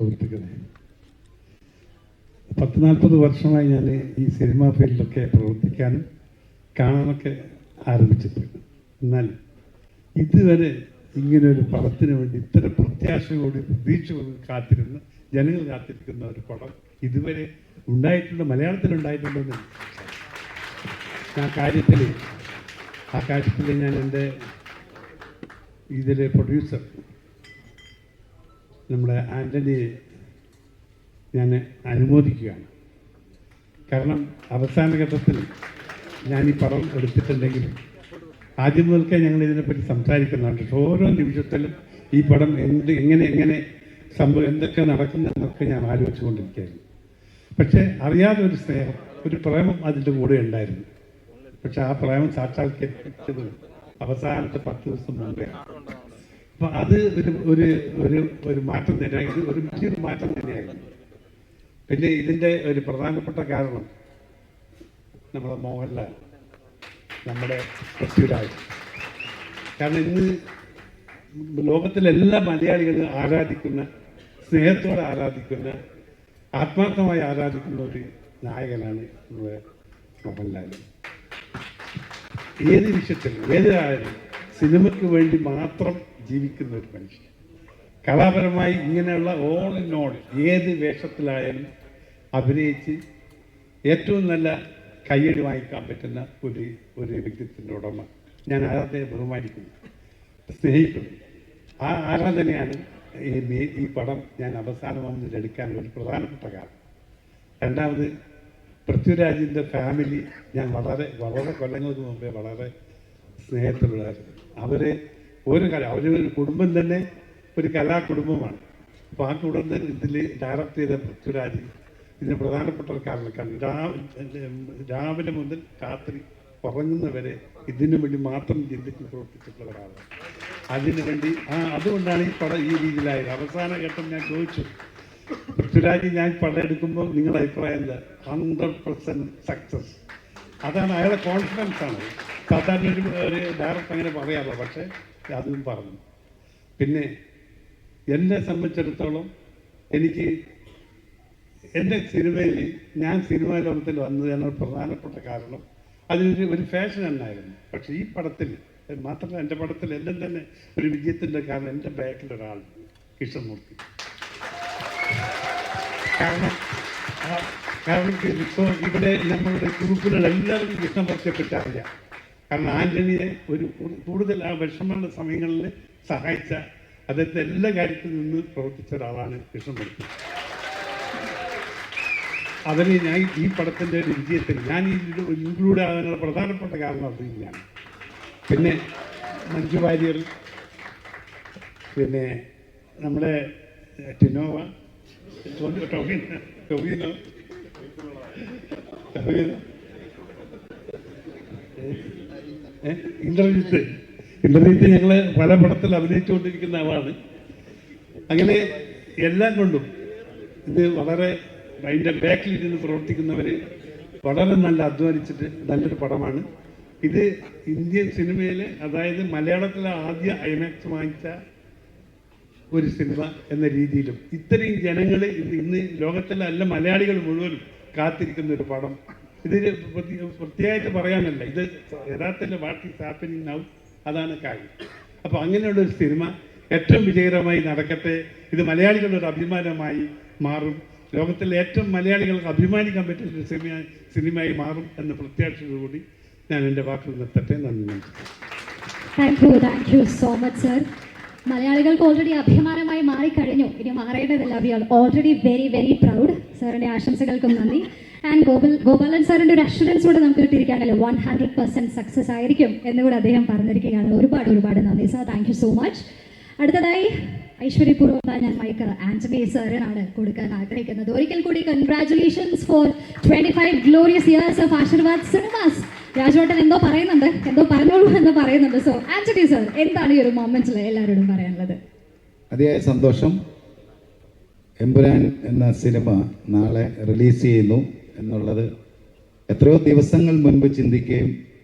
സുഹൃത്തുക്കളെ, 40-40 വർഷമായി ഞാൻ ഈ സിനിമാ ഫീൽഡിലൊക്കെ പ്രവർത്തിക്കാനും കാണാനൊക്കെ ആരംഭിച്ചിട്ടുണ്ട്. എന്നാൽ ഇതുവരെ ഇങ്ങനൊരു പടത്തിന് വേണ്ടി ഇത്ര പ്രത്യാശയോട് പ്രതീക്ഷയോട് കാത്തിരുന്ന് ജനങ്ങൾ കാത്തിരിക്കുന്ന ഒരു പടം ഇതുവരെ ഉണ്ടായിട്ടുണ്ട്, മലയാളത്തിലുണ്ടായിട്ടുണ്ടെന്ന് ആ കാര്യത്തിൽ ഞാൻ എൻ്റെ ഇതിലെ പ്രൊഡ്യൂസർ നമ്മുടെ ആൻ്റണിയെ ഞാൻ അനുമോദിക്കുകയാണ്. കാരണം അവസാന ഘട്ടത്തിൽ ഞാൻ ഈ പടം എടുത്തിട്ടുണ്ടെങ്കിലും ആദ്യം മുതൽക്കേ ഞങ്ങൾ ഇതിനെപ്പറ്റി സംസാരിക്കുന്നുണ്ട്. ഓരോ നിമിഷത്തിലും ഈ പടം എങ്ങനെ എന്തൊക്കെ നടക്കുന്നതെന്നൊക്കെ ഞാൻ ആലോചിച്ചുകൊണ്ടിരിക്കുകയായിരുന്നു. പക്ഷേ അറിയാതെ ഒരു സ്നേഹം, ഒരു പ്രേമം അതിൻ്റെ കൂടെ ഉണ്ടായിരുന്നു. പക്ഷെ ആ പ്രേമം സാക്ഷാത്കരിച്ചത് അവസാനത്തെ 10 ദിവസം മുമ്പേ. അപ്പം അത് ഒരു മാറ്റം തന്നെയായിരുന്നു, ഒരു വലിയൊരു മാറ്റം തന്നെയായിരുന്നു. പിന്നെ ഇതിൻ്റെ ഒരു പ്രധാനപ്പെട്ട കാരണം നമ്മുടെ മോഹൻലാൽ, നമ്മുടെ പൃഥ്വിരാജ്. കാരണം ഇന്ന് ലോകത്തിലെല്ലാ മലയാളികളും ആരാധിക്കുന്ന, സ്നേഹത്തോടെ ആരാധിക്കുന്ന, ആത്മാർത്ഥമായി ആരാധിക്കുന്ന ഒരു നായകനാണ് നമ്മുടെ മോഹൻലാൽ. ഏത് വിഷയത്തിലും ഏതായാലും സിനിമയ്ക്ക് വേണ്ടി മാത്രം ജീവിക്കുന്ന ഒരു മനുഷ്യൻ. കലാപരമായി ഇങ്ങനെയുള്ള ഓൾ ഇൻ ഓൾ ഏത് വേഷത്തിലായാലും അഭിനയിച്ച് ഏറ്റവും നല്ല കയ്യടി വാങ്ങിക്കാൻ പറ്റുന്ന ഒരു വ്യക്തിത്വത്തിൻ്റെ ഉടമ. ഞാൻ ആരാധനയെ ബഹുമാനിക്കുന്നു, സ്നേഹിക്കുന്നു. ആ ആരാധനയാണ് ഈ പടം ഞാൻ അവസാനം എടുക്കാൻ ഒരു പ്രധാനപ്പെട്ട കാരണം. രണ്ടാമത്, പൃഥ്വിരാജിൻ്റെ ഫാമിലി ഞാൻ വളരെ കൊല്ലങ്ങൾക്ക് മുമ്പേ വളരെ സ്നേഹത്തിലുള്ളായിരുന്നു. അവരൊരു കുടുംബം തന്നെ ഒരു കലാകുടുംബമാണ്. അപ്പോൾ ആ കുടുംബം ഇതിൽ ഡയറക്റ്റ് ചെയ്ത പൃഥ്വിരാജ് ഇതിന് പ്രധാനപ്പെട്ട ഒരു കാരണക്കാണ്. രാവിലെ മുതൽ രാത്രി ഉറങ്ങുന്നവരെ ഇതിനു വേണ്ടി മാത്രം ചിന്തിച്ച് പ്രവർത്തിച്ചിട്ടുള്ള ഒരാളാണ്. അതിനു വേണ്ടി അതുകൊണ്ടാണ് ഈ പടം ഈ രീതിയിലായത്. അവസാന ഘട്ടം ഞാൻ ചോദിച്ചു, പൃഥ്വിരാജ് ഞാൻ പടം എടുക്കുമ്പോൾ നിങ്ങളുടെ അഭിപ്രായം എന്താ? 100% സക്സസ്. അതാണ് അയാളുടെ കോൺഫിഡൻസ് ആണ്. സാധാരണ ഒരു ഡയറക്ടർ അങ്ങനെ പറയാമല്ലോ, പക്ഷേ അതും പറഞ്ഞു. പിന്നെ എന്നെ സംബന്ധിച്ചിടത്തോളം എനിക്ക് എൻ്റെ സിനിമയിൽ ഞാൻ സിനിമാ ലോകത്തിൽ വന്നതിന് പ്രധാനപ്പെട്ട കാരണം അതിനൊരു ഫാഷൻ എന്നായിരുന്നു. പക്ഷേ ഈ പടത്തിൽ മാത്രമല്ല, എൻ്റെ പടത്തിൽ എല്ലാം തന്നെ ഒരു വിജയത്തിൻ്റെ കാരണം എൻ്റെ ബാക്കിലൊരാൾ കൃഷ്ണമൂർത്തി. കാരണം ഇപ്പോൾ ഇവിടെ നമ്മളുടെ ഗ്രൂപ്പിലുള്ള എല്ലാവർക്കും കൃഷ്ണമൂർത്തിയെ പറ്റി അറിയാം. കാരണം ആൻ്റണിയെ കൂടുതൽ ആ വിഷമമുള്ള സമയങ്ങളിൽ സഹായിച്ച, അദ്ദേഹത്തെ എല്ലാ കാര്യത്തിൽ നിന്ന് പ്രവർത്തിച്ച ഒരാളാണ് കൃഷ്ണമൂർത്തി. അതിന് ഞാൻ ഈ പടത്തിൻ്റെ ഒരു വിജയത്തിൽ ഞാൻ ഇൻക്ലൂഡ് ആകാനുള്ള പ്രധാനപ്പെട്ട കാരണം അത് തന്നെയാണ്. പിന്നെ മഞ്ജു വാര്യർ, പിന്നെ നമ്മുടെ ടിനോവ, ടൊവിനോ, ഇന്ദ്രജിത്ത് ഞങ്ങൾ പല പടത്തിൽ അഭിനയിച്ചുകൊണ്ടിരിക്കുന്ന ആളാണ്. അങ്ങനെ എല്ലാം കൊണ്ടും ഇത് വളരെ അതിൻ്റെ ബാക്കിൽ ഇരുന്ന് പ്രവർത്തിക്കുന്നവർ വളരെ നല്ല അധ്വാനിച്ചിട്ട് നല്ലൊരു പടമാണ് ഇത്. ഇന്ത്യൻ സിനിമയിൽ, അതായത് മലയാളത്തിലെ ആദ്യ ഐമാക്സ് വാങ്ങിച്ച ഒരു സിനിമ എന്ന രീതിയിലും ഇത്രയും ജനങ്ങൾ ഇന്ന് ലോകത്തിലെ എല്ലാ മലയാളികൾ മുഴുവനും കാത്തിരിക്കുന്ന ഒരു പടം. ഇതിന് പ്രത്യേകമായിട്ട് പറയാനല്ല, ഇത് യഥാർത്ഥത്തിൽ വാട്ട് ഈസ് ഹാപ്പനിങ് നൗ, അതാണ് കാര്യം. അപ്പോൾ അങ്ങനെയുള്ളൊരു സിനിമ ഏറ്റവും വിജയകരമായി നടക്കട്ടെ. ഇത് മലയാളികളുടെ ഒരു അഭിമാനമായി മാറും, ലോകത്തിലെ ഏറ്റവും മലയാളികൾക്ക് അഭിമാനിക്കാൻ പറ്റുന്ന സിനിമയായി മാറും എന്ന പ്രത്യാശയോടുകൂടി ഞാൻ എൻ്റെ വാക്കുകൾ നിർത്തട്ടെ. നന്ദി. Thank you so much sir. മലയാളികൾക്ക് ഓൾറെഡി അഭിമാനമായി മാറിക്കഴിഞ്ഞു, ഇനി മാറേണ്ടതില്ല. We are already very very proud. സാറിൻ്റെ ആശംസകൾക്കും നന്ദി. ആൻഡ് ഗോപാലൻ സാറിൻ്റെ ഒരു അഷുറൻസ് കൂടെ നമുക്ക് കിട്ടിയിരിക്കുകയാണല്ലോ, 100% സക്സസ് ആയിരിക്കും എന്നുകൂടെ അദ്ദേഹം പറഞ്ഞിരിക്കുകയാണ്. ഒരുപാട് നന്ദി sir. Thank you so much. അടുത്തതായി ഐശ്വര്യപൂർവ്വം ഞാൻ മൈക്ക് ആന്റണി സാറിനാണ് കൊടുക്കാൻ ആഗ്രഹിക്കുന്നത്. ഒരിക്കൽ കൂടി congratulations for 25 glorious years of Aashirvad Cinemas. രാജോട്ടൻ എന്തോ പറഞ്ഞോളൂ എന്ന് പറയുന്നുണ്ട്. സോ ആന്റണി സാർ, എന്താണ് ഈ ഒരു മൊമെന്റിൽ എല്ലാവരോടും പറയാനുള്ളത്? അതിയായ സന്തോഷം. എമ്പുരാൻ എന്ന സിനിമ നാളെ റിലീസ് ചെയ്യുന്നു എന്നുള്ളത് എത്രയോ ദിവസങ്ങൾ മുൻപ് ചിന്തിക്കുകയും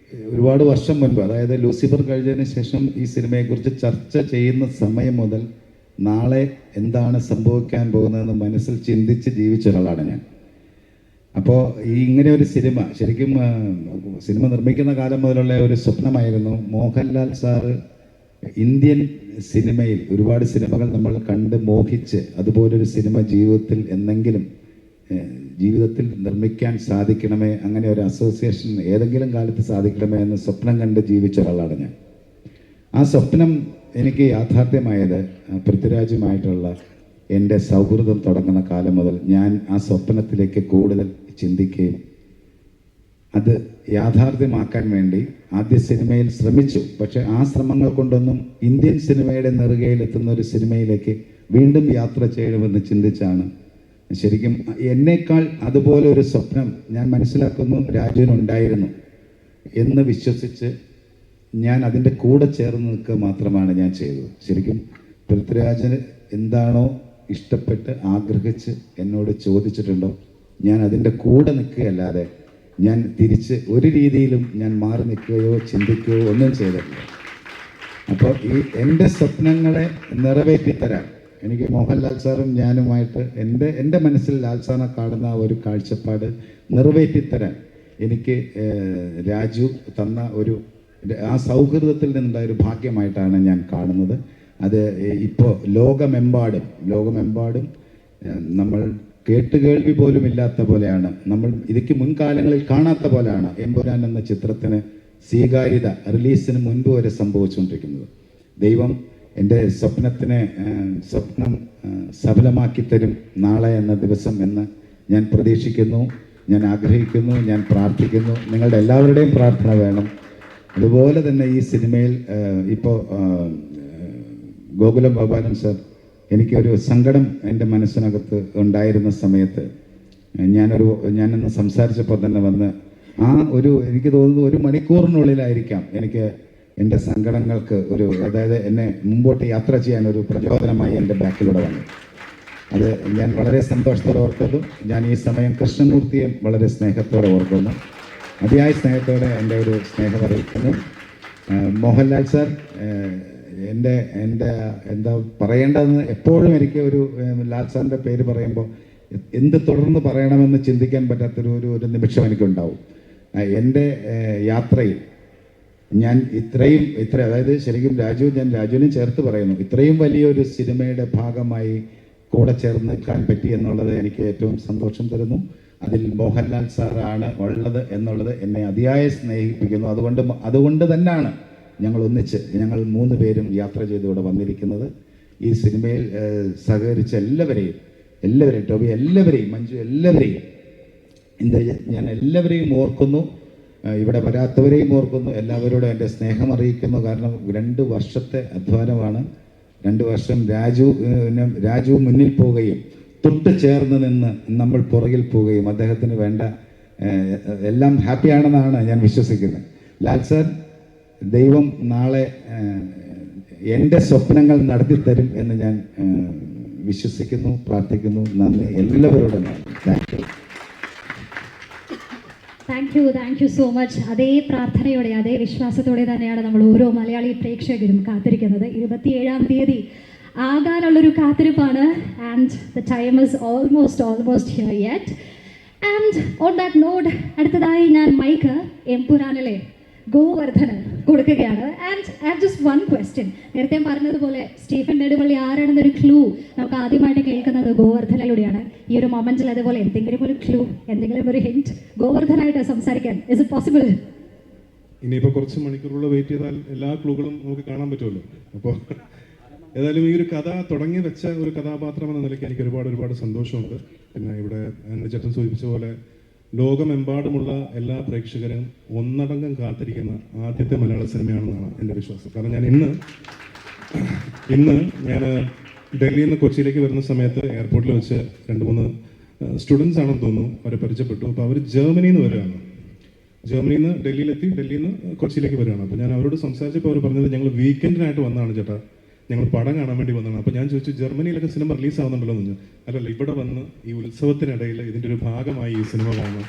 ഒരുപാട് വർഷം മുൻപ്, അതായത് ലൂസിഫർ കഴിഞ്ഞതിന് ശേഷം ഈ സിനിമയെക്കുറിച്ച് ചർച്ച ചെയ്യുന്ന സമയം മുതൽ നാളെ എന്താണ് സംഭവിക്കാൻ പോകുന്നതെന്ന് മനസ്സിൽ ചിന്തിച്ച് ജീവിച്ച ഒരാളാണ് ഞാൻ. അപ്പോൾ ഈ ഇങ്ങനെ ഒരു സിനിമ ശരിക്കും സിനിമ നിർമ്മിക്കുന്ന കാലം മുതലുള്ള ഒരു സ്വപ്നമായിരുന്നു. മോഹൻലാൽ സാറ് ഇന്ത്യൻ സിനിമയിൽ ഒരുപാട് സിനിമകൾ നമ്മൾ കണ്ട് മോഹിച്ച് അതുപോലൊരു സിനിമ ജീവിതത്തിൽ നിർമ്മിക്കാൻ സാധിക്കണമേ, അങ്ങനെ ഒരു അസോസിയേഷൻ ഏതെങ്കിലും കാലത്ത് സാധിക്കണമേ എന്ന് സ്വപ്നം കണ്ട് ജീവിച്ച ഒരാളാണ് ഞാൻ. ആ സ്വപ്നം എനിക്ക് യാഥാർത്ഥ്യമായത് പൃഥ്വിരാജുമായിട്ടുള്ള എൻ്റെ സൗഹൃദം തുടങ്ങുന്ന കാലം മുതൽ ഞാൻ ആ സ്വപ്നത്തിലേക്ക് കൂടുതൽ ചിന്തിക്കുകയും അത് യാഥാർത്ഥ്യമാക്കാൻ വേണ്ടി ആദ്യ സിനിമയിൽ ശ്രമിച്ചു. പക്ഷെ ആ ശ്രമങ്ങൾ കൊണ്ടൊന്നും ഇന്ത്യൻ സിനിമയുടെ നെറുകയിലെത്തുന്ന ഒരു സിനിമയിലേക്ക് വീണ്ടും യാത്ര ചെയ്യണമെന്ന് ചിന്തിച്ചാണ് ശരിക്കും എന്നേക്കാൾ അതുപോലെ ഒരു സ്വപ്നം ഞാൻ മനസ്സിലാക്കുന്നു രാജുവിനുണ്ടായിരുന്നു എന്ന് വിശ്വസിച്ച് ഞാൻ അതിൻ്റെ കൂടെ ചേർന്ന് നിൽക്കുക മാത്രമാണ് ഞാൻ ചെയ്തത്. ശരിക്കും പൃഥ്വിരാജന് എന്താണോ ഇഷ്ടപ്പെട്ട് ആഗ്രഹിച്ച് എന്നോട് ചോദിച്ചിട്ടുണ്ടോ ഞാൻ അതിൻ്റെ കൂടെ നിൽക്കുകയല്ലാതെ ഞാൻ തിരിച്ച് ഒരു രീതിയിലും ഞാൻ മാറി നിൽക്കുകയോ ചിന്തിക്കുകയോ ഒന്നും ചെയ്തിട്ടില്ല. അപ്പോൾ ഈ എൻ്റെ സ്വപ്നങ്ങളെ നിറവേറ്റിത്തരാൻ എനിക്ക് മോഹൻലാൽ സാറും ഞാനുമായിട്ട് എൻ്റെ മനസ്സിൽ ലാൽ സാറിനെ കാണുന്ന ഒരു കാഴ്ചപ്പാട് നിറവേറ്റിത്തരാൻ എനിക്ക് രാജു തന്ന ആ സൗഹൃദത്തിൽ നിന്നുള്ള ഒരു ഭാഗ്യമായിട്ടാണ് ഞാൻ കാണുന്നത്. അത് ഇപ്പോൾ ലോകമെമ്പാടും നമ്മൾ കേട്ടുകേൾവി പോലും ഇല്ലാത്ത പോലെയാണ്, നമ്മൾ ഇതിക്ക് മുൻകാലങ്ങളിൽ കാണാത്ത പോലെയാണ് എമ്പുരാൻ എന്ന ചിത്രത്തിന് സ്വീകാര്യത റിലീസിന് മുൻപ് വരെ സംഭവിച്ചുകൊണ്ടിരിക്കുന്നത്. ദൈവം എൻ്റെ സ്വപ്നം സഫലമാക്കി തരും നാളെ എന്ന ദിവസം എന്ന് ഞാൻ പ്രതീക്ഷിക്കുന്നു, ഞാൻ ആഗ്രഹിക്കുന്നു, ഞാൻ പ്രാർത്ഥിക്കുന്നു. നിങ്ങളുടെ എല്ലാവരുടെയും പ്രാർത്ഥന വേണം. അതുപോലെ തന്നെ ഈ സിനിമയിൽ ഇപ്പോൾ ഗോകുലം ഗോപാലൻ സർ എനിക്കൊരു സങ്കടം എൻ്റെ മനസ്സിനകത്ത് ഉണ്ടായിരുന്ന സമയത്ത് ഞാനൊന്ന് സംസാരിച്ചപ്പോൾ തന്നെ വന്ന് എനിക്ക് തോന്നുന്നു 1 മണിക്കൂറിനുള്ളിലായിരിക്കാം എനിക്ക് എൻ്റെ സങ്കടങ്ങൾക്ക് അതായത് എന്നെ മുമ്പോട്ട് യാത്ര ചെയ്യാൻ ഒരു പ്രചോദനമായി എൻ്റെ ബാക്കിലൂടെ വന്നു. അത് ഞാൻ വളരെ സന്തോഷത്തോടെ ഓർക്കുന്നു. ഞാൻ ഈ സമയം കൃഷ്ണമൂർത്തിയെ വളരെ സ്നേഹത്തോടെ ഓർക്കുന്നു, അതിയായ സ്നേഹത്തോടെ എൻ്റെ ഒരു സ്നേഹം അറിയിക്കുന്നു. മോഹൻലാൽ സാർ എൻ്റെ എന്താ പറയേണ്ടതെന്ന് എപ്പോഴും എനിക്ക് ലാൽ സാറിൻ്റെ പേര് പറയുമ്പോൾ എന്ത് തുടർന്ന് പറയണമെന്ന് ചിന്തിക്കാൻ പറ്റാത്തൊരു നിമിഷം എനിക്കുണ്ടാവും. എൻ്റെ യാത്രയിൽ ഞാൻ അതായത് ശരിക്കും ഞാൻ രാജുവിനും ചേർത്ത് പറയുന്നു, ഇത്രയും വലിയൊരു സിനിമയുടെ ഭാഗമായി കൂടെ ചേർന്ന് നിൽക്കാൻ പറ്റി എന്നുള്ളത് എനിക്ക് ഏറ്റവും സന്തോഷം തരുന്നു. അതിൽ മോഹൻലാൽ സാറാണ് ഉള്ളത് എന്നുള്ളത് എന്നെ അതിയായ സ്നേഹിപ്പിക്കുന്നു. അതുകൊണ്ട് തന്നെയാണ് ഞങ്ങൾ 3 പേരും യാത്ര ചെയ്തിവിടെ വന്നിരിക്കുന്നത്. ഈ സിനിമയിൽ സഹകരിച്ച എല്ലാവരെയും ടോബി എല്ലാവരെയും, മഞ്ജു എല്ലാവരെയും, ഞാൻ എല്ലാവരെയും ഓർക്കുന്നു. ഇവിടെ വരാത്തവരെയും ഓർക്കുന്നു. എല്ലാവരോടും എൻ്റെ സ്നേഹം അറിയിക്കുന്നു. കാരണം 2 വർഷത്തെ അധ്വാനമാണ്. 2 വർഷം രാജു മുന്നിൽ പോവുകയും തൊട്ട് ചേർന്ന് നിന്ന് നമ്മൾ പുറകിൽ പോവുകയും അദ്ദേഹത്തിന് വേണ്ട എല്ലാം ഹാപ്പിയാണെന്നാണ് ഞാൻ വിശ്വസിക്കുന്നത്. ലാൽ സാർ, ദൈവം നാളെ എൻ്റെ സ്വപ്നങ്ങൾ നടത്തിത്തരും എന്ന് ഞാൻ വിശ്വസിക്കുന്നു, പ്രാർത്ഥിക്കുന്നു. നന്ദി എല്ലാവരോടും. Thank you so much. അതേ പ്രാർത്ഥനയോടെ അതേ വിശ്വാസത്തോടെ തന്നെയാണ് നമ്മൾ ഓരോ മലയാളി പ്രേക്ഷകരും കാത്തിരിക്കുന്നത്. 27-ാം തീയതി ആകാനുള്ളൊരു കാത്തിരിപ്പാണ്. And the time is almost here yet. And on that note അടുത്തതായി ഞാൻ മൈക്ക് എംപുരാനിലെ ഗോവർദ്ധന് കൊടുക്കുകയാണ്. And I have just 1 question. നേരത്തെ പറഞ്ഞതുപോലെ സ്റ്റീഫൻ നെടുവള്ളി ആരാണെന്നൊരു ക്ലൂ നമുക്ക് ആദ്യമായിട്ട് കേൾക്കുന്നത് ഗോവർദ്ധനിലൂടെയാണ്. ഈ ഒരു മൊമെന്റിൽ അതുപോലെ എന്തെങ്കിലും ഒരു ക്ലൂ, എന്തെങ്കിലും ഒരു ഹിന്റ് ഗോവർദ്ധനായിട്ട് സംസാരിക്കാൻ ഇസ് ഇറ്റ് പോസിബിൾ? ഇനിയിപ്പോൾ കുറച്ച് മണിക്കൂറുകൾ വെയിറ്റ് ചെയ്താൽ എല്ലാ ക്ലൂകളും നമുക്ക് കാണാൻ പറ്റുമല്ലോ. അപ്പോൾ ഏതായാലും ഈ ഒരു കഥ തുടങ്ങി വെച്ച ഒരു കഥാപാത്രം എന്ന നിലയ്ക്ക് എനിക്ക് ഒരുപാട് സന്തോഷമുണ്ട്. പിന്നെ ഇവിടെ എൻ്റെ ചേട്ടൻ സൂചിപ്പിച്ച പോലെ ലോകമെമ്പാടുമുള്ള എല്ലാ പ്രേക്ഷകരും ഒന്നടങ്കം കാത്തിരിക്കുന്ന ആദ്യത്തെ മലയാള സിനിമയാണെന്നാണ് എൻ്റെ വിശ്വാസം. കാരണം ഞാൻ ഇന്ന് ഡൽഹിയിൽ നിന്ന് കൊച്ചിയിലേക്ക് വരുന്ന സമയത്ത് എയർപോർട്ടിൽ വെച്ച് 2-3 സ്റ്റുഡൻസ് ആണെന്ന് തോന്നുന്നു, അവരെ പരിചയപ്പെട്ടു. അപ്പോൾ അവർ ജർമ്മനിയിൽ നിന്ന് വരികയാണ്. ജർമ്മനിയിൽ നിന്ന് ഡൽഹിയിലെത്തി, ഡൽഹിയിൽ നിന്ന് കൊച്ചിയിലേക്ക് വരികയാണ്. അപ്പോൾ ഞാൻ അവരോട് സംസാരിച്ചപ്പോൾ അവർ പറഞ്ഞത് ഞങ്ങൾ വീക്കെൻഡിനായിട്ട് വന്നതാണ് ചേട്ടാ, ഞങ്ങൾ പടം കാണാൻ വേണ്ടി വന്നതാണ്. അപ്പോൾ ഞാൻ ചോദിച്ചു ജർമ്മനിയിലൊക്കെ സിനിമ റിലീസ് ആവുന്നുണ്ടല്ലോ എന്ന് പറഞ്ഞു. അല്ലല്ല, ഇവിടെ വന്ന് ഈ ഉത്സവത്തിനിടയിൽ ഇതിൻ്റെ ഒരു ഭാഗമായി ഈ സിനിമ കാണണം,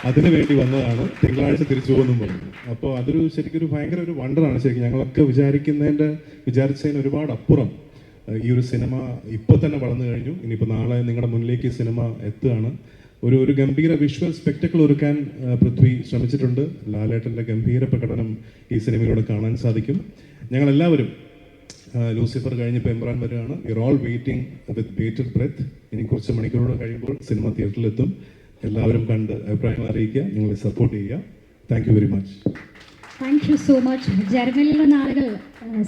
അതിനു വേണ്ടി വന്നതാണ്, തിങ്കളാഴ്ച തിരിച്ചു പോകുമെന്നും പറഞ്ഞു. അപ്പോൾ അതൊരു ശരിക്കും ഭയങ്കര ഒരു വണ്ടറാണ്. ശരിക്കും ഞങ്ങളൊക്കെ വിചാരിച്ചതിന് ഒരുപാട് അപ്പുറം ഈ ഒരു സിനിമ ഇപ്പോൾ തന്നെ വളർന്നു കഴിഞ്ഞു. ഇനിയിപ്പോൾ നാളെ നിങ്ങളുടെ മുന്നിലേക്ക് ഈ സിനിമ എത്തുകയാണ്. ഒരു ഗംഭീര വിഷ്വൽ സ്പെക്ടക്കിൾ ഒരുക്കാൻ പൃഥ്വി ശ്രമിച്ചിട്ടുണ്ട്. ലാലേട്ടൻ്റെ ഗംഭീര പ്രകടനം ഈ സിനിമയിലൂടെ കാണാൻ സാധിക്കും. ഞങ്ങളെല്ലാവരും ലൂസിഫർ കഴിഞ്ഞപ്പോൾ എംബ്രാൻ വരികയാണ്. We are all waiting with bated breath. ഇനി കുറച്ച് മണിക്കൂറുകൾ കഴിയുമ്പോൾ സിനിമ തിയേറ്ററിലെത്തും. എല്ലാവരും കണ്ട് അഭിപ്രായങ്ങൾ അറിയിക്കുക, ഞങ്ങളെ സപ്പോർട്ട് ചെയ്യുക. Thank you very much. Thank you so much. ജർമ്മനിയിൽ നിന്ന് ആളുകൾ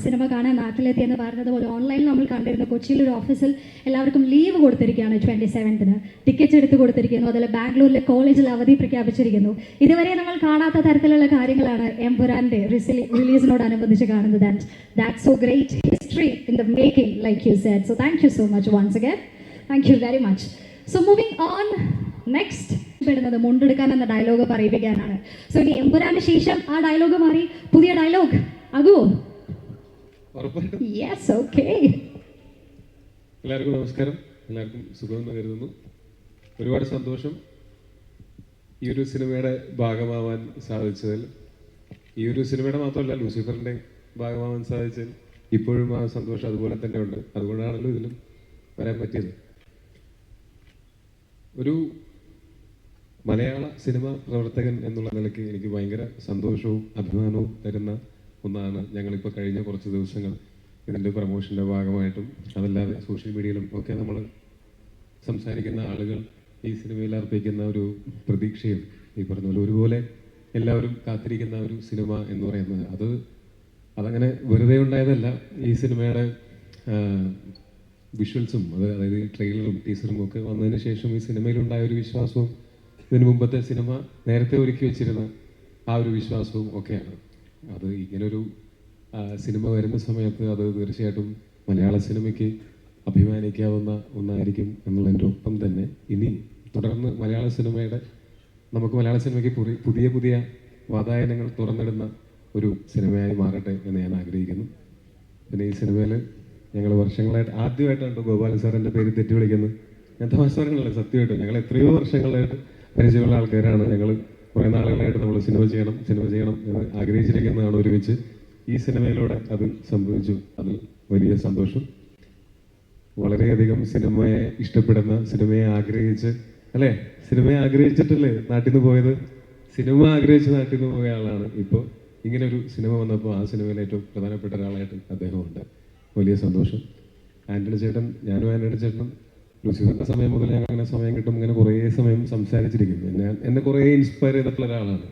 സിനിമ കാണാൻ നാട്ടിലെത്തിയെന്ന് പറഞ്ഞതുപോലെ ഓൺലൈനിൽ നമ്മൾ കണ്ടിരുന്നു. കൊച്ചിയിലൊരു ഓഫീസിൽ എല്ലാവർക്കും ലീവ് കൊടുത്തിരിക്കുകയാണ് 27-ന്. ടിക്കറ്റ്സ് എടുത്ത് കൊടുത്തിരിക്കുന്നു. അതുപോലെ ബാംഗ്ലൂരിലെ കോളേജിൽ അവധി പ്രഖ്യാപിച്ചിരിക്കുന്നു. ഇതുവരെ നമ്മൾ കാണാത്ത തരത്തിലുള്ള കാര്യങ്ങളാണ് എംപുരാൻ്റെ റിലീസിനോടനുബന്ധിച്ച് കാണുന്നത്. And that's so great history in the making like you said. So thank you so much once again. Thank you very much. So moving on, next പെടുന്നത് മുണ്ടെടുക്കാൻ എന്ന ഡയലോഗ് പറയിപ്പിക്കാനാണ്. സോ ഇനി എംപുരാന് ശേഷം ആ ഡയലോഗ് മാറി പുതിയ ഡയലോഗ് ആകുമോ? Yes, okay. എല്ലാവർക്കും നമസ്കാരം. എല്ലാവർക്കും സുഖമെന്ന് കരുതുന്നു. ഒരുപാട് സന്തോഷം ഈ ഒരു സിനിമയുടെ ഭാഗമാവാൻ സാധിച്ചതിൽ. ഈ ഒരു സിനിമയുടെ മാത്രമല്ല, ലൂസിഫറിൻ്റെ ഭാഗമാവാൻ സാധിച്ചതിൽ ഇപ്പോഴും ആ സന്തോഷം അതുപോലെ തന്നെ ഉണ്ട്. അതുകൊണ്ടാണല്ലോ ഇതിലും വരാൻ പറ്റിയത്. ഒരു മലയാള സിനിമ പ്രവർത്തകൻ എന്നുള്ള നിലയ്ക്ക് എനിക്ക് ഭയങ്കര സന്തോഷവും അഭിമാനവും തരുന്ന ഒന്നാണ് ഞങ്ങളിപ്പോൾ കഴിഞ്ഞ കുറച്ച് ദിവസങ്ങൾ ഇതിൻ്റെ പ്രൊമോഷൻ്റെ ഭാഗമായിട്ടും അതല്ലാതെ സോഷ്യൽ മീഡിയയിലും ഒക്കെ നമ്മൾ സംസാരിക്കുന്ന ആളുകൾ ഈ സിനിമയിൽ അർപ്പിക്കുന്ന ഒരു പ്രതീക്ഷയും ഈ പറഞ്ഞ പോലെ ഒരുപോലെ എല്ലാവരും കാത്തിരിക്കുന്ന ഒരു സിനിമ എന്ന് പറയുന്നത് അതങ്ങനെ വെറുതെ ഉണ്ടായതല്ല. ഈ സിനിമയുടെ വിഷ്വൽസും അതായത് ഈ ട്രെയിലറും ടീസറും ഒക്കെ വന്നതിന് ശേഷം ഈ സിനിമയിലുണ്ടായ ഒരു വിശ്വാസവും ഇതിനു മുമ്പത്തെ സിനിമ നേരത്തെ ഒരുക്കി വെച്ചിരുന്ന ആ ഒരു വിശ്വാസവും ഒക്കെയാണ്. അത് ഇങ്ങനൊരു സിനിമ വരുന്ന സമയത്ത് അത് തീർച്ചയായിട്ടും മലയാള സിനിമയ്ക്ക് അഭിമാനിക്കാവുന്ന ഒന്നായിരിക്കും എന്നുള്ളതിൻ്റെ ഒപ്പം തന്നെ ഇനി തുടർന്ന് നമുക്ക് മലയാള സിനിമയ്ക്ക് പുതിയ പുതിയ വാതായനങ്ങൾ തുറന്നിടുന്ന ഒരു സിനിമയായി മാറട്ടെ എന്ന് ഞാൻ ആഗ്രഹിക്കുന്നു. പിന്നെ ഈ സിനിമയിൽ ഞങ്ങൾ വർഷങ്ങളായിട്ട് ആദ്യമായിട്ടാണ് ഗോപാലൻ സാറിൻ്റെ പേര് തെറ്റി വിളിക്കുന്നത്. ഞാൻ തമാശ പറയുന്നില്ല, സത്യമായിട്ടും ഞങ്ങൾ എത്രയോ വർഷങ്ങളായിട്ട് പരിചയമുള്ള ആൾക്കാരാണ്. ഞങ്ങൾ കുറേ നാളുകളായിട്ട് നമ്മൾ സിനിമ ചെയ്യണം എന്ന് ആഗ്രഹിച്ചിരിക്കുന്നതാണ് ഒരുമിച്ച്. ഈ സിനിമയിലൂടെ അത് സംഭവിച്ചു. അതിൽ വലിയ സന്തോഷം. വളരെയധികം സിനിമയെ ഇഷ്ടപ്പെടുന്ന, സിനിമയെ ആഗ്രഹിച്ചിട്ടല്ലേ നാട്ടിൽ നിന്ന് പോയത്. സിനിമ ആഗ്രഹിച്ച് നാട്ടിൽ നിന്ന് പോയ ആളാണ്. ഇപ്പോൾ ഇങ്ങനെ ഒരു സിനിമ വന്നപ്പോൾ ആ സിനിമയിലെ ഏറ്റവും പ്രധാനപ്പെട്ട ഒരാളായിട്ട് അദ്ദേഹമുണ്ട്. വലിയ സന്തോഷം. ഞാനും ആൻ്റണി ചേട്ടനും ലൂസിഫറിൻ്റെ സമയം മുതൽ ഞങ്ങൾ അങ്ങനെ സമയം കിട്ടും ഇങ്ങനെ കുറേ സമയം സംസാരിച്ചിരിക്കും. എന്നെ കുറേ ഇൻസ്പയർ ചെയ്തിട്ടുള്ള ഒരാളാണ്.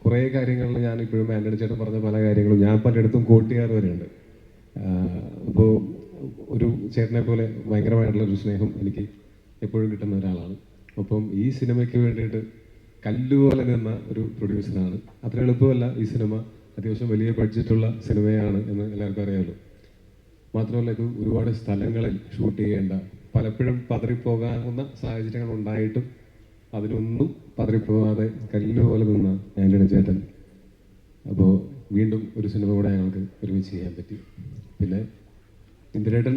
കുറേ കാര്യങ്ങളിൽ ഞാൻ ഇപ്പോഴും ആൻ്റണി ചേട്ടൻ പറഞ്ഞ പല കാര്യങ്ങളും ഞാൻ പലയിടത്തും കോട്ട് ചെയ്യാറ് വരെയുണ്ട്. അപ്പോൾ ഒരു ചേട്ടനെ പോലെ ഭയങ്കരമായിട്ടുള്ളൊരു സ്നേഹം എനിക്ക് എപ്പോഴും കിട്ടുന്ന ഒരാളാണ്. ഒപ്പം ഈ സിനിമയ്ക്ക് വേണ്ടിയിട്ട് കല്ലുപോലെ നിന്ന ഒരു പ്രൊഡ്യൂസറാണ്. അത്ര എളുപ്പമല്ല. ഈ സിനിമ അത്യാവശ്യം വലിയ ബഡ്ജറ്റുള്ള സിനിമയാണ് എന്ന് എല്ലാവർക്കും അറിയാമല്ലോ. മാത്രമല്ല ഇത് ഒരുപാട് സ്ഥലങ്ങളിൽ ഷൂട്ട് ചെയ്യേണ്ട, പലപ്പോഴും പതറിപ്പോകാവുന്ന സാഹചര്യങ്ങൾ ഉണ്ടായിട്ടും അതിനൊന്നും പതറിപ്പോകാതെ കല്ലുപോലെ നിന്ന ആൻ്റണി ചേട്ടൻ. അപ്പോൾ വീണ്ടും ഒരു സിനിമ കൂടെ ഞങ്ങൾക്ക് ഒരുമിച്ച് ചെയ്യാൻ പറ്റി. പിന്നെ ഇന്ദിരേട്ടൻ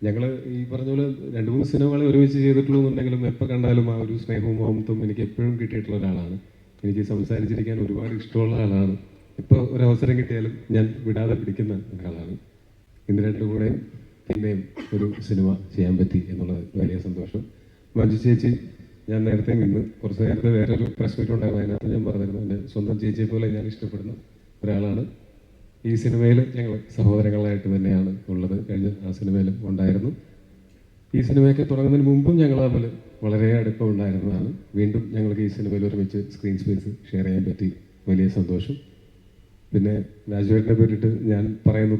ഞങ്ങൾ ഈ പറഞ്ഞ പോലെ 2-3 സിനിമകൾ ഒരുമിച്ച് ചെയ്തിട്ടുള്ളൂ എന്നുണ്ടെങ്കിലും എപ്പോൾ കണ്ടാലും ആ ഒരു സ്നേഹവും മമത്വവും എനിക്ക് എപ്പോഴും കിട്ടിയിട്ടുള്ള ഒരാളാണ്. എനിക്ക് സംസാരിച്ചിരിക്കാൻ ഒരുപാട് ഇഷ്ടമുള്ള ആളാണ്. ഇപ്പോൾ ഒരവസരം കിട്ടിയാലും ഞാൻ വിടാതെ പിടിക്കുന്ന ഒരാളാണ്. ഇന്ദിരേട്ടൻ്റെ കൂടെ പിന്നെയും ഒരു സിനിമ ചെയ്യാൻ പറ്റി എന്നുള്ളത് വലിയ സന്തോഷം. മഞ്ജു ചേച്ചി, ഞാൻ നേരത്തെ കുറച്ച് നേരത്തെ വേറൊരു പ്രസ് മീറ്റ് ഉണ്ടായിരുന്നു. അതിനകത്ത് ഞാൻ പറഞ്ഞിരുന്നു എൻ്റെ സ്വന്തം ചേച്ചിയെ പോലെ ഞാൻ ഇഷ്ടപ്പെടുന്ന ഒരാളാണ്. ഈ സിനിമയിൽ ഞങ്ങൾ സഹോദരങ്ങളായിട്ട് തന്നെയാണ് ഉള്ളത്. കഴിഞ്ഞ ആ സിനിമയിലും ഉണ്ടായിരുന്നു. ഈ സിനിമയൊക്കെ തുടങ്ങുന്നതിന് മുമ്പും ഞങ്ങൾ തമ്മിൽ വളരെ അടുപ്പം ഉണ്ടായിരുന്നതാണ്. വീണ്ടും ഞങ്ങൾക്ക് ഈ സിനിമയിൽ ഒരുമിച്ച് സ്ക്രീൻ സ്പേസ് ഷെയർ ചെയ്യാൻ പറ്റി. വലിയ സന്തോഷം. പിന്നെ രാജുവേട്ടനെ പറ്റിയിട്ട് ഞാൻ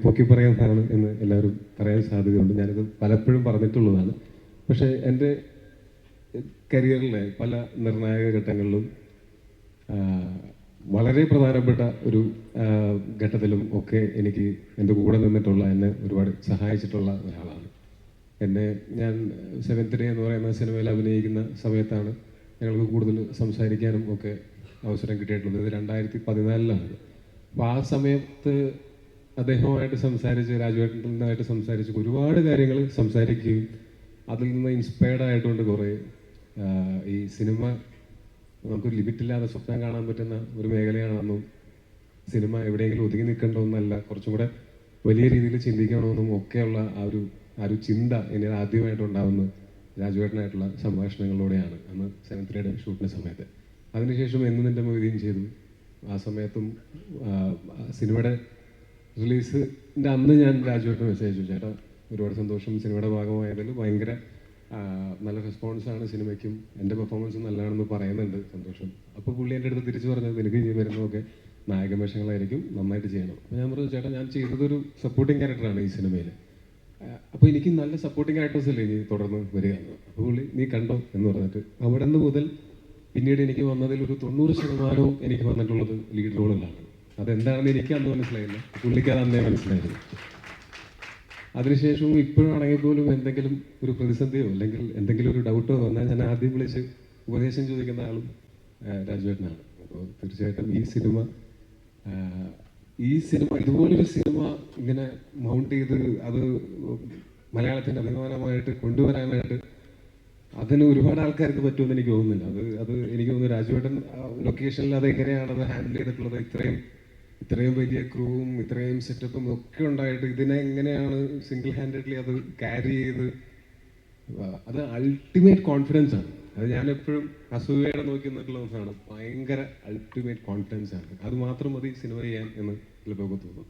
പൊക്കി പറയുന്നതാണ് എന്ന് എല്ലാവരും പറയാൻ സാധ്യതയുണ്ട്. ഞാനിത് പലപ്പോഴും പറഞ്ഞിട്ടുള്ളതാണ്. പക്ഷേ എൻ്റെ കരിയറിലെ പല നിർണായക ഘട്ടങ്ങളിലും വളരെ പ്രധാനപ്പെട്ട ഒരു ഘട്ടത്തിലും ഒക്കെ എനിക്ക് എൻ്റെ കൂടെ നിന്നിട്ടുള്ള, എന്നെ ഒരുപാട് സഹായിച്ചിട്ടുള്ള ഒരാളാണ്. ഞാൻ 7th Day എന്ന് പറയുന്ന സിനിമയിൽ അഭിനയിക്കുന്ന സമയത്താണ് ഞങ്ങൾക്ക് കൂടുതൽ സംസാരിക്കാനും ഒക്കെ അവസരം കിട്ടിയിട്ടുള്ളത്. ഇത് 2014 അപ്പോൾ ആ സമയത്ത് അദ്ദേഹവുമായിട്ട് സംസാരിച്ച്, രാജുവേട്ടനായിട്ട് സംസാരിച്ച് ഒരുപാട് കാര്യങ്ങൾ സംസാരിക്കുകയും അതിൽ നിന്ന് ഇൻസ്പയർഡ് ആയിട്ടുണ്ട്. കുറേ ഈ സിനിമ നമുക്കൊരു ലിമിറ്റില്ലാതെ സ്വപ്നം കാണാൻ പറ്റുന്ന ഒരു മേഖലയാണെന്നും സിനിമ എവിടെയെങ്കിലും ഒതുങ്ങി നിൽക്കേണ്ട ഒന്നല്ല, കുറച്ചും കൂടെ വലിയ രീതിയിൽ ചിന്തിക്കണമെന്നും ഒക്കെയുള്ള ആ ഒരു ചിന്ത എന്നെ ആദ്യമായിട്ടുണ്ടാകുന്നത് രാജുവേട്ടനായിട്ടുള്ള സംഭാഷണങ്ങളിലൂടെയാണ് അന്ന് 7-3 ഷൂട്ടിൻ്റെ സമയത്ത്. അതിനുശേഷം എന്ന് നിൻ്റെ മൊയ്തീൻ ചെയ്തു. ആ സമയത്തും സിനിമയുടെ റിലീസിൻ്റെ അന്ന് ഞാൻ രാജുവേട്ടന് മെസ്സേജ് അയച്ചു, ചേട്ടാ ഒരുപാട് സന്തോഷം, സിനിമയുടെ ഭാഗമായതിൽ ഭയങ്കര നല്ല റെസ്പോൺസാണ് സിനിമയ്ക്കും, എൻ്റെ പെർഫോമൻസും നല്ലതാണെന്ന് പറയുന്നുണ്ട്, സന്തോഷം. അപ്പോൾ പുള്ളി എൻ്റെ അടുത്ത് തിരിച്ചു പറഞ്ഞത് നിനക്ക് വരുന്നതൊക്കെ നായക വേഷങ്ങളായിരിക്കും, നന്നായിട്ട് ചെയ്യണം. അപ്പോൾ ഞാൻ പറഞ്ഞു, ചേട്ടാ ഞാൻ ചെയ്തതൊരു സപ്പോർട്ടിങ് ക്യാരക്ടറാണ് ഈ സിനിമയിൽ, അപ്പോൾ എനിക്ക് നല്ല സപ്പോർട്ടിങ് ക്യാരക്ടേഴ്സ് അല്ലേ ഇനി തുടർന്ന് വരികയാണ്. അപ്പോൾ പുള്ളി നീ കണ്ടോ എന്ന് പറഞ്ഞിട്ട് അവിടെ നിന്ന് മുതൽ പിന്നീട് എനിക്ക് വന്നതിൽ ഒരു 90% എനിക്ക് വന്നിട്ടുള്ളത് ലീഡ് റോളിലാണ്. അതെന്താണെന്ന് എനിക്ക് അന്ന് മനസ്സിലായില്ല, പുള്ളിക്ക് അത് അന്നേ മനസ്സിലായിരുന്നു. അതിനുശേഷവും ഇപ്പോഴാണെങ്കിൽ പോലും എന്തെങ്കിലും ഒരു പ്രതിസന്ധിയോ അല്ലെങ്കിൽ എന്തെങ്കിലും ഒരു ഡൗട്ടോ വന്നാൽ ഞാൻ ആദ്യം വിളിച്ച് ഉപദേശം ചോദിക്കുന്ന ആളും രാജുവേട്ടനാണ്. അപ്പോൾ തീർച്ചയായിട്ടും ഈ സിനിമ ഇതുപോലൊരു സിനിമ ഇങ്ങനെ മൗണ്ട് ചെയ്ത് അത് മലയാളത്തിൻ്റെ അഭിമാനമായിട്ട് കൊണ്ടുവരാനായിട്ട് അതിന് ഒരുപാട് ആൾക്കാർക്ക് പറ്റുമെന്ന് എനിക്ക് തോന്നുന്നില്ല. അത് എനിക്ക് തോന്നുന്നു രാജുവേട്ടൻ ലൊക്കേഷനിൽ അത് എങ്ങനെയാണത് ഹാൻഡിൽ ചെയ്തിട്ടുള്ളത്, ഇത്രയും വലിയ ക്രൂവും ഇത്രയും സെറ്റപ്പും ഒക്കെ ഉണ്ടായിട്ട് ഇതിനെ എങ്ങനെയാണ് സിംഗിൾ ഹാൻഡഡ്ലി അത് ക്യാരി ചെയ്ത്, അത് അൾട്ടിമേറ്റ് കോൺഫിഡൻസ് ആണ്. അത് ഞാൻ എപ്പോഴും അസൂയയുടെ നോക്കി നിന്നിട്ടുള്ള ഒന്നാണ്. ഭയങ്കര അൾട്ടിമേറ്റ് കോൺഫിഡൻസ് ആണ്. അത് മാത്രം മതി സിനിമ ചെയ്യാൻ എന്ന് ചിലപ്പോൾ തോന്നും.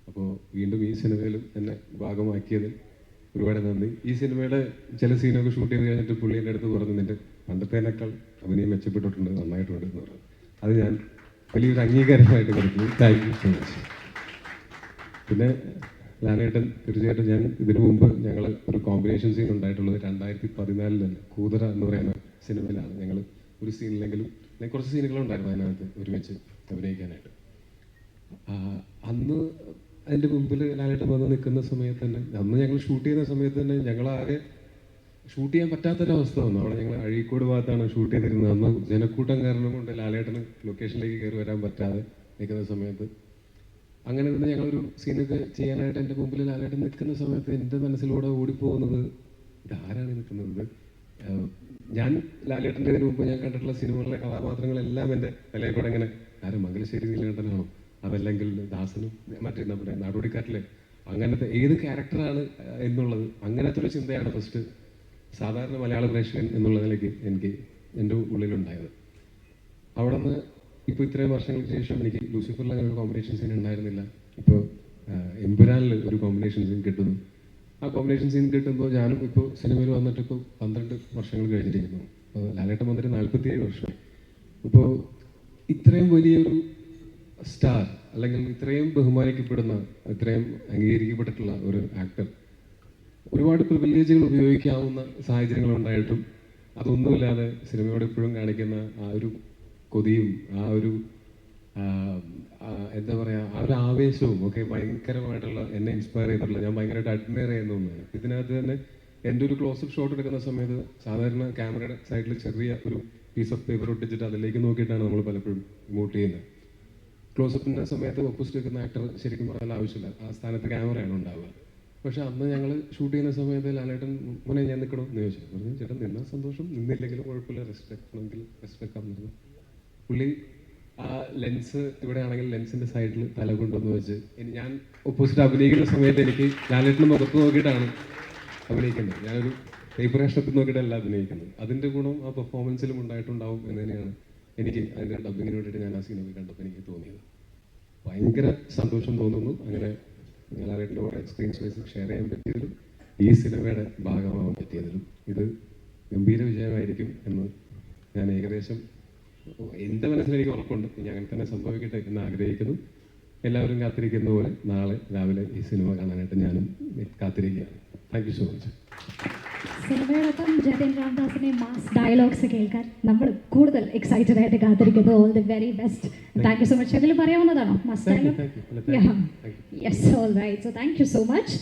അപ്പോൾ വീണ്ടും ഈ സിനിമയിലും എന്നെ ഭാഗമാക്കിയതിൽ ഒരുപാട് നന്ദി. ഈ സിനിമയുടെ ചില സീനൊക്കെ ഷൂട്ട് ചെയ്ത് കഴിഞ്ഞിട്ട് പുള്ളി എൻ്റെ അടുത്ത് പറഞ്ഞു, നിൻ്റെ പണ്ടത്തേനേക്കാൾ അഭിനയം മെച്ചപ്പെട്ടിട്ടുണ്ട്, നന്നായിട്ടുണ്ട് എന്ന് പറഞ്ഞു. അത് ഞാൻ വലിയൊരു അംഗീകാരമായിട്ട് കൊടുക്കുന്നു. Thank you so much. പിന്നെ ലാലേട്ടൻ, തീർച്ചയായിട്ടും ഞാൻ ഇതിനു മുമ്പ് ഞങ്ങൾ ഒരു കോമ്പിനേഷൻ സീൻ ഉണ്ടായിട്ടുള്ളത് 2014 തന്നെ കൂതറ എന്ന് പറയുന്ന സിനിമയിലാണ്. ഞങ്ങൾ ഒരു സീനിലെങ്കിലും കുറച്ച് സീനുകളുണ്ടായിരുന്നു അതിനകത്ത് ഒരുമിച്ച് അഭിനയിക്കാനായിട്ട്. അന്ന് അതിൻ്റെ മുമ്പിൽ ലാലേട്ടൻ വന്ന് നിൽക്കുന്ന സമയത്ത് തന്നെ, അന്ന് ഞങ്ങൾ ഷൂട്ട് ചെയ്യുന്ന സമയത്ത് തന്നെ ഞങ്ങളാകെ ഷൂട്ട് ചെയ്യാൻ പറ്റാത്തൊരവസ്ഥ വന്നു. അവിടെ ഞങ്ങൾ അഴീക്കോട് ഭാഗത്താണ് ഷൂട്ട് ചെയ്തിരുന്നത്. അന്ന് ജനക്കൂട്ടം കാരണം കൊണ്ട് ലാലേട്ടന് ലൊക്കേഷനിലേക്ക് കയറി വരാൻ പറ്റാതെ നിൽക്കുന്ന സമയത്ത് അങ്ങനെ തന്നെ ഞങ്ങളൊരു സീനൊക്കെ ചെയ്യാനായിട്ട് എൻ്റെ മുമ്പിൽ ലാലേട്ടൻ നിൽക്കുന്ന സമയത്ത് എൻ്റെ മനസ്സിലൂടെ ഓടിപ്പോകുന്നത്, ഇതാരാണ് നിൽക്കുന്നത്? ഞാൻ ലാലേട്ടൻ്റെ ഇതിന് മുമ്പ് ഞാൻ കണ്ടിട്ടുള്ള സിനിമകളിലെ കഥാപാത്രങ്ങളെല്ലാം എൻ്റെ തലയിൽ കൂടെ ഇങ്ങനെ, ആരും മംഗലശ്ശേരി നീലകണ്ഠനാണോ, അതല്ലെങ്കിൽ ദാസനും മറ്റേ നമ്മുടെ നാടോടിക്കാറ്റിലെ അങ്ങനത്തെ ഏത് ക്യാരക്ടറാണ് എന്നുള്ളത്, അങ്ങനത്തെ ഒരു ചിന്തയാണ് ഫസ്റ്റ് സാധാരണ മലയാള പ്രേക്ഷകൻ എന്നുള്ളതിലേക്ക് എനിക്ക് എൻ്റെ ഉള്ളിലുണ്ടായത്. അവിടെ നിന്ന് ഇപ്പോൾ ഇത്രയും വർഷങ്ങൾക്ക് ശേഷം എനിക്ക് ലൂസിഫറിൽ അങ്ങനെ ഒരു കോമ്പിനേഷൻ സീൻ ഉണ്ടായിരുന്നില്ല. ഇപ്പോൾ എമ്പുരാനിൽ ഒരു കോമ്പിനേഷൻ സീൻ കിട്ടുന്നു. ആ കോമ്പിനേഷൻ സീൻ കിട്ടുമ്പോൾ ഞാനും ഇപ്പോൾ സിനിമയിൽ വന്നിട്ട് ഇപ്പോൾ 12 വർഷങ്ങൾ കഴിഞ്ഞിരിക്കുന്നു. ലാലേട്ടൻ വന്നിട്ട് 47 വർഷമായി. ഇപ്പോൾ ഇത്രയും വലിയൊരു സ്റ്റാർ അല്ലെങ്കിൽ ഇത്രയും ബഹുമാനിക്കപ്പെടുന്ന, ഇത്രയും അംഗീകരിക്കപ്പെട്ടിട്ടുള്ള ഒരു ആക്ടർ ഒരുപാട് പ്രിവിലേജുകൾ ഉപയോഗിക്കാവുന്ന സാഹചര്യങ്ങളുണ്ടായിട്ടും അതൊന്നുമില്ലാതെ സിനിമയോട് ഇപ്പോഴും കാണിക്കുന്ന ആ ഒരു കൊതിയും ആ ഒരു എന്താ പറയുക, ആ ഒരു ആവേശവും ഒക്കെ ഭയങ്കരമായിട്ടുള്ള എന്നെ ഇൻസ്പയർ ചെയ്തിട്ടുള്ള, ഞാൻ ഭയങ്കരമായിട്ട് അഡ്മയർ ചെയ്യുന്ന ഒന്നാണ്. ഇതിനകത്ത് തന്നെ എൻ്റെ ഒരു ക്ലോസപ്പ് ഷോട്ട് എടുക്കുന്ന സമയത്ത് സാധാരണ ക്യാമറയുടെ സൈഡിൽ ചെറിയ ഒരു പീസ് ഓഫ് പേപ്പർ ഒട്ടിച്ചിട്ട് അതിലേക്ക് നോക്കിയിട്ടാണ് നമ്മൾ പലപ്പോഴും ഇമോട്ട് ചെയ്യുന്നത്. ക്ലോസപ്പിൻ്റെ സമയത്ത് ഓപ്പോസിറ്റ് വെക്കുന്ന ആക്ടർ ശരിക്കും പറഞ്ഞാൽ ആവശ്യമില്ല, ആ സ്ഥാനത്ത് ക്യാമറയാണ് ഉണ്ടാവുക. പക്ഷെ അന്ന് ഞങ്ങൾ ഷൂട്ട് ചെയ്യുന്ന സമയത്ത് ലാലേട്ടൻ മുന്നേ ഞാൻ നിൽക്കണോ എന്ന് ചോദിച്ചു. പറഞ്ഞു, ചേട്ടൻ നിന്നാൽ സന്തോഷം, നിന്നില്ലെങ്കിലും കുഴപ്പമില്ല, റെസ്റ്റ് എടുക്കണമെങ്കിൽ റെസ്റ്റ് എടുക്കാൻ പറഞ്ഞു. പുള്ളി ആ ലെൻസ് ഇവിടെ ആണെങ്കിൽ ലെൻസിൻ്റെ സൈഡിൽ തല കൊണ്ടുവന്ന് വെച്ച് ഞാൻ ഓപ്പോസിറ്റ് അഭിനയിക്കുന്ന സമയത്ത് എനിക്ക് ലാലേട്ടൻ്റെ മുഖത്ത് നോക്കിയിട്ടാണ് അഭിനയിക്കുന്നത്. ഞാനൊരു പേപ്പർ കഷ്ണത്തിൽ നോക്കിയിട്ടല്ല അഭിനയിക്കുന്നത്. അതിൻ്റെ ഗുണം ആ പെർഫോമൻസിലും ഉണ്ടായിട്ടുണ്ടാവും എന്ന് തന്നെയാണ് എനിക്ക് അതിൻ്റെ ഡബിങ്ങിന് വേണ്ടിയിട്ട് ഞാൻ ആ സിനിമ കണ്ടപ്പോൾ എനിക്ക് തോന്നിയത്. ഭയങ്കര സന്തോഷം തോന്നുന്നു. അങ്ങനെ ലാലേട്ടൻ്റെ കൂടെ സ്ക്രീൻ സ്പേസ് ഷെയർ ചെയ്യാൻ പറ്റിയതിലും ഈ സിനിമയുടെ ഭാഗമാവാൻ പറ്റിയതിലും ഇത് ഗംഭീര വിജയമായിരിക്കും എന്ന് ഞാൻ ഏകദേശം എൻ്റെ മനസ്സിലെനിക്ക് ഉറപ്പുണ്ട്. ഇനി അങ്ങനെ തന്നെ സംഭവിക്കട്ടെ എന്ന് ആഗ്രഹിക്കുന്നു. എല്ലാവരും കാത്തിരിക്കുന്ന പോലെ നാളെ രാവിലെ ഈ സിനിമ കാണാനായിട്ട് ഞാനും കാത്തിരിക്കുകയാണ്. Thank you so much. സിനിമയോടൊപ്പം ജതിൻ രാംദാസിന്റെ മാസ് ഡയലോഗ്സ് കേൾക്കാൻ നമ്മൾ കൂടുതൽ എക്സൈറ്റഡ് ആയിട്ട് കാത്തിരിക്കുന്നു. All the very best. Thank you so much. ഇതിൽ പറയാവുന്നതാണോ mass dialogue? Yes, all right. So thank you so much.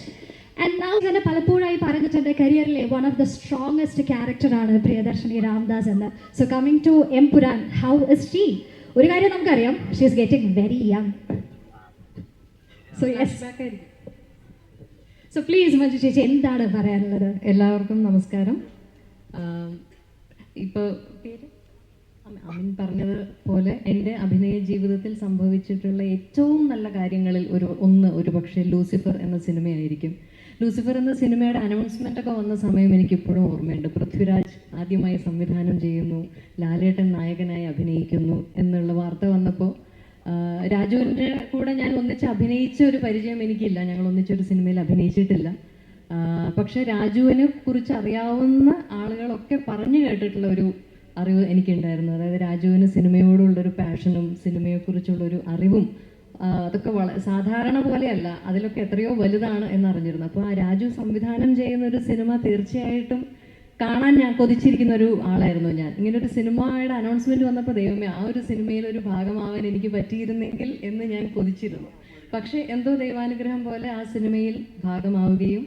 And now തന്നെ പലപ്പോഴായി പറഞ്ഞിട്ടുണ്ട് കരിയറിലെ വൺ ഓഫ് ദ സ്ട്രോങ്ങസ്റ്റ് ക്യാരക്ടറാണ് പ്രിയദർശിനി രാംദാസ് എന്ന്. So coming to Empuraan, how is she? ഒരു കാര്യം നമുക്കറിയാം, she is getting very young. So yes, so please Manju ചേച്ചി എന്താണ് പറയാനുള്ളത്? എല്ലാവർക്കും നമസ്കാരം. ഇപ്പോൾ അമിൻ പറഞ്ഞത് പോലെ എൻ്റെ അഭിനയ ജീവിതത്തിൽ സംഭവിച്ചിട്ടുള്ള ഏറ്റവും നല്ല കാര്യങ്ങളിൽ ഒരു പക്ഷേ ലൂസിഫർ എന്ന സിനിമയായിരിക്കും. ലൂസിഫർ എന്ന സിനിമയുടെ അനൗൺസ്മെൻ്റ് ഒക്കെ വന്ന സമയം എനിക്കിപ്പോഴും ഓർമ്മയുണ്ട്. പൃഥ്വിരാജ് ആദ്യമായി സംവിധാനം ചെയ്യുന്നു, ലാലേട്ടൻ നായകനായി അഭിനയിക്കുന്നു എന്നുള്ള വാർത്ത വന്നപ്പോൾ രാജുവിൻ്റെ കൂടെ ഞാൻ ഒന്നിച്ച് അഭിനയിച്ച ഒരു പരിചയം എനിക്കില്ല, ഞങ്ങൾ ഒന്നിച്ചൊരു സിനിമയിൽ അഭിനയിച്ചിട്ടില്ല. പക്ഷെ രാജുവിനെ കുറിച്ച് അറിയാവുന്ന ആളുകളൊക്കെ പറഞ്ഞു കേട്ടിട്ടുള്ള ഒരു അറിവ് എനിക്കുണ്ടായിരുന്നു. അതായത് രാജുവിന് സിനിമയോടുള്ളൊരു പാഷനും സിനിമയെക്കുറിച്ചുള്ളൊരു അറിവും അതൊക്കെ സാധാരണ പോലെയല്ല, അതിലൊക്കെ എത്രയോ വലുതാണ് എന്നറിഞ്ഞിരുന്നു. അപ്പോൾ ആ രാജു സംവിധാനം ചെയ്യുന്ന ഒരു സിനിമ തീർച്ചയായിട്ടും കാണാൻ ഞാൻ കൊതിച്ചിരിക്കുന്ന ഒരു ആളായിരുന്നു ഞാൻ. ഇങ്ങനൊരു സിനിമയുടെ അനൗൺസ്മെൻറ്റ് വന്നപ്പോൾ ദൈവമേ ആ ഒരു സിനിമയിൽ ഒരു ഭാഗമാവാൻ എനിക്ക് പറ്റിയിരുന്നെങ്കിൽ എന്ന് ഞാൻ കൊതിച്ചിരുന്നു. പക്ഷേ എന്തോ ദൈവാനുഗ്രഹം പോലെ ആ സിനിമയിൽ ഭാഗമാവുകയും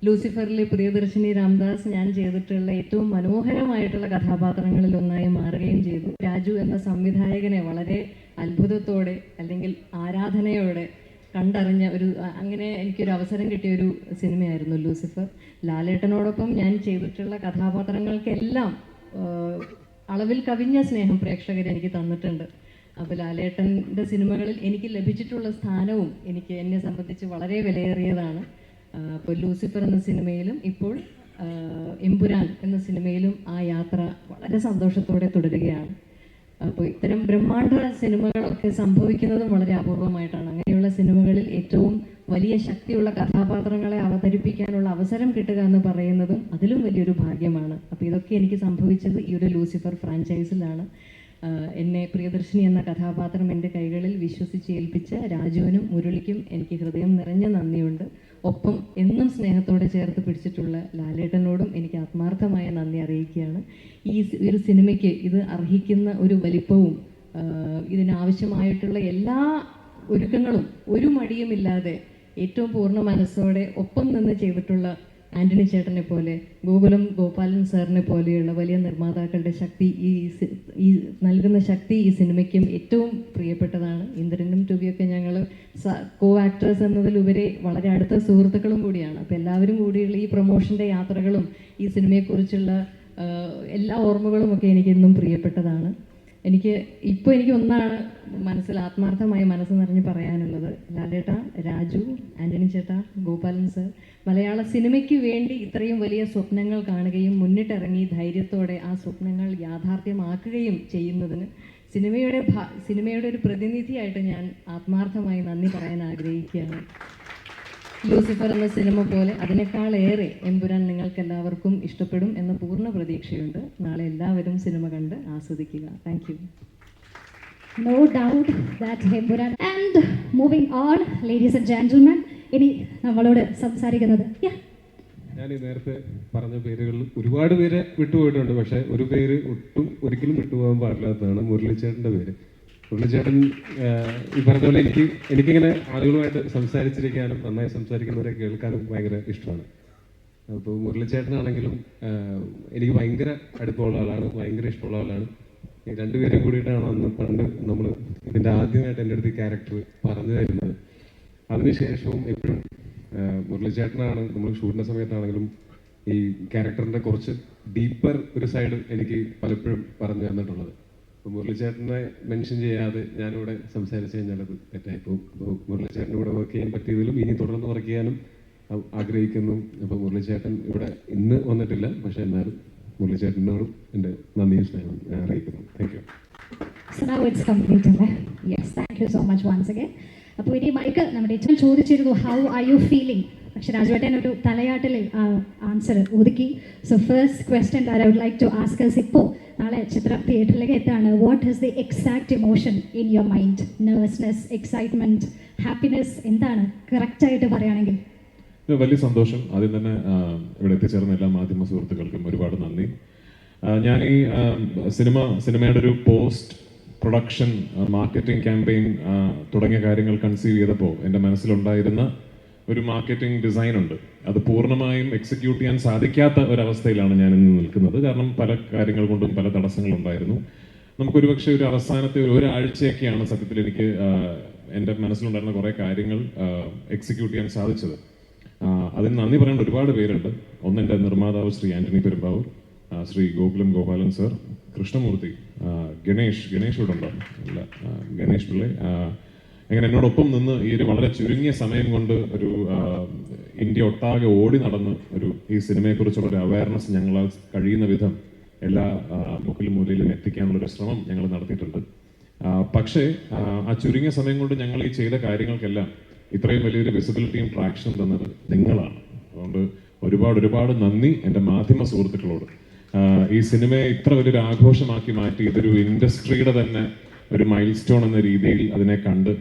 ലൂസിഫറിലെ പ്രിയദർശിനി രാംദാസ് ഞാൻ ചെയ്തിട്ടുള്ള ഏറ്റവും മനോഹരമായിട്ടുള്ള കഥാപാത്രങ്ങളിൽ ഒന്നായി മാറുകയും ചെയ്തു. രാജു എന്ന സംവിധായകനെ വളരെ അത്ഭുതത്തോടെ അല്ലെങ്കിൽ ആരാധനയോടെ കണ്ടറിഞ്ഞ അങ്ങനെ എനിക്കൊരു അവസരം കിട്ടിയ ഒരു സിനിമയായിരുന്നു ലൂസിഫർ. ലാലേട്ടനോടൊപ്പം ഞാൻ ചെയ്തിട്ടുള്ള കഥാപാത്രങ്ങൾക്കെല്ലാം അളവിൽ കവിഞ്ഞ സ്നേഹം പ്രേക്ഷകർ എനിക്ക് തന്നിട്ടുണ്ട്. അപ്പോൾ ലാലേട്ടൻ്റെ സിനിമകളിൽ എനിക്ക് ലഭിച്ചിട്ടുള്ള സ്ഥാനവും എന്നെ സംബന്ധിച്ച് വളരെ വിലയേറിയതാണ്. അപ്പോൾ ലൂസിഫർ എന്ന സിനിമയിലും ഇപ്പോൾ എമ്പുരാൻ എന്ന സിനിമയിലും ആ യാത്ര വളരെ സന്തോഷത്തോടെ തുടരുകയാണ്. അപ്പോൾ ഇത്തരം ബ്രഹ്മാണ്ഡ സിനിമകളൊക്കെ സംഭവിക്കുന്നതും വളരെ അപൂർവമായിട്ടാണ്. അങ്ങനെയുള്ള സിനിമകളിൽ ഏറ്റവും വലിയ ശക്തിയുള്ള കഥാപാത്രങ്ങളെ അവതരിപ്പിക്കാനുള്ള അവസരം കിട്ടുക എന്ന് പറയുന്നതും അതിലും വലിയൊരു ഭാഗ്യമാണ്. അപ്പോൾ ഇതൊക്കെ എനിക്ക് സംഭവിച്ചത് ഈ ഒരു ലൂസിഫർ ഫ്രാഞ്ചൈസിലാണ്. എന്നെ പ്രിയദർശിനി എന്ന കഥാപാത്രം എൻ്റെ കൈകളിൽ വിശ്വസിച്ചേൽപ്പിച്ച രാജുവിനും മുരളിക്കും എനിക്ക് ഹൃദയം നിറഞ്ഞ നന്ദിയുണ്ട്. ഒപ്പം എന്നും സ്നേഹത്തോടെ ചേർത്ത് പിടിച്ചിട്ടുള്ള ലാലേട്ടനോടും എനിക്ക് ആത്മാർത്ഥമായ നന്ദി അറിയിക്കുകയാണ്. ഈ ഒരു സിനിമയ്ക്ക് ഇത് അർഹിക്കുന്ന ഒരു വലിപ്പവും ഇതിനാവശ്യമായിട്ടുള്ള എല്ലാ ഒരുക്കങ്ങളും ഒരു മടിയുമില്ലാതെ ഏറ്റവും പൂർണ്ണ മനസ്സോടെ ഒപ്പം നിന്ന് ചെയ്തിട്ടുള്ള ആൻ്റണി ചേട്ടനെ പോലെ, ഗോകുലം ഗോപാലൻ സാറിനെ പോലെയുള്ള വലിയ നിർമ്മാതാക്കളുടെ ശക്തി ഈ നൽകുന്ന ശക്തി ഈ സിനിമയ്ക്കും ഏറ്റവും പ്രിയപ്പെട്ടതാണ്. ഇന്ദ്രനും ടൂബിയൊക്കെ ഞങ്ങൾ കോ ആക്ടേഴ്സ് എന്നതിലുപരി വളരെ അടുത്ത സുഹൃത്തുക്കളും കൂടിയാണ്. അപ്പോൾ എല്ലാവരും കൂടിയുള്ള ഈ പ്രൊമോഷൻ്റെ യാത്രകളും ഈ സിനിമയെക്കുറിച്ചുള്ള എല്ലാ ഓർമ്മകളും ഒക്കെ എനിക്കെന്നും പ്രിയപ്പെട്ടതാണ്. എനിക്ക് ഒന്നാണ് ആത്മാർത്ഥമായി മനസ്സ് നിറഞ്ഞ് പറയാനുള്ളത്. ലാലേട്ട, രാജു, ആൻ്റണി ചേട്ട, ഗോപാലൻ സർ, മലയാള സിനിമയ്ക്ക് വേണ്ടി ഇത്രയും വലിയ സ്വപ്നങ്ങൾ കാണുകയും മുന്നിട്ടിറങ്ങി ധൈര്യത്തോടെ ആ സ്വപ്നങ്ങൾ യാഥാർത്ഥ്യമാക്കുകയും ചെയ്യുന്നതിന് സിനിമയുടെ ഒരു പ്രതിനിധിയായിട്ട് ഞാൻ ആത്മാർത്ഥമായി നന്ദി പറയാൻ ആഗ്രഹിക്കുകയാണ്. ലൂസിഫർ എന്ന സിനിമ പോലെ അതിനേക്കാളേറെ എമ്പുരാൻ നിങ്ങൾക്കെല്ലാവർക്കും ഇഷ്ടപ്പെടും എന്ന പൂർണ്ണ പ്രതീക്ഷയുണ്ട്. നാളെ എല്ലാവരും സിനിമ കണ്ട് ആസ്വദിക്കുക. Thank you. No doubt that Empuraan. And moving on, ladies and gentlemen, ഇനി നമ്മളോട് സംസാരിക്കുന്നത് ഞാൻ ഈ നേരത്തെ പറഞ്ഞ പേരുകളിൽ ഒരുപാട് പേര് വിട്ടുപോയിട്ടുണ്ട്. പക്ഷേ ഒരു പേര് ഒരിക്കലും വിട്ടുപോകാൻ പാടില്ലാത്തതാണ് മുരളിച്ചേട്ടൻ്റെ പേര്. മുരളിച്ചേട്ടൻ ഈ പറഞ്ഞ പോലെ എനിക്കിങ്ങനെ ആളുകളുമായിട്ട് സംസാരിച്ചിരിക്കാനും നന്നായി സംസാരിക്കുന്നവരെ കേൾക്കാനും ഭയങ്കര ഇഷ്ടമാണ്. അപ്പോൾ മുരളിച്ചേട്ടനാണെങ്കിലും എനിക്ക് ഭയങ്കര അടുപ്പമുള്ള ആളാണ്, ഭയങ്കര ഇഷ്ടമുള്ള ആളാണ്. ഈ രണ്ടുപേരും കൂടിയിട്ടാണ് അന്ന് പണ്ട് നമ്മൾ ഇതിൻ്റെ ആദ്യമായിട്ട് എൻ്റെ അടുത്ത് ഈ ക്യാരക്ടർ പറഞ്ഞു തരുന്നത്. അതിനുശേഷവും എപ്പോഴും മുരളിച്ചേട്ടനാണ് നമ്മൾ ഷൂട്ടിൻ്റെ സമയത്താണെങ്കിലും ഈ ക്യാരക്ടറിൻ്റെ കുറച്ച് ഡീപ്പർ ഒരു സൈഡ് എനിക്ക് പലപ്പോഴും പറഞ്ഞു തന്നിട്ടുള്ളത്. അപ്പോൾ മുരളിച്ചേട്ടനെ മെൻഷൻ ചെയ്യാതെ ഞാനിവിടെ സംസാരിച്ച് കഴിഞ്ഞാൽ അത് തെറ്റായിപ്പോവും. അപ്പോൾ മുരളിച്ചേട്ടൻ്റെ കൂടെ വർക്ക് ചെയ്യാൻ പറ്റിയതിലും ഇനി തുടർന്ന് വർക്ക് ചെയ്യാനും ആഗ്രഹിക്കുന്നു. അപ്പോൾ മുരളിച്ചേട്ടൻ ഇവിടെ ഇന്ന് വന്നിട്ടില്ല, പക്ഷേ എന്നാലും മുരളിച്ചേട്ടനോടും എൻ്റെ നന്ദിയും സ്നേഹം അറിയിക്കുന്നു. Thank you. So now it's complete, അല്ലേ? Yes, thank you so much once again. അപ്പോൾ ഇനി മൈക്ക് നമ്മുടെ ഏറ്റവും ചോദിച്ചിരുന്നു ഹൗ ആർ യു ഫീലിംഗ്, പക്ഷെ രാജുവേട്ടൻ ഒരു തലയാട്ടിൽ ആൻസർ ഒതുക്കി. So first question I would like to ask us ഇപ്പോൾ നാളെ ചിത്ര തിയേറ്ററിലേക്ക് എത്താണ്. What is the exact emotion in your mind? Nervousness, excitement, happiness, എന്താണ് കറക്റ്റായിട്ട് പറയുകയാണെങ്കിൽ? വലിയ സന്തോഷം. ആദ്യം തന്നെ ഇവിടെ എത്തിച്ചേർന്ന എല്ലാ മാധ്യമ സുഹൃത്തുക്കൾക്കും ഒരുപാട് നന്ദി. ഞാൻ ഈ സിനിമയുടെ ഒരു പോസ്റ്റ് പ്രൊഡക്ഷൻ മാർക്കറ്റിംഗ് ക്യാമ്പയിൻ തുടങ്ങിയ കാര്യങ്ങൾ കൺസീവ് ചെയ്തപ്പോൾ എൻ്റെ മനസ്സിലുണ്ടായിരുന്ന ഒരു മാർക്കറ്റിംഗ് ഡിസൈൻ ഉണ്ട്. അത് പൂർണ്ണമായും എക്സിക്യൂട്ട് ചെയ്യാൻ സാധിക്കാത്ത ഒരവസ്ഥയിലാണ് ഞാൻ ഇന്ന് നിൽക്കുന്നത്. കാരണം പല കാര്യങ്ങൾ കൊണ്ടും പല തടസ്സങ്ങളുണ്ടായിരുന്നു. നമുക്കൊരു പക്ഷേ ഒരു അവസാനത്തെ ഒരാഴ്ചയൊക്കെയാണ് സത്യത്തിൽ എനിക്ക് എൻ്റെ മനസ്സിലുണ്ടായിരുന്ന കുറേ കാര്യങ്ങൾ എക്സിക്യൂട്ട് ചെയ്യാൻ സാധിച്ചത്. അതിന് നന്ദി പറയേണ്ട ഒരുപാട് പേരുണ്ട്. ഒന്ന് എൻ്റെ നിർമ്മാതാവ് ശ്രീ ആൻ്റണി പെരുമ്പാവൂർ, ശ്രീ ഗോകുലം ഗോപാലൻ സർ, കൃഷ്ണമൂർത്തി, ഗണേഷ് ഇവിടെ ഉണ്ടോ? ഇല്ല. ഗണേഷ് പിള്ളை അങ്ങനെ എന്നോടൊപ്പം നിന്ന് ഈ ഒരു വളരെ ചുരുങ്ങിയ സമയം കൊണ്ട് ഒരു ഇന്ത്യ ഒട്ടാകെ ഓടി നടന്ന് ഈ സിനിമയെക്കുറിച്ചുള്ള ഒരു അവയർനെസ് ഞങ്ങൾ കഴിയുന്ന വിധം എല്ലാ മുക്കിലും മൂലയിലും എത്തിക്കാനുള്ളൊരു ശ്രമം ഞങ്ങൾ നടത്തിയിട്ടുണ്ട്. പക്ഷേ ആ ചുരുങ്ങിയ സമയം കൊണ്ട് ഞങ്ങൾ ഈ ചെയ്ത കാര്യങ്ങൾക്കെല്ലാം ഇത്രയും വലിയൊരു വിസിബിലിറ്റിയും ട്രാക്ഷനും തന്നത് നിങ്ങളാണ്. അതുകൊണ്ട് ഒരുപാട് നന്ദി എൻ്റെ മാധ്യമ സുഹൃത്തുക്കളോട്. ഈ സിനിമയെ ഇത്ര വലിയൊരു ആഘോഷമാക്കി മാറ്റി ഇതൊരു ഇൻഡസ്ട്രിയുടെ തന്നെ ഒരു മൈൽ സ്റ്റോൺ എന്ന രീതിയിൽ അതിനെ കണ്ട്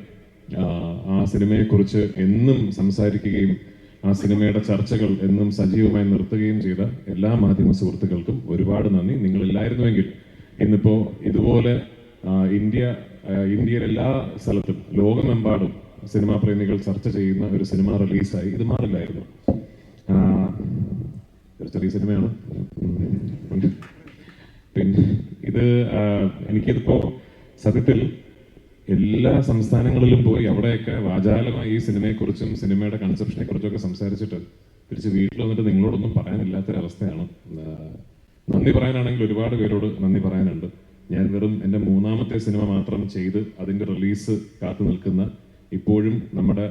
ആ സിനിമയെക്കുറിച്ച് എന്നും സംസാരിക്കുകയും ആ സിനിമയുടെ ചർച്ചകൾ എന്നും സജീവമായി നിർത്തുകയും ചെയ്ത എല്ലാ മാധ്യമ സുഹൃത്തുക്കൾക്കും ഒരുപാട് നന്ദി. നിങ്ങളില്ലായിരുന്നുവെങ്കിൽ ഇന്നിപ്പോൾ ഇതുപോലെ ഇന്ത്യയിലെ എല്ലാ സ്ഥലത്തും ലോകമെമ്പാടും സിനിമാ പ്രേമികൾ ചർച്ച ചെയ്യുന്ന ഒരു സിനിമ റിലീസായി ഇത് മാറില്ലായിരുന്നു. ചെറിയ സിനിമയാണ്. പിന്നെ എനിക്കിതിപ്പോ സത്യത്തിൽ എല്ലാ സംസ്ഥാനങ്ങളിലും പോയി അവിടെയൊക്കെ വാചാലമായി ഈ സിനിമയെക്കുറിച്ചും സിനിമയുടെ കൺസെപ്ഷനെ കുറിച്ചൊക്കെ സംസാരിച്ചിട്ട് തിരിച്ച് വീട്ടിൽ വന്നിട്ട് നിങ്ങളോടൊന്നും പറയാനില്ലാത്തൊരവസ്ഥയാണ്. നന്ദി പറയാനാണെങ്കിൽ ഒരുപാട് പേരോട് നന്ദി പറയാനുണ്ട്. ഞാൻ വെറും എൻ്റെ 3ാമത്തെ സിനിമ മാത്രം ചെയ്ത് അതിൻ്റെ റിലീസ് കാത്തു നിൽക്കുന്ന ഇപ്പോഴും നമ്മുടെ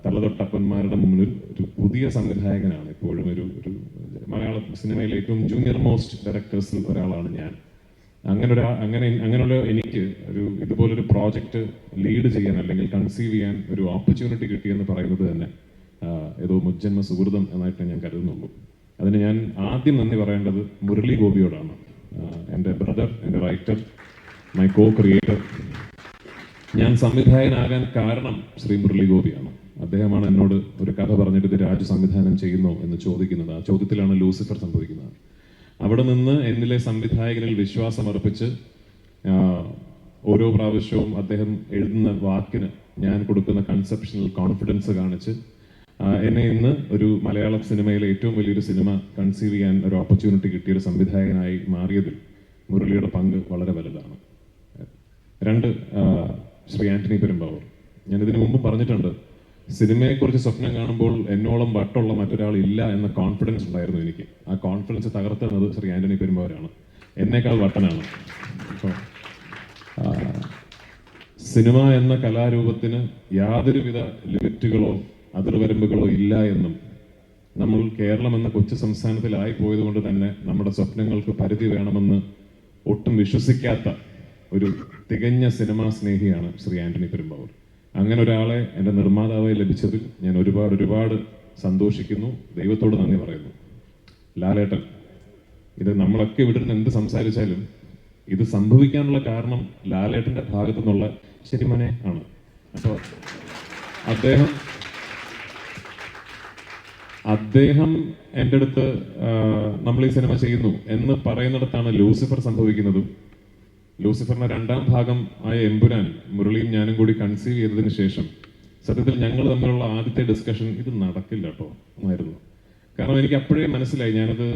തലതൊട്ടപ്പന്മാരുടെ മുന്നിൽ ഒരു പുതിയ സംവിധായകനാണ്. ഇപ്പോഴും ഒരു മലയാള സിനിമയിലെ ഏറ്റവും ജൂനിയർ മോസ്റ്റ് ഡയറക്ടേഴ്സിൽ ഒരാളാണ് ഞാൻ. അങ്ങനെയുള്ള എനിക്ക് ഇതുപോലൊരു പ്രോജക്റ്റ് ലീഡ് ചെയ്യാൻ അല്ലെങ്കിൽ കൺസീവ് ചെയ്യാൻ ഒരു ഓപ്പർച്യൂണിറ്റി കിട്ടിയെന്ന് പറയുന്നത് തന്നെ ഏതോ മുജ്ജന്മ സുഹൃതം എന്നായിട്ട് ഞാൻ കരുതുന്നുള്ളൂ. അതിന് ഞാൻ ആദ്യം നന്ദി പറയേണ്ടത് മുരളി ഗോപിയോടാണ്. എൻ്റെ ബ്രദർ, എൻ്റെ റൈറ്റർ, മൈ കോ ക്രിയേറ്റർ. ഞാൻ സംവിധായകനാകാൻ കാരണം ശ്രീ മുരളി ഗോപിയാണ്. അദ്ദേഹമാണ് എന്നോട് ഒരു കഥ പറഞ്ഞിട്ട് ഇത് രാജു സംവിധാനം ചെയ്യുന്നോ എന്ന് ചോദിക്കുന്നത്. ആ ചോദ്യത്തിലാണ് ലൂസിഫർ സംഭവിക്കുന്നത്. അവിടെ നിന്ന് എന്നിലെ സംവിധായകനിൽ വിശ്വാസമർപ്പിച്ച് ഓരോ പ്രാവശ്യവും അദ്ദേഹം എഴുതുന്ന വാക്കിന് ഞാൻ കൊടുക്കുന്ന കൺസെപ്ഷണൽ കോൺഫിഡൻസ് കാണിച്ച് എന്നെ ഇന്ന് ഒരു മലയാള സിനിമയിലെ ഏറ്റവും വലിയൊരു സിനിമ കൺസീവ് ചെയ്യാൻ ഒരു ഓപ്പർച്യൂണിറ്റി കിട്ടിയൊരു സംവിധായകനായി മാറിയതിൽ മുരളിയുടെ പങ്ക് വളരെ വലുതാണ്. 2, ശ്രീ ആന്റണി പെരുമ്പാവൂർ. ഞാനിതിനു മുമ്പ് പറഞ്ഞിട്ടുണ്ട്, സിനിമയെക്കുറിച്ച് സ്വപ്നം കാണുമ്പോൾ എന്നോളം വട്ടുള്ള മറ്റൊരാൾ ഇല്ല എന്ന കോൺഫിഡൻസ് ഉണ്ടായിരുന്നു എനിക്ക്. ആ കോൺഫിഡൻസ് തകർത്തുന്നത് ശ്രീ ആന്റണി പെരുമ്പാവൂരാണ്. എന്നേക്കാൾ വട്ടനാണ്. അപ്പോൾ സിനിമ എന്ന കലാരൂപത്തിന് യാതൊരുവിധ ലിമിറ്റുകളോ അതിർവരമ്പുകളോ ഇല്ല എന്നും നമ്മൾ കേരളം എന്ന കൊച്ചു സംസ്ഥാനത്തിലായി പോയതുകൊണ്ട് തന്നെ നമ്മുടെ സ്വപ്നങ്ങൾക്ക് പരിധി വേണമെന്ന് ഒട്ടും വിശ്വസിക്കാത്ത ഒരു തികഞ്ഞ സിനിമാ സ്നേഹിയാണ് ശ്രീ ആന്റണി പെരുമ്പാവൂർ. അങ്ങനെ ഒരാളെ എൻ്റെ നിർമ്മാതാവായി ലഭിച്ചതിൽ ഞാൻ ഒരുപാട് സന്തോഷിക്കുന്നു. ദൈവത്തോട് നന്ദി പറയുന്നു. ലാലേട്ടൻ, ഇത് നമ്മളൊക്കെ ഇവിടെ നിന്ന് എന്ത് സംസാരിച്ചാലും ഇത് സംഭവിക്കാനുള്ള കാരണം ലാലേട്ടൻ്റെ ഭാഗത്തു നിന്നുള്ള ശരിമനെ ആണ്. അപ്പോൾ അദ്ദേഹം എൻ്റെ അടുത്ത് നമ്മൾ ഈ സിനിമ ചെയ്യുന്നു എന്ന് പറയുന്നിടത്താണ് ലൂസിഫർ സംഭവിക്കുന്നതും. ലൂസിഫറിന്റെ 2ാം ഭാഗം ആയ എമ്പുരാൻ മുരളിയും ഞാനും കൂടി കൺസീവ് ചെയ്തതിന് ശേഷം സത്യത്തിൽ ഞങ്ങൾ തമ്മിലുള്ള ആദ്യത്തെ ഡിസ്കഷൻ ഇത് നടക്കില്ല കേട്ടോ എന്നായിരുന്നു. കാരണം എനിക്ക് അപ്പോഴേ മനസ്സിലായി, ഞാനത്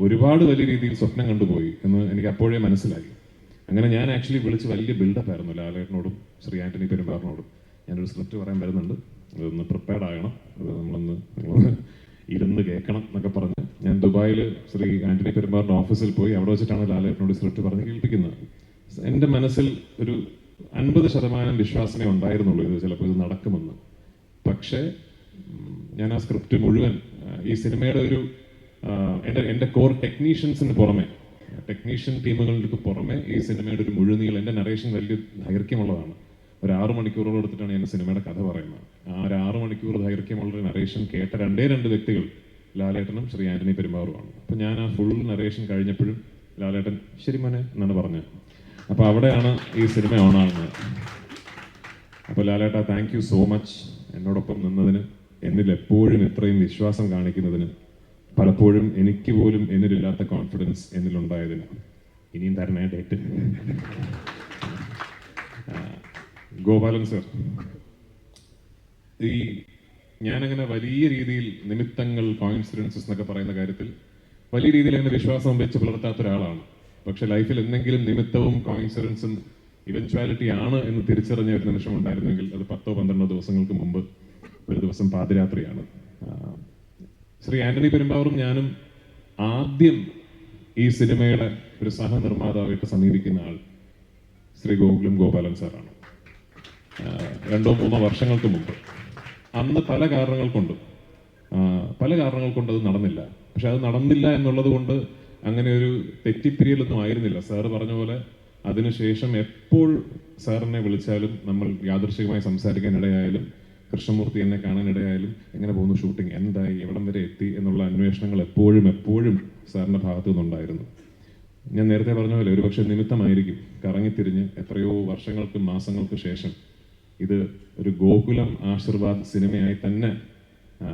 ഒരുപാട് വലിയ രീതിയിൽ സ്വപ്നം കണ്ടുപോയി എന്ന് എനിക്ക് അപ്പോഴേ മനസ്സിലായി. അങ്ങനെ ഞാൻ ആക്ച്വലി വിളിച്ച് വലിയ ബിൽഡപ്പ് ആയിരുന്നു ലാലേട്ടനോടും ശ്രീ ആന്റണി പെരുമ്പാവൂരിനോടും. ഞാനൊരു സ്ക്രിപ്റ്റ് പറയാൻ വരുന്നുണ്ട്, അതൊന്ന് പ്രിപ്പയർഡ് ആകണം, അത് നിങ്ങൾ ഇരുന്ന് കേൾക്കണം എന്നൊക്കെ പറഞ്ഞ് ഞാൻ ദുബായിൽ ശ്രീ ആന്റണി പെരുമ്പാവൂരിന്റെ ഓഫീസിൽ പോയി അവിടെ ലാലേട്ടനോട് സ്ക്രിപ്റ്റ് പറഞ്ഞ് കേൾപ്പിക്കുന്നത്. എൻ്റെ മനസ്സിൽ ഒരു 50% വിശ്വാസമേ ഉണ്ടായിരുന്നുള്ളൂ ഇത് ചിലപ്പോൾ ഇത് നടക്കുമെന്ന്. പക്ഷേ ഞാൻ ആ സ്ക്രിപ്റ്റ് മുഴുവൻ ഈ സിനിമയുടെ എൻ്റെ കോർ ടെക്നീഷ്യൻസിന് പുറമെ, ടെക്നീഷ്യൻ ടീമുകൾക്ക് പുറമെ ഈ സിനിമയുടെ ഒരു മുഴുനീളം, എൻ്റെ നറേഷൻ വലിയ ദൈർഘ്യമുള്ളതാണ്. ഒരു 6 മണിക്കൂറോളം എടുത്തിട്ടാണ് ഞാൻ സിനിമയുടെ കഥ പറയുന്നത്. ആ ഒരു 6 മണിക്കൂർ ദൈർഘ്യമുള്ള നറേഷൻ കേട്ട 2 വ്യക്തികൾ ലാലേട്ടനും ശ്രീ ആന്റണി പെരുമ്പാവൂരുമാണ്. അപ്പോൾ ഞാൻ ആ ഫുൾ നറേഷൻ കഴിഞ്ഞപ്പോഴും ലാലേട്ടൻ ശരി മോനെ എന്നാണ് പറഞ്ഞത്. അപ്പോൾ അവിടെയാണ് ഈ സിനിമ ഓണാകുന്നത്. അപ്പോൾ ലാലേട്ട, താങ്ക് യു സോ മച്ച് എന്നോടൊപ്പം നിന്നതിന്, എന്നിൽ എപ്പോഴും ഇത്രയും വിശ്വാസം കാണിക്കുന്നതിന്, പലപ്പോഴും എനിക്ക് പോലും എന്നിലില്ലാത്ത കോൺഫിഡൻസ് എന്നിലുണ്ടായതിന്. ഇനിയും തരണേ ഡേറ്റ്. ഗോപാലൻ സർ, ഞാനങ്ങനെ വലിയ രീതിയിൽ നിമിത്തങ്ങൾ, കോയിൻസിഡൻസസ് എന്നൊക്കെ പറയുന്ന കാര്യത്തിൽ വലിയ രീതിയിൽ അങ്ങനെ വിശ്വാസം വെച്ച് പുലർത്താത്ത ഒരാളാണ്. പക്ഷെ ലൈഫിൽ എന്തെങ്കിലും നിമിത്തവും കോയിൻസിഡൻസും ഇവൻച്വാലിറ്റി ആണ് എന്ന് തിരിച്ചറിഞ്ഞ ഒരു നിമിഷം ഉണ്ടായിരുന്നെങ്കിൽ അത് 10-12 ദിവസങ്ങൾക്ക് മുമ്പ് ഒരു ദിവസം പാതിരാത്രിയാണ്. ശ്രീ ആന്റണി പെരുമ്പാവൂരും ഞാനും ആദ്യം ഈ സിനിമയുടെ ഒരു സഹനിർമ്മാതാവായിട്ട് സമീപിക്കുന്ന ആൾ ശ്രീ ഗോകുലം ഗോപാലൻ സാറാണ്. 2-3 വർഷങ്ങൾക്ക് മുമ്പ് അന്ന് പല കാരണങ്ങൾ കൊണ്ട് അത് നടന്നില്ല. പക്ഷെ അത് നടന്നില്ല എന്നുള്ളത് കൊണ്ട് അങ്ങനെ ഒരു തെറ്റിപ്പിരിയലൊന്നും ആയിരുന്നില്ല. സാറ് പറഞ്ഞ പോലെ അതിനുശേഷം എപ്പോൾ സാറിനെ വിളിച്ചാലും, നമ്മൾ യാദൃശികമായി സംസാരിക്കാൻ ഇടയായാലും, കൃഷ്ണമൂർത്തി എന്നെ കാണാനിടയായാലും, എങ്ങനെ പോകുന്നു ഷൂട്ടിംഗ്, എന്തായി, എവിടം വരെ എത്തി എന്നുള്ള അന്വേഷണങ്ങൾ എപ്പോഴും സാറിൻ്റെ ഭാഗത്തു നിന്നുണ്ടായിരുന്നു. ഞാൻ നേരത്തെ പറഞ്ഞ പോലെ ഒരുപക്ഷെ നിമിത്തമായിരിക്കും കറങ്ങിത്തിരിഞ്ഞ് എത്രയോ വർഷങ്ങൾക്ക് മാസങ്ങൾക്ക് ശേഷം ഇത് ഒരു ഗോകുലം ആശീർവാദ് സിനിമയായി തന്നെ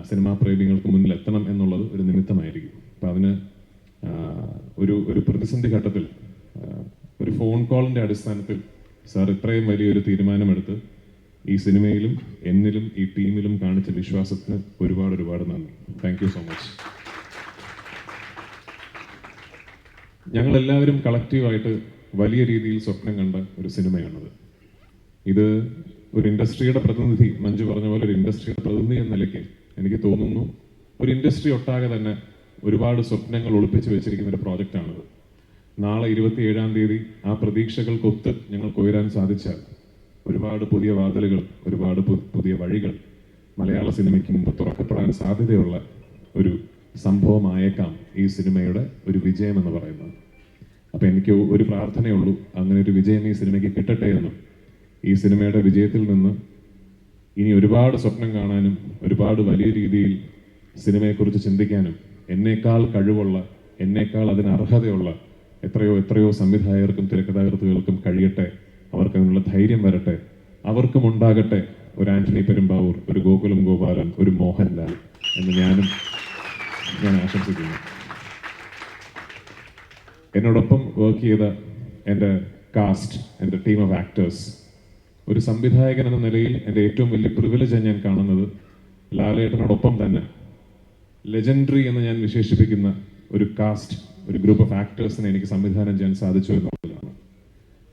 സിനിമാ പ്രേമികൾക്ക് മുന്നിൽ എത്തണം എന്നുള്ളത് ഒരു നിമിത്തമായിരിക്കും. അപ്പം അതിന് ഒരു പ്രതിസന്ധി ഘട്ടത്തിൽ ഒരു ഫോൺ കോളിൻ്റെ അടിസ്ഥാനത്തിൽ സാർ ഇത്രയും വലിയൊരു തീരുമാനമെടുത്ത് ഈ സിനിമയിലും എന്നിലും ഈ ടീമിലും കാണിച്ച വിശ്വാസത്തിന് ഒരുപാട് നന്ദി. Thank you so much. ഞങ്ങളെല്ലാവരും കളക്റ്റീവായിട്ട് വലിയ രീതിയിൽ സ്വപ്നം കണ്ട ഒരു സിനിമയാണത്. ഇത് ഒരു ഇൻഡസ്ട്രിയുടെ പ്രതിനിധി, മഞ്ജു പറഞ്ഞ പോലെ ഒരു ഇൻഡസ്ട്രിയുടെ പ്രതിനിധി എന്ന നിലയ്ക്ക് എനിക്ക് തോന്നുന്നു ഒരു ഇൻഡസ്ട്രി ഒട്ടാകെ തന്നെ ഒരുപാട് സ്വപ്നങ്ങൾ ഒളിപ്പിച്ച് വെച്ചിരിക്കുന്ന ഒരു പ്രോജക്റ്റാണിത്. നാളെ 27-ാം തീയതി ആ പ്രതീക്ഷകൾക്കൊത്ത് ഞങ്ങൾക്ക് ഉയരാൻ സാധിച്ചാൽ ഒരുപാട് പുതിയ വാതിലുകൾ, ഒരുപാട് പുതിയ വഴികൾ മലയാള സിനിമയ്ക്ക് മുമ്പ് തുറക്കപ്പെടാൻ സാധ്യതയുള്ള ഒരു സംഭവമായേക്കാം ഈ സിനിമയുടെ ഒരു വിജയം എന്ന് പറയുന്നത്. അപ്പം എനിക്ക് ഒരു പ്രാർത്ഥനയുള്ളൂ, അങ്ങനെ ഒരു വിജയം ഈ സിനിമയ്ക്ക് കിട്ടട്ടെ എന്നും ഈ സിനിമയുടെ വിജയത്തിൽ നിന്ന് ഇനി ഒരുപാട് സ്വപ്നം കാണാനും ഒരുപാട് വലിയ രീതിയിൽ സിനിമയെക്കുറിച്ച് ചിന്തിക്കാനും എന്നേക്കാൾ കഴിവുള്ള, എന്നേക്കാൾ അതിന് അർഹതയുള്ള എത്രയോ സംവിധായകർക്കും തിരക്കഥാകൃത്തുകൾക്കും കഴിയട്ടെ. അവർക്ക് അതിനുള്ള ധൈര്യം വരട്ടെ. അവർക്കും ഉണ്ടാകട്ടെ ഒരു ആന്റണി പെരുമ്പാവൂർ, ഒരു ഗോകുലം ഗോപാലൻ, ഒരു മോഹൻലാൽ എന്ന് ഞാൻ ആശംസിക്കുന്നു. എന്നോടൊപ്പം വർക്ക് ചെയ്ത എൻ്റെ കാസ്റ്റ്, എൻ്റെ ടീം ഓഫ് ആക്ടേഴ്സ്, ഒരു സംവിധായകൻ എന്ന നിലയിൽ എൻ്റെ ഏറ്റവും വലിയ പ്രിവിലേജ് ഞാൻ കാണുന്നത് ലാലേട്ടനോടൊപ്പം തന്നെ ലെജൻഡറി എന്ന് ഞാൻ വിശേഷിപ്പിക്കുന്ന ഒരു കാസ്റ്റ്, ഒരു ഗ്രൂപ്പ് ഓഫ് ആക്ടേഴ്സിനെ എനിക്ക് സംവിധാനം ചെയ്യാൻ സാധിച്ചു എന്നുള്ളതാണ്.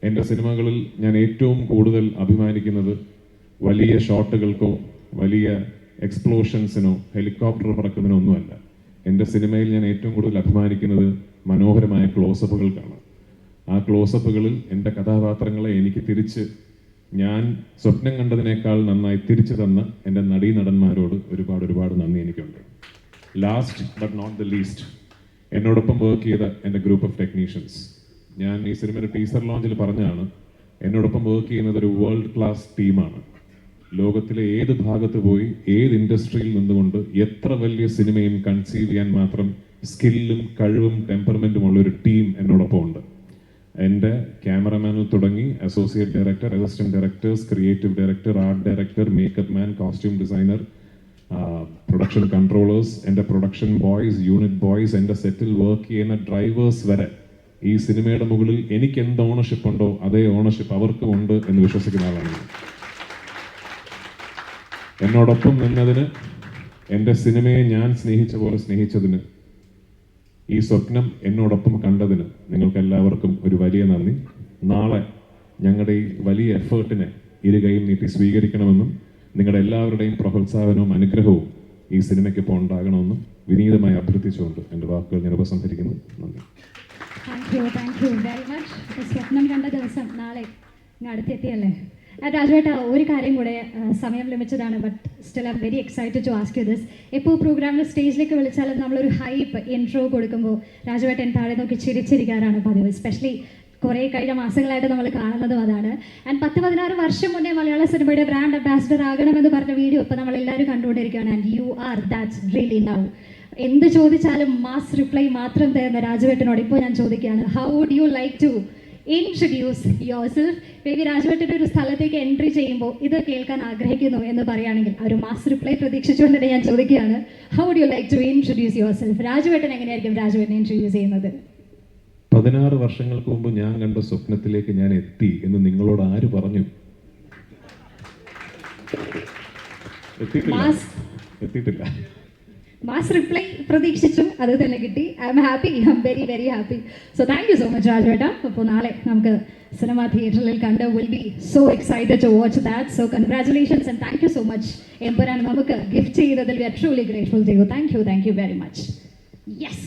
എൻ്റെ സിനിമകളിൽ ഞാൻ ഏറ്റവും കൂടുതൽ അഭിമാനിക്കുന്നത് വലിയ ഷോട്ടുകൾക്കോ വലിയ എക്സ്പ്ലോഷൻസിനോ ഹെലികോപ്റ്റർ പറക്കുന്നതിനോ ഒന്നുമല്ല. എൻ്റെ സിനിമയിൽ ഞാൻ ഏറ്റവും കൂടുതൽ അഭിമാനിക്കുന്നത് മനോഹരമായ ക്ലോസപ്പുകൾക്കാണ്. ആ ക്ലോസപ്പുകളിൽ എൻ്റെ കഥാപാത്രങ്ങളെ എനിക്ക് തിരിച്ച് ഞാൻ സ്വപ്നം കണ്ടതിനേക്കാൾ നന്നായി തിരിച്ചു തന്ന എൻ്റെ നടീനടന്മാരോട് ഒരുപാട് നന്ദി എനിക്കുണ്ട്. Last but not the least, എന്നോടൊപ്പം വർക്ക് ചെയ്ത എൻ്റെ ഗ്രൂപ്പ് ഓഫ് ടെക്നീഷ്യൻസ്. ഞാൻ ഈ സിനിമയുടെ ടീസർ ലോഞ്ചിൽ പറഞ്ഞാണ്, എന്നോടൊപ്പം വർക്ക് ചെയ്യുന്നത് ഒരു വേൾഡ് ക്ലാസ് ടീമാണ്. ലോകത്തിലെ ഏത് ഭാഗത്ത് പോയി ഏത് ഇൻഡസ്ട്രിയിൽ നിന്നുകൊണ്ട് എത്ര വലിയ സിനിമയും കൺസീവ് ചെയ്യാൻ മാത്രം സ്കില്ലും കഴിവും ടെമ്പർമെൻറ്റും ഉള്ള ഒരു ടീം എന്നോടൊപ്പം ഉണ്ട്. എൻ്റെ ക്യാമറമാനിൽ തുടങ്ങി associate director, assistant directors, creative director, art director, makeup man, costume designer, production controllers, എൻ്റെ പ്രൊഡക്ഷൻ ബോയ്സ്, യൂണിറ്റ് ബോയ്സ്, എൻ്റെ സെറ്റിൽ വർക്ക് ചെയ്യുന്ന ഡ്രൈവേഴ്സ് വരെ ഈ സിനിമയുടെ മുകളിൽ എനിക്ക് എന്ത് ഓണർഷിപ്പ് ഉണ്ടോ അതേ ഓണർഷിപ്പ് അവർക്കും ഉണ്ട് എന്ന് വിശ്വസിക്കുന്ന ആളാണ്. എന്നോടൊപ്പം നിന്നതിന്, എൻ്റെ സിനിമയെ ഞാൻ സ്നേഹിച്ച പോലെ സ്നേഹിച്ചതിന്, ഈ സ്വപ്നം എന്നോടൊപ്പം കണ്ടതിന് നിങ്ങൾക്ക് എല്ലാവർക്കും ഒരു വലിയ നന്ദി. നാളെ ഞങ്ങളുടെ ഈ വലിയ എഫേർട്ടിനെ ഇരുകൈയും നീട്ടി സ്വീകരിക്കണമെന്നും നിങ്ങളുടെ എല്ലാവരുടെയും പ്രോത്സാഹനവും അനുഗ്രഹവും ഈ സിനിമയ്ക്കിപ്പോൾ ഉണ്ടാകണമെന്നും വിനീതമായി അഭ്യർത്ഥിച്ചുകൊണ്ട് എൻ്റെ വാക്കുകൾ ഞാൻ ഉപസംഹരിക്കുന്നു. നന്ദി. Thank you very much. സ്വപ്നം കണ്ട ദിവസം നാളെ അടുത്തെത്തിയല്ലേ. രാജുവേട്ട, ഒരു കാര്യം കൂടെ, സമയം ലിമിറ്റഡാണ്, but still I'm very excited to ask you this. ഇപ്പോൾ പ്രോഗ്രാമിൽ സ്റ്റേജിലേക്ക് വിളിച്ചാലും നമ്മളൊരു ഹൈപ്പ് ഇൻട്രോ കൊടുക്കുമ്പോൾ രാജുവേട്ടൻ താഴെ നോക്കി ചിരിച്ചിരിക്കാറാണ് പതിവ്. എസ്പെഷ്യലി കുറേ കഴിഞ്ഞ മാസങ്ങളായിട്ട് നമ്മൾ കാണുന്നതും അതാണ്. ആൻഡ് 10-16 വർഷം മുന്നേ മലയാള സിനിമയുടെ ബ്രാൻഡ് അംബാസിഡർ ആകണമെന്ന് പറഞ്ഞ വീഡിയോ ഇപ്പോൾ നമ്മളെല്ലാവരും കണ്ടുകൊണ്ടിരിക്കുകയാണ്. And you are that's really now. എന്ത് ചോദിച്ചാലും മാസ് റിപ്ലൈ മാത്രം തരുന്ന രാജുവേട്ടനോട് ഇപ്പോൾ ഞാൻ ചോദിക്കുകയാണ്, how would you like to introduce yourself? Baby രാജുവേട്ടൻ്റെ ഒരു സ്ഥലത്തേക്ക് എൻട്രി ചെയ്യുമ്പോൾ ഇത് കേൾക്കാൻ ആഗ്രഹിക്കുന്നു എന്ന് പറയുകയാണെങ്കിൽ ഒരു മാസ് റിപ്ലൈ പ്രതീക്ഷിച്ചുകൊണ്ട് തന്നെ ഞാൻ ചോദിക്കുകയാണ്, how would you like to introduce yourself? രാജുവേട്ടൻ എങ്ങനെയായിരിക്കും രാജുവേട്ടനെ ഇൻട്രൊഡ്യൂസ് ചെയ്യുന്നത്? 16 വർഷങ്ങൾക്ക് മുമ്പ് ഞാൻ കണ്ട സ്വപ്നത്തിലേക്ക് ഞാൻ എത്തി എന്ന് നിങ്ങളോട് ആര് പറഞ്ഞു? എത്തിയിട്ടില്ല. മാസ് റിപ്ലൈ പ്രതീക്ഷിച്ചു, അത് തന്നെ കിട്ടി. I'm happy, I'm very very happy. So thank you so much രാജുവേട്ട. അപ്പോൾ നാളെ നമുക്ക് സിനിമ തിയേറ്ററിൽ കണ്ട് will be so excited to watch that. So congratulations and thank you so much. Empuraan നമുക്ക് ഗിഫ്റ്റ് ചെയ്തതിൽ we are truly grateful to you. Thank you very much. Yes.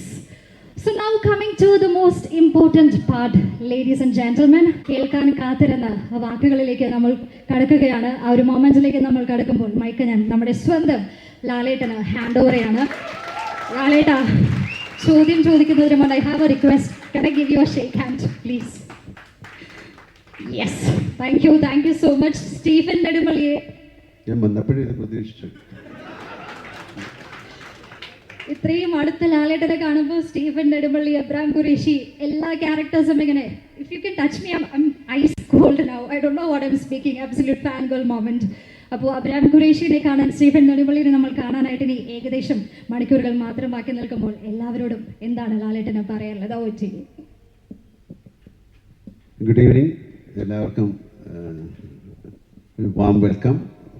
So now coming to the most important part, ladies and gentlemen, കേൾക്കാൻ കാത്തിരുന്ന വാക്കുകളിലേക്ക് നമ്മൾ കടക്കുകയാണ്. ആ ഒരു മൊമെന്റിലേക്ക് നമ്മൾ കടക്കുമ്പോൾ മൈക്ക് ഞാൻ നമ്മുടെ സ്വന്തം ലാലേട്ടന് ഹാൻഡ് ഓവർ ചെയ്യാണ്. ലാലേട്ട, ചോദ്യം ചോദിക്കുന്നതിന് മുമ്പ് I have A request. Can I give you a shake hand, please? Yes, thank you so much. Stephen നെടുമ്പള്ളിയെ ഞാൻ വന്നപ്പോഴേ ഇത് പ്രതീക്ഷിച്ചു. ഇത്രയും അടുത്ത ലാലേട്ടനെ കാണുമ്പോൾ സ്റ്റീഫൻ നെടുമ്പള്ളി, എബ്രാം ഖുറേഷി, എല്ലാ ക്യാരക്ടേഴ്സും ഇങ്ങനെ if you can touch me I am ice cold now. I don't know what I am speaking. Absolute fan girl moment. അപ്പോൾ അബ്രാം ഖുറേഷിനെ കാണാൻ, സ്റ്റീഫൻ നെടുമ്പള്ളിനെ നമ്മൾ കാണാനായിട്ട് ഇനി ഏകദേശം മണിക്കൂറുകൾ മാത്രം ബാക്കി നിൽക്കുമ്പോൾ എല്ലാവരോടും എന്താണ് ലാലേട്ടന് പറയാനുള്ളത്? ഓ ചെയ്യും. ഗുഡ് ഈവനിങ് എല്ലാവർക്കും. ഒരു വാം വെൽക്കം.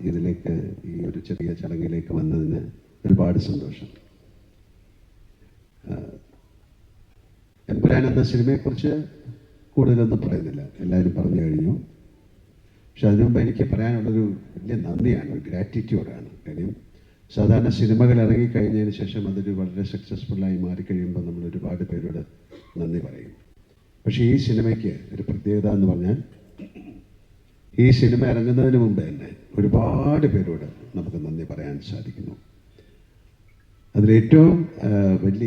ഇതിലേക്ക് ഈ ഒരു ചെറിയ ചടങ്ങിലേക്ക് വന്നതിന് ഒരുപാട് സന്തോഷം. എമ്പുരാൻ എന്ന സിനിമയെക്കുറിച്ച് കൂടുതലൊന്നും പറയുന്നില്ല, എല്ലാവരും പറഞ്ഞു കഴിഞ്ഞു. പക്ഷെ അതിനു മുമ്പ് എനിക്ക് പറയാനുള്ളൊരു വലിയ നന്ദിയാണ്, ഒരു ഗ്രാറ്റിറ്റ്യൂഡാണ്. കാര്യം സാധാരണ സിനിമകൾ ഇറങ്ങിക്കഴിഞ്ഞതിന് ശേഷം അതൊരു വളരെ സക്സസ്ഫുള്ളായി മാറിക്കഴിയുമ്പോൾ നമ്മൾ ഒരുപാട് പേരോട് നന്ദി പറയും. പക്ഷേ ഈ സിനിമയ്ക്ക് ഒരു പ്രത്യേകത എന്ന് പറഞ്ഞാൽ ഈ സിനിമ ഇറങ്ങുന്നതിന് മുമ്പ് തന്നെ ഒരുപാട് പേരോട് നമുക്ക് നന്ദി പറയാൻ സാധിക്കുന്നു. അതിലേറ്റവും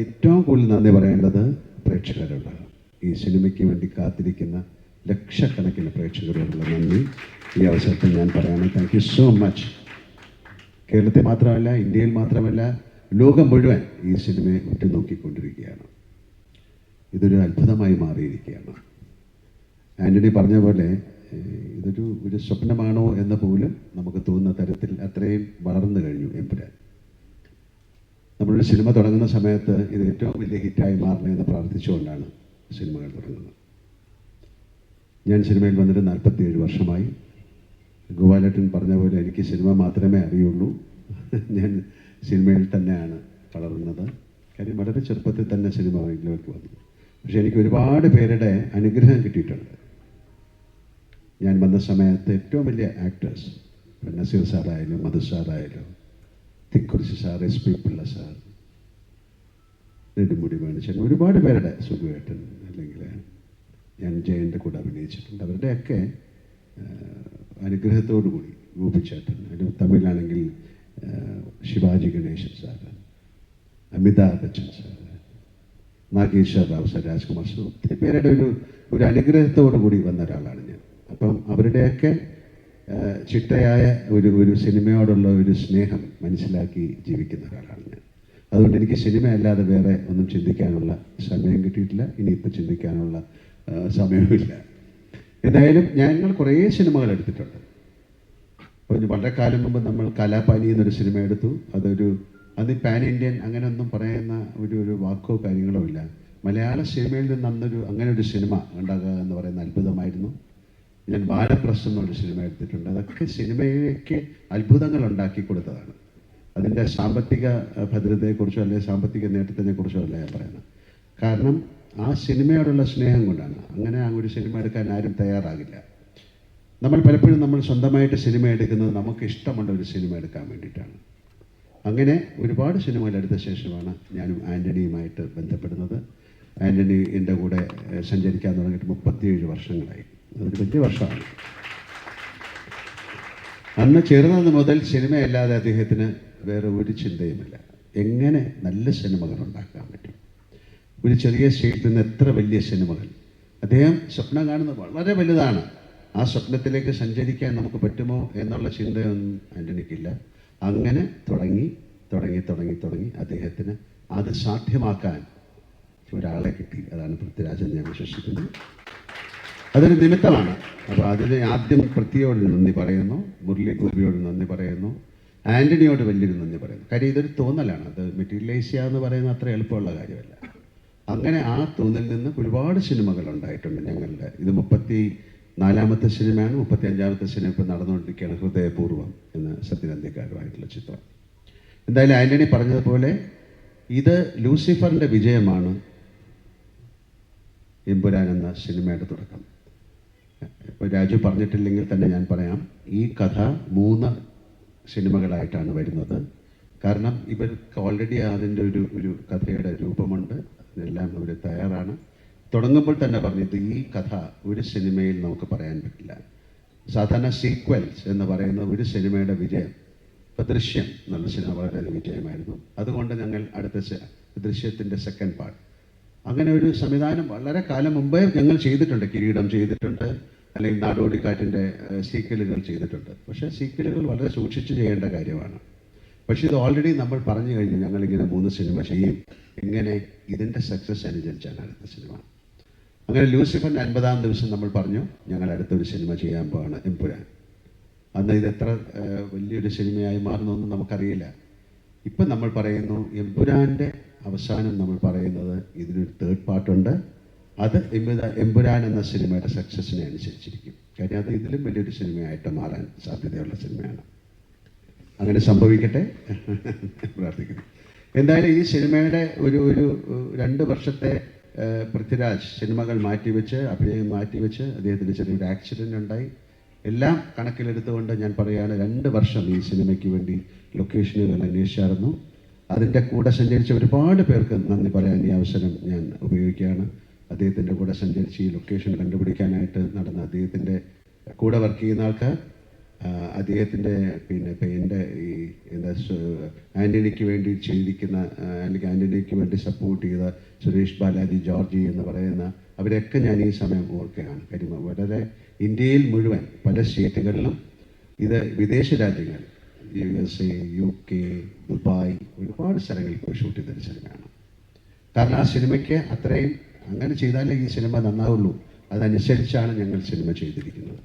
ഏറ്റവും കൂടുതൽ നന്ദി പറയേണ്ടത് പ്രേക്ഷകരോടാണ്. ഈ സിനിമയ്ക്ക് വേണ്ടി കാത്തിരിക്കുന്ന ലക്ഷക്കണക്കിന് പ്രേക്ഷകരോടുള്ള നന്ദി ഈ അവസരത്തിൽ ഞാൻ പറയാണ്. Thank you so much. കേരളത്തിൽ മാത്രമല്ല, ഇന്ത്യയിൽ മാത്രമല്ല, ലോകം മുഴുവൻ ഈ സിനിമയെ ഉറ്റുനോക്കിക്കൊണ്ടിരിക്കുകയാണ്. ഇതൊരു അത്ഭുതമായി മാറിയിരിക്കുകയാണ്. ആൻ്റണി പറഞ്ഞ പോലെ ഇതൊരു സ്വപ്നമാണോ എന്ന് പോലും നമുക്ക് തോന്നുന്ന തരത്തിൽ അത്രയും വളർന്നു കഴിഞ്ഞു എമ്പുരാൻ. നമ്മളൊരു സിനിമ തുടങ്ങുന്ന സമയത്ത് ഇത് ഏറ്റവും വലിയ ഹിറ്റായി മാറണമെന്ന് പ്രാർത്ഥിച്ചുകൊണ്ടാണ് സിനിമകൾ തുടങ്ങുന്നത്. ഞാൻ സിനിമയിൽ വന്നിട്ട് 47 വർഷമായി. ഗോപാലേട്ടൻ പറഞ്ഞ പോലെ എനിക്ക് സിനിമ മാത്രമേ അറിയുള്ളൂ. ഞാൻ സിനിമയിൽ തന്നെയാണ് വളർന്നത്. കാര്യം വളരെ ചെറുപ്പത്തിൽ തന്നെ സിനിമയിലേക്ക് വന്നു. പക്ഷേ എനിക്ക് ഒരുപാട് പേരുടെ അനുഗ്രഹം കിട്ടിയിട്ടുണ്ട്. ഞാൻ വന്ന സമയത്ത് ഏറ്റവും വലിയ ആക്ടേഴ്സ്, നസീർ സാറായാലും മധു സാറായാലും Thikkurissy sir, SP Pillai sir, Nedumudi വേണുചൻ, ഒരുപാട് പേരുടെ, സുഖുവേട്ടൻ, അല്ലെങ്കിൽ ഞാൻ ജയൻ്റെ കൂടെ അഭിനയിച്ചിട്ടുണ്ട്. അവരുടെയൊക്കെ അനുഗ്രഹത്തോടു കൂടി, ഗോപിച്ചേട്ടൻ, അതിന് തമിഴിലാണെങ്കിൽ Sivaji Ganesan sir, Amitabh Bachchan sir, Nageswara Rao sir, Rajkumar sir, ഒത്തിരി പേരുടെ ഒരു അനുഗ്രഹത്തോടു കൂടി വന്ന ഒരാളാണ് ഞാൻ. അപ്പം അവരുടെയൊക്കെ ചിട്ടയായ ഒരു സിനിമയോടുള്ള ഒരു സ്നേഹം മനസ്സിലാക്കി ജീവിക്കുന്ന ഒരാളാണ് ഞാൻ. അതുകൊണ്ട് എനിക്ക് സിനിമ അല്ലാതെ വേറെ ഒന്നും ചിന്തിക്കാനുള്ള സമയം കിട്ടിയിട്ടില്ല. ഇനിയിപ്പോൾ ചിന്തിക്കാനുള്ള സമയമില്ല. എന്തായാലും ഞങ്ങൾ കുറേ സിനിമകൾ എടുത്തിട്ടുണ്ട്. വളരെ കാലം മുമ്പ് നമ്മൾ കലാപാനി എന്നൊരു സിനിമ എടുത്തു. അത് പാൻ ഇന്ത്യൻ അങ്ങനെയൊന്നും പറയുന്ന ഒരു വാക്കോ കാര്യങ്ങളോ ഇല്ല. മലയാള സിനിമയിൽ നിന്ന് അങ്ങനെ ഒരു സിനിമ ഉണ്ടാകുക എന്ന് പറയുന്ന അത്ഭുതമായിരുന്നു. ഞാൻ ബാലപ്രസ് എന്നൊരു സിനിമ എടുത്തിട്ടുണ്ട്. അതൊക്കെ സിനിമയ്ക്ക് അത്ഭുതങ്ങൾ ഉണ്ടാക്കി കൊടുത്തതാണ്. അതിൻ്റെ സാമ്പത്തിക ഭദ്രതയെക്കുറിച്ചോ അല്ലെങ്കിൽ സാമ്പത്തിക നേട്ടത്തിനെക്കുറിച്ചോ അല്ല ഞാൻ പറയുന്നത്. കാരണം ആ സിനിമയോടുള്ള സ്നേഹം കൊണ്ടാണ്. അങ്ങനെ ആ ഒരു സിനിമ എടുക്കാൻ ആരും തയ്യാറാകില്ല. പലപ്പോഴും നമ്മൾ സ്വന്തമായിട്ട് സിനിമ എടുക്കുന്നത് നമുക്ക് ഇഷ്ടമുള്ള ഒരു സിനിമ എടുക്കാൻ വേണ്ടിയിട്ടാണ്. അങ്ങനെ ഒരുപാട് സിനിമകൾ എടുത്ത ശേഷമാണ് ഞാനും ആൻ്റണിയുമായിട്ട് ബന്ധപ്പെടുന്നത്. ആൻ്റണി എൻ്റെ കൂടെ സഞ്ചരിക്കാൻ തുടങ്ങിയിട്ട് 37 വർഷങ്ങളായി. അതൊരു വലിയ വർഷമാണ്. അന്ന് ചേർന്നത് മുതൽ സിനിമയല്ലാതെ അദ്ദേഹത്തിന് വേറെ ഒരു ചിന്തയുമില്ല. എങ്ങനെ നല്ല സിനിമകൾ ഉണ്ടാക്കാൻ പറ്റും, ഒരു ചെറിയ സ്റ്റേറ്റിൽ നിന്ന് എത്ര വലിയ സിനിമകൾ. അദ്ദേഹം സ്വപ്നം കാണുന്നത് വളരെ വലുതാണ്. ആ സ്വപ്നത്തിലേക്ക് സഞ്ചരിക്കാൻ നമുക്ക് പറ്റുമോ എന്നുള്ള ചിന്തയൊന്നും ആൻ്റണിക്കില്ല. അങ്ങനെ തുടങ്ങി അദ്ദേഹത്തിന് അത് സാധ്യമാക്കാൻ ഒരാളെ കിട്ടി. അതാണ് പൃഥ്വിരാജൻ ഞാൻ വിശ്വസിക്കുന്നത്. അതൊരു നിമിത്തമാണ്. അപ്പോൾ അതിന് ആദ്യം പൃഥ്വിയോട് നന്ദി പറയുന്നു, മുരളി ഗോപിയോട് നന്ദി പറയുന്നു, ആൻ്റണിയോട് വലിയൊരു നന്ദി പറയുന്നു. കാര്യം ഇതൊരു തോന്നലാണ്. അത് മെറ്റീരിയലൈസ് ചെയ്യുക എന്ന് പറയുന്നത് അത്ര എളുപ്പമുള്ള കാര്യമല്ല. അങ്ങനെ ആ തോന്നലിൽ നിന്ന് ഒരുപാട് സിനിമകൾ ഉണ്ടായിട്ടുണ്ട് ഞങ്ങളുടെ. ഇത് 34ാമത്തെ സിനിമയാണ്. 35ാമത്തെ സിനിമ ഇപ്പോൾ നടന്നുകൊണ്ടിരിക്കുകയാണ്, ഹൃദയപൂർവ്വം എന്ന സത്യനന്ദിക്കാരുമായിട്ടുള്ള ചിത്രം. എന്തായാലും ആൻ്റണി പറഞ്ഞതുപോലെ ഇത് ലൂസിഫറിൻ്റെ വിജയമാണ് എമ്പുരാൻ എന്ന സിനിമയുടെ തുടക്കം. ഇപ്പോൾ രാജു പറഞ്ഞിട്ടില്ലെങ്കിൽ തന്നെ ഞാൻ പറയാം, ഈ കഥ 3 സിനിമകളായിട്ടാണ് വരുന്നത്. കാരണം ഇവർക്ക് ഓൾറെഡി അതിൻ്റെ ഒരു കഥയുടെ രൂപമുണ്ട്, ഇതിനെല്ലാം അവർ തയ്യാറാണ്. തുടങ്ങുമ്പോൾ തന്നെ പറഞ്ഞത് ഈ കഥ ഒരു സിനിമയിൽ നമുക്ക് പറയാൻ പറ്റില്ല. സാധാരണ സീക്വൽസ് എന്ന് പറയുന്ന ഒരു സിനിമയുടെ വിജയം, ഇപ്പോൾ ദൃശ്യം എന്നുള്ള സിനിമ വളരെ വിജയമായിരുന്നു. അതുകൊണ്ട് ഞങ്ങൾ അടുത്ത ദൃശ്യത്തിൻ്റെ സെക്കൻഡ് പാർട്ട്, അങ്ങനെ ഒരു സംവിധാനം വളരെ കാലം മുമ്പേ ഞങ്ങൾ ചെയ്തിട്ടുണ്ട്. കിരീടം ചെയ്തിട്ടുണ്ട്, അല്ലെങ്കിൽ നാടോടിക്കാറ്റിൻ്റെ സീക്വലുകൾ ചെയ്തിട്ടുണ്ട്. പക്ഷേ സീക്വലുകൾ വളരെ സൂക്ഷിച്ച് ചെയ്യേണ്ട കാര്യമാണ്. പക്ഷേ ഇത് ഓൾറെഡി നമ്മൾ പറഞ്ഞു കഴിഞ്ഞു, ഞങ്ങളിങ്ങനെ 3 സിനിമ ചെയ്യും. എങ്ങനെ ഇതിൻ്റെ സക്സസ് അനുസരിച്ചാണ് അടുത്ത സിനിമ. അങ്ങനെ ലൂസിഫറിൻ്റെ 50-ാം ദിവസം നമ്മൾ പറഞ്ഞു ഞങ്ങൾ അടുത്തൊരു സിനിമ ചെയ്യാൻ പോവാണ്, എമ്പുരാൻ. അന്ന് ഇത് എത്ര വലിയൊരു സിനിമയായി മാറുന്നൊന്നും നമുക്കറിയില്ല. ഇപ്പം നമ്മൾ പറയുന്നു എമ്പുരാൻ്റെ അവസാനം നമ്മൾ പറയുന്നത് ഇതിനൊരു തേർഡ് പാർട്ടുണ്ട്. അത് എമ്പുരാൻ എന്ന സിനിമയുടെ സക്സസ്സിനെ അനുസരിച്ചിരിക്കും. കാര്യം അത് ഇതിലും വലിയൊരു സിനിമയായിട്ട് മാറാൻ സാധ്യതയുള്ള സിനിമയാണ്. അങ്ങനെ സംഭവിക്കട്ടെ പ്രാർത്ഥിക്കുന്നു. എന്തായാലും ഈ സിനിമയുടെ ഒരു 2 വർഷത്തെ പൃഥ്വിരാജ് സിനിമകൾ മാറ്റിവെച്ച്, അഭിനയം മാറ്റിവെച്ച്, അദ്ദേഹത്തിന് ചെറിയൊരു ആക്സിഡൻ്റ് ഉണ്ടായി. എല്ലാം കണക്കിലെടുത്തുകൊണ്ട് ഞാൻ പറയുകയാണ്, 2 വർഷം ഈ സിനിമയ്ക്ക് വേണ്ടി ലൊക്കേഷനുകൾ അന്വേഷിച്ചായിരുന്നു. അതിൻ്റെ കൂടെ സഞ്ചരിച്ച ഒരുപാട് പേർക്ക് നന്ദി പറയാൻ ഈ അവസരം ഞാൻ ഉപയോഗിക്കുകയാണ്. അദ്ദേഹത്തിൻ്റെ കൂടെ സഞ്ചരിച്ച് ഈ ലൊക്കേഷൻ കണ്ടുപിടിക്കാനായിട്ട് നടന്ന അദ്ദേഹത്തിൻ്റെ കൂടെ വർക്ക് ചെയ്യുന്ന ആൾക്കാർ, അദ്ദേഹത്തിൻ്റെ എൻ്റെ ഈ എന്താ ആൻ്റണിക്ക് വേണ്ടി ചെയ്തിരിക്കുന്ന, അല്ലെങ്കിൽ ആൻ്റണിക്ക് വേണ്ടി സപ്പോർട്ട് ചെയ്ത സുരേഷ് ബാലാജി, ജോർജി എന്ന് പറയുന്ന അവരെയൊക്കെ ഞാൻ ഈ സമയം ഓർക്കുകയാണ്. കാര്യം വളരെ ഇന്ത്യയിൽ മുഴുവൻ പല സ്റ്റേറ്റുകളിലും, ഇത് വിദേശ രാജ്യങ്ങൾ USA, UK, ദുബായ്, ഒരുപാട് സ്ഥലങ്ങളിൽ പോയി ഷൂട്ട് ചെയ്തൊരു സിനിമയാണ്. കാരണം ആ സിനിമയ്ക്ക് അത്രയും, അങ്ങനെ ചെയ്താലേ ഈ സിനിമ നന്നാവുള്ളൂ. അതനുസരിച്ചാണ് ഞങ്ങൾ സിനിമ ചെയ്തിരിക്കുന്നത്.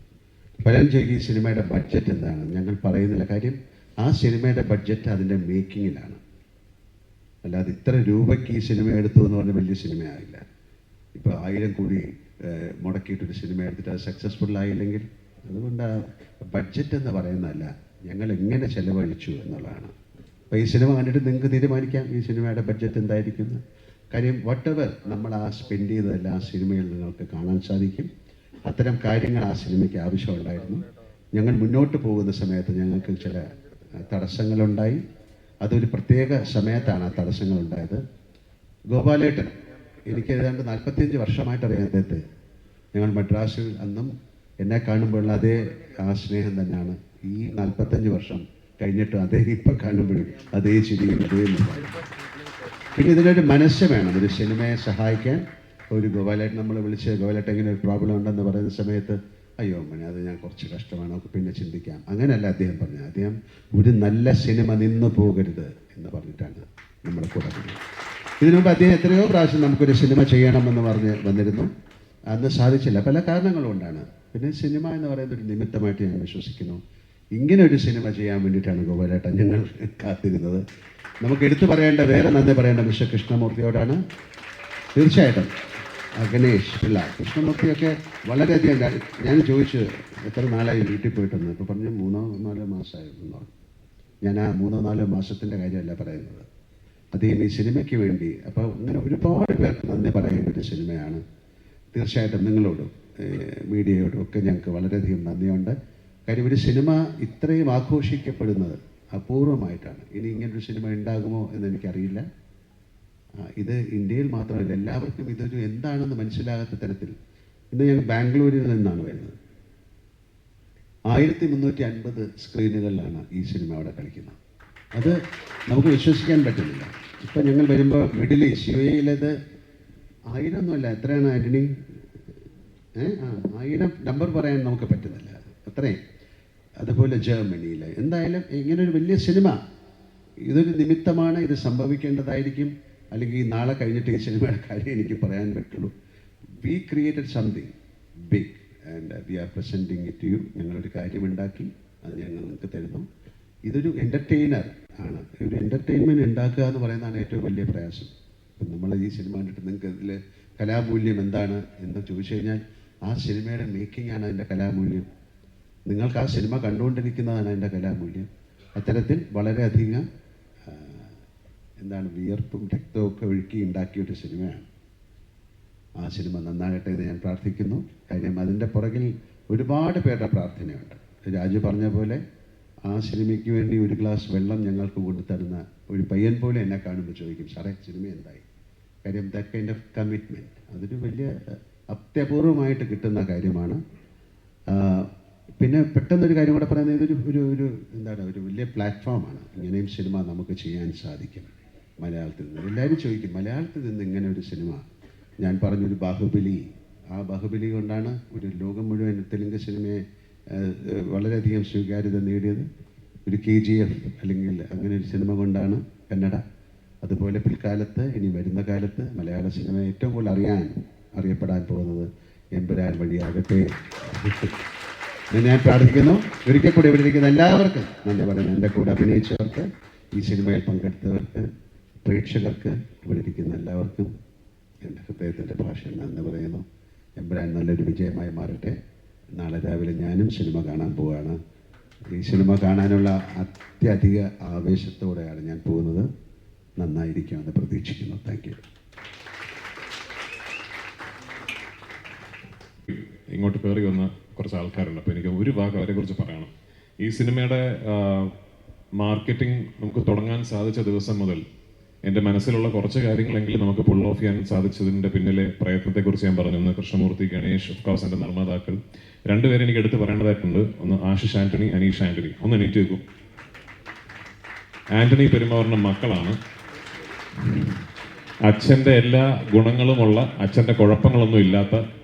പലരും ചോദിക്കും ഈ സിനിമയുടെ ബഡ്ജറ്റ് എന്താണ്. ഞങ്ങൾ പറയുന്നില്ല. കാര്യം ആ സിനിമയുടെ ബഡ്ജറ്റ് അതിൻ്റെ മേക്കിങ്ങിലാണ്. അല്ലാതെ ഇത്ര രൂപയ്ക്ക് ഈ സിനിമ എടുത്തു എന്ന് പറഞ്ഞാൽ വലിയ സിനിമയായില്ല. ഇപ്പോൾ 1000 കോടി മുടക്കിയിട്ടൊരു സിനിമ എടുത്തിട്ട് അത് സക്സസ്ഫുൾ ആയില്ലെങ്കിൽ, അതുകൊണ്ട് ബഡ്ജറ്റ് എന്ന് പറയുന്നതല്ല, ഞങ്ങൾ എങ്ങനെ ചെലവഴിച്ചു എന്നുള്ളതാണ്. അപ്പോൾ ഈ സിനിമ കണ്ടിട്ട് നിങ്ങൾക്ക് തീരുമാനിക്കാം ഈ സിനിമയുടെ ബഡ്ജറ്റ് എന്തായിരിക്കുന്നു. കാര്യം വട്ടെവർ നമ്മൾ ആ സ്പെൻഡ് ചെയ്തതെല്ലാം ആ സിനിമയിൽ നിങ്ങൾക്ക് കാണാൻ സാധിക്കും. അത്തരം കാര്യങ്ങൾ ആ സിനിമയ്ക്ക് ആവശ്യമുണ്ടായിരുന്നു. ഞങ്ങൾ മുന്നോട്ട് പോകുന്ന സമയത്ത് ഞങ്ങൾക്ക് ചില തടസ്സങ്ങളുണ്ടായി. അതൊരു പ്രത്യേക സമയത്താണ് ആ തടസ്സങ്ങളുണ്ടായത്. ഗോപാലേട്ടൻ, എനിക്ക് ഏതാണ്ട് 45 വർഷമായിട്ട് അറിയാം അദ്ദേഹത്തെ. ഞങ്ങൾ മദ്രാസിൽ അന്നും എന്നെ കാണുമ്പോഴുള്ള അതേ ആ സ്നേഹം തന്നെയാണ് ഈ 45 വർഷം കഴിഞ്ഞിട്ട് അദ്ദേഹം ഇപ്പം കാണുമ്പോഴും അതേ ചിരിയും അതേ മുഖം. പിന്നെ ഇതിനൊരു മനസ്സ് വേണം ഒരു സിനിമയെ സഹായിക്കാൻ. ഒരു ഗോപാലേട്ടൻ നമ്മൾ വിളിച്ച്, ഗോപാലേട്ടൻ ഇങ്ങനെ ഒരു പ്രോബ്ലം ഉണ്ടെന്ന് പറയുന്ന സമയത്ത്, അയ്യോ അമ്മനെ അത് ഞാൻ കുറച്ച് കഷ്ടമാണ്, നമുക്ക് പിന്നെ ചിന്തിക്കാം, അങ്ങനെയല്ല അദ്ദേഹം പറഞ്ഞത്. അദ്ദേഹം ഒരു നല്ല സിനിമ നിന്നു പോകരുത് എന്ന് പറഞ്ഞിട്ടാണ് നമ്മുടെ കൂടെ പറഞ്ഞത്. ഇതിനു മുമ്പ് അദ്ദേഹം എത്രയോ പ്രാവശ്യം നമുക്കൊരു സിനിമ ചെയ്യണമെന്ന് പറഞ്ഞ് വന്നിരുന്നു. അന്ന് സാധിച്ചില്ല, പല കാരണങ്ങളും കൊണ്ടാണ്. പിന്നെ സിനിമ എന്ന് പറയുന്നത് ഒരു നിമിത്തമായിട്ട് ഞാൻ വിശ്വസിക്കുന്നു. ഇങ്ങനെ ഒരു സിനിമ ചെയ്യാൻ വേണ്ടിയിട്ടാണ് ഗോപാലേട്ടൻ ഞങ്ങൾ കാത്തിരുന്നത്. നമുക്ക് എടുത്തു പറയേണ്ട, വേറെ നന്ദി പറയേണ്ട മിസ്റ്റർ കൃഷ്ണമൂർത്തിയോടാണ്. തീർച്ചയായിട്ടും ഗണേഷ് പിള്ള, കൃഷ്ണമൂർത്തിയൊക്കെ വളരെയധികം. ഞാൻ ചോദിച്ചു എത്ര നാളായി വീട്ടിൽ പോയിട്ടെന്ന്. ഇപ്പോൾ പറഞ്ഞു 3-4 മാസമായിരുന്നു. ഞാൻ ആ 3-4 മാസത്തിൻ്റെ കാര്യമല്ല പറയുന്നത്, അദ്ദേഹം ഈ സിനിമയ്ക്ക് വേണ്ടി. അപ്പോൾ അങ്ങനെ ഒരുപാട് പേർക്ക് നന്ദി പറയേണ്ട ഒരു സിനിമയാണ്. തീർച്ചയായിട്ടും നിങ്ങളോടും മീഡിയയോടും ഒക്കെ ഞങ്ങൾക്ക് വളരെയധികം നന്ദിയുണ്ട്. കാര്യം ഒരു സിനിമ ഇത്രയും ആഘോഷിക്കപ്പെടുന്നത് അപൂർവമായിട്ടാണ്. ഇനി ഇങ്ങനൊരു സിനിമ ഉണ്ടാകുമോ എന്ന് എനിക്കറിയില്ല. ഇത് ഇന്ത്യയിൽ മാത്രമല്ല, എല്ലാവർക്കും ഇതൊരു എന്താണെന്ന് മനസ്സിലാകാത്ത തരത്തിൽ. ഇന്ന് ഞങ്ങൾ ബാംഗ്ലൂരിൽ നിന്നാണ് വരുന്നത്. 1350 സ്ക്രീനുകളിലാണ് ഈ സിനിമ അവിടെ കളിക്കുന്നത്. അത് നമുക്ക് വിശ്വസിക്കാൻ പറ്റുന്നില്ല. ഇപ്പം ഞങ്ങൾ വരുമ്പോൾ മിഡിൽ ഈസ്റ്റ്, UAE-ലേത് 1000 ഒന്നുമല്ല, എത്രയാണ് ആന്റണി? 1000 നമ്പർ പറയാൻ നമുക്ക് പറ്റുന്നില്ല, അത്രയും. അതുപോലെ ജർമ്മനിയിൽ. എന്തായാലും ഇങ്ങനൊരു വലിയ സിനിമ, ഇതൊരു നിമിത്തമാണ്. ഇത് സംഭവിക്കേണ്ടതായിരിക്കും. അല്ലെങ്കിൽ നാളെ കഴിഞ്ഞിട്ട് ഈ സിനിമയുടെ കാര്യം എനിക്ക് പറയാൻ പറ്റുള്ളൂ. We created something big and we are presenting it to you. ഞങ്ങളൊരു കാര്യമുണ്ടാക്കി, അത് ഞങ്ങൾ നിങ്ങൾക്ക് തരുന്നു. ഇതൊരു എൻ്റർടൈനർ ആണ്. ഒരു എൻ്റർടൈൻമെൻറ്റ് ഉണ്ടാക്കുക എന്ന് പറയുന്നതാണ് ഏറ്റവും വലിയ പ്രയാസം. ഇപ്പം നമ്മൾ ഈ സിനിമ കണ്ടിട്ട് നിങ്ങൾക്ക് ഇതിൽ കലാമൂല്യം എന്താണ് എന്ന് ചോദിച്ചു കഴിഞ്ഞാൽ, ആ സിനിമയുടെ മേക്കിംഗ് ആണ് അതിൻ്റെ കലാമൂല്യം. നിങ്ങൾക്ക് ആ സിനിമ കണ്ടുകൊണ്ടിരിക്കുന്നതാണ് അതിൻ്റെ കലാമൂല്യം. അത്തരത്തിൽ വളരെയധികം വിയർപ്പും രക്തവും ഒക്കെ ഒഴുക്കി ഉണ്ടാക്കിയൊരു സിനിമയാണ്. ആ സിനിമ നന്നാകട്ടെ എന്ന് ഞാൻ പ്രാർത്ഥിക്കുന്നു. കാര്യം അതിൻ്റെ പുറകിൽ ഒരുപാട് പേരുടെ പ്രാർത്ഥനയുണ്ട്. രാജു പറഞ്ഞ പോലെ ആ സിനിമയ്ക്ക് വേണ്ടി ഒരു ഗ്ലാസ് വെള്ളം ഞങ്ങൾക്ക് കൊണ്ടുതരുന്ന ഒരു പയ്യൻ പോലെ എന്നെ കാണുമ്പോൾ ചോദിക്കും, സാറേ സിനിമ എന്തായി? കാര്യം ദാറ്റ് കൈൻഡ് ഓഫ് കമ്മിറ്റ്മെൻറ്റ് അതൊരു വലിയ അത്യപൂർവമായിട്ട് കിട്ടുന്ന കാര്യമാണ്. പിന്നെ പെട്ടെന്നൊരു കാര്യം കൂടെ പറയുന്നത് ഇതൊരു ഒരു ഒരു എന്താണ് ഒരു വലിയ പ്ലാറ്റ്ഫോമാണ്. ഇങ്ങനെയും സിനിമ നമുക്ക് ചെയ്യാൻ സാധിക്കും മലയാളത്തിൽ നിന്ന്. എല്ലാവരും ചോദിക്കും മലയാളത്തിൽ നിന്ന് ഇങ്ങനെ ഒരു സിനിമ. ഞാൻ പറഞ്ഞൊരു ബാഹുബലി, ആ ബാഹുബലി കൊണ്ടാണ് ഒരു ലോകം മുഴുവൻ തെലുങ്ക് സിനിമയെ വളരെയധികം സ്വീകാര്യത നേടിയത്. ഒരു KGF അല്ലെങ്കിൽ അങ്ങനെ ഒരു സിനിമ കൊണ്ടാണ് കന്നഡ. അതുപോലെ പിൽക്കാലത്ത് ഇനി വരുന്ന കാലത്ത് മലയാള സിനിമ ഏറ്റവും കൂടുതൽ അറിയപ്പെടാൻ പോകുന്നത് എമ്പുരാൻ വഴിയാകട്ടെ. ഞാൻ പ്രാർത്ഥിക്കുന്നു. ഒരിക്കൽ കൂടി ഇവിടെ ഇരിക്കുന്ന എല്ലാവർക്കും നന്ദി പറയുന്നു. എൻ്റെ കൂടെ അഭിനയിച്ചവർക്ക്, ഈ സിനിമയിൽ പങ്കെടുത്തവർക്ക്, പ്രേക്ഷകർക്ക്, ഇവിടെ ഇരിക്കുന്ന എല്ലാവർക്കും എൻ്റെ ഹൃദയത്തിൻ്റെ ഭാഷയിൽ നന്ദി പറയുന്നു. എമ്പുരാൻ നല്ലൊരു വിജയമായി മാറട്ടെ. നാളെ രാവിലെ ഞാനും സിനിമ കാണാൻ പോവുകയാണ്. ഈ സിനിമ കാണാനുള്ള അത്യധിക ആവേശത്തോടെയാണ് ഞാൻ പോകുന്നത്. നന്നായിരിക്കുമെന്ന് പ്രതീക്ഷിക്കുന്നു. Thank you. ഇങ്ങോട്ട് കയറി വന്ന കുറച്ച് ആൾക്കാരുണ്ട്. അപ്പോൾ എനിക്ക് ഒരു ഭാഗം അവരെക്കുറിച്ച് പറയണം. ഈ സിനിമയുടെ മാർക്കറ്റിംഗ് നമുക്ക് തുടങ്ങാൻ സാധിച്ച ദിവസം മുതൽ എൻ്റെ മനസ്സിലുള്ള കുറച്ച് കാര്യങ്ങളെങ്കിലും നമുക്ക് പുൾ ഓഫ് ചെയ്യാൻ സാധിച്ചതിൻ്റെ പിന്നിലെ പ്രയത്നത്തെക്കുറിച്ച് ഞാൻ പറഞ്ഞു. ഒന്ന് കൃഷ്ണമൂർത്തി, ഗണേഷ്, ഓഫ് കോഴ്സ് എൻ്റെ നിർമ്മാതാക്കൾ. രണ്ടുപേരെ എനിക്ക് എടുത്ത് പറയേണ്ടതായിട്ടുണ്ട്. ഒന്ന് ആശിഷ് ആൻ്റണി, അനീഷ് ആൻ്റണി. ഒന്ന് എണീറ്റ് വെക്കും. ആൻ്റണി പെരുമാറിൻ്റെ മക്കളാണ്. അച്ഛൻ്റെ എല്ലാ ഗുണങ്ങളുമുള്ള, അച്ഛൻ്റെ കുഴപ്പങ്ങളൊന്നും ഇല്ലാത്ത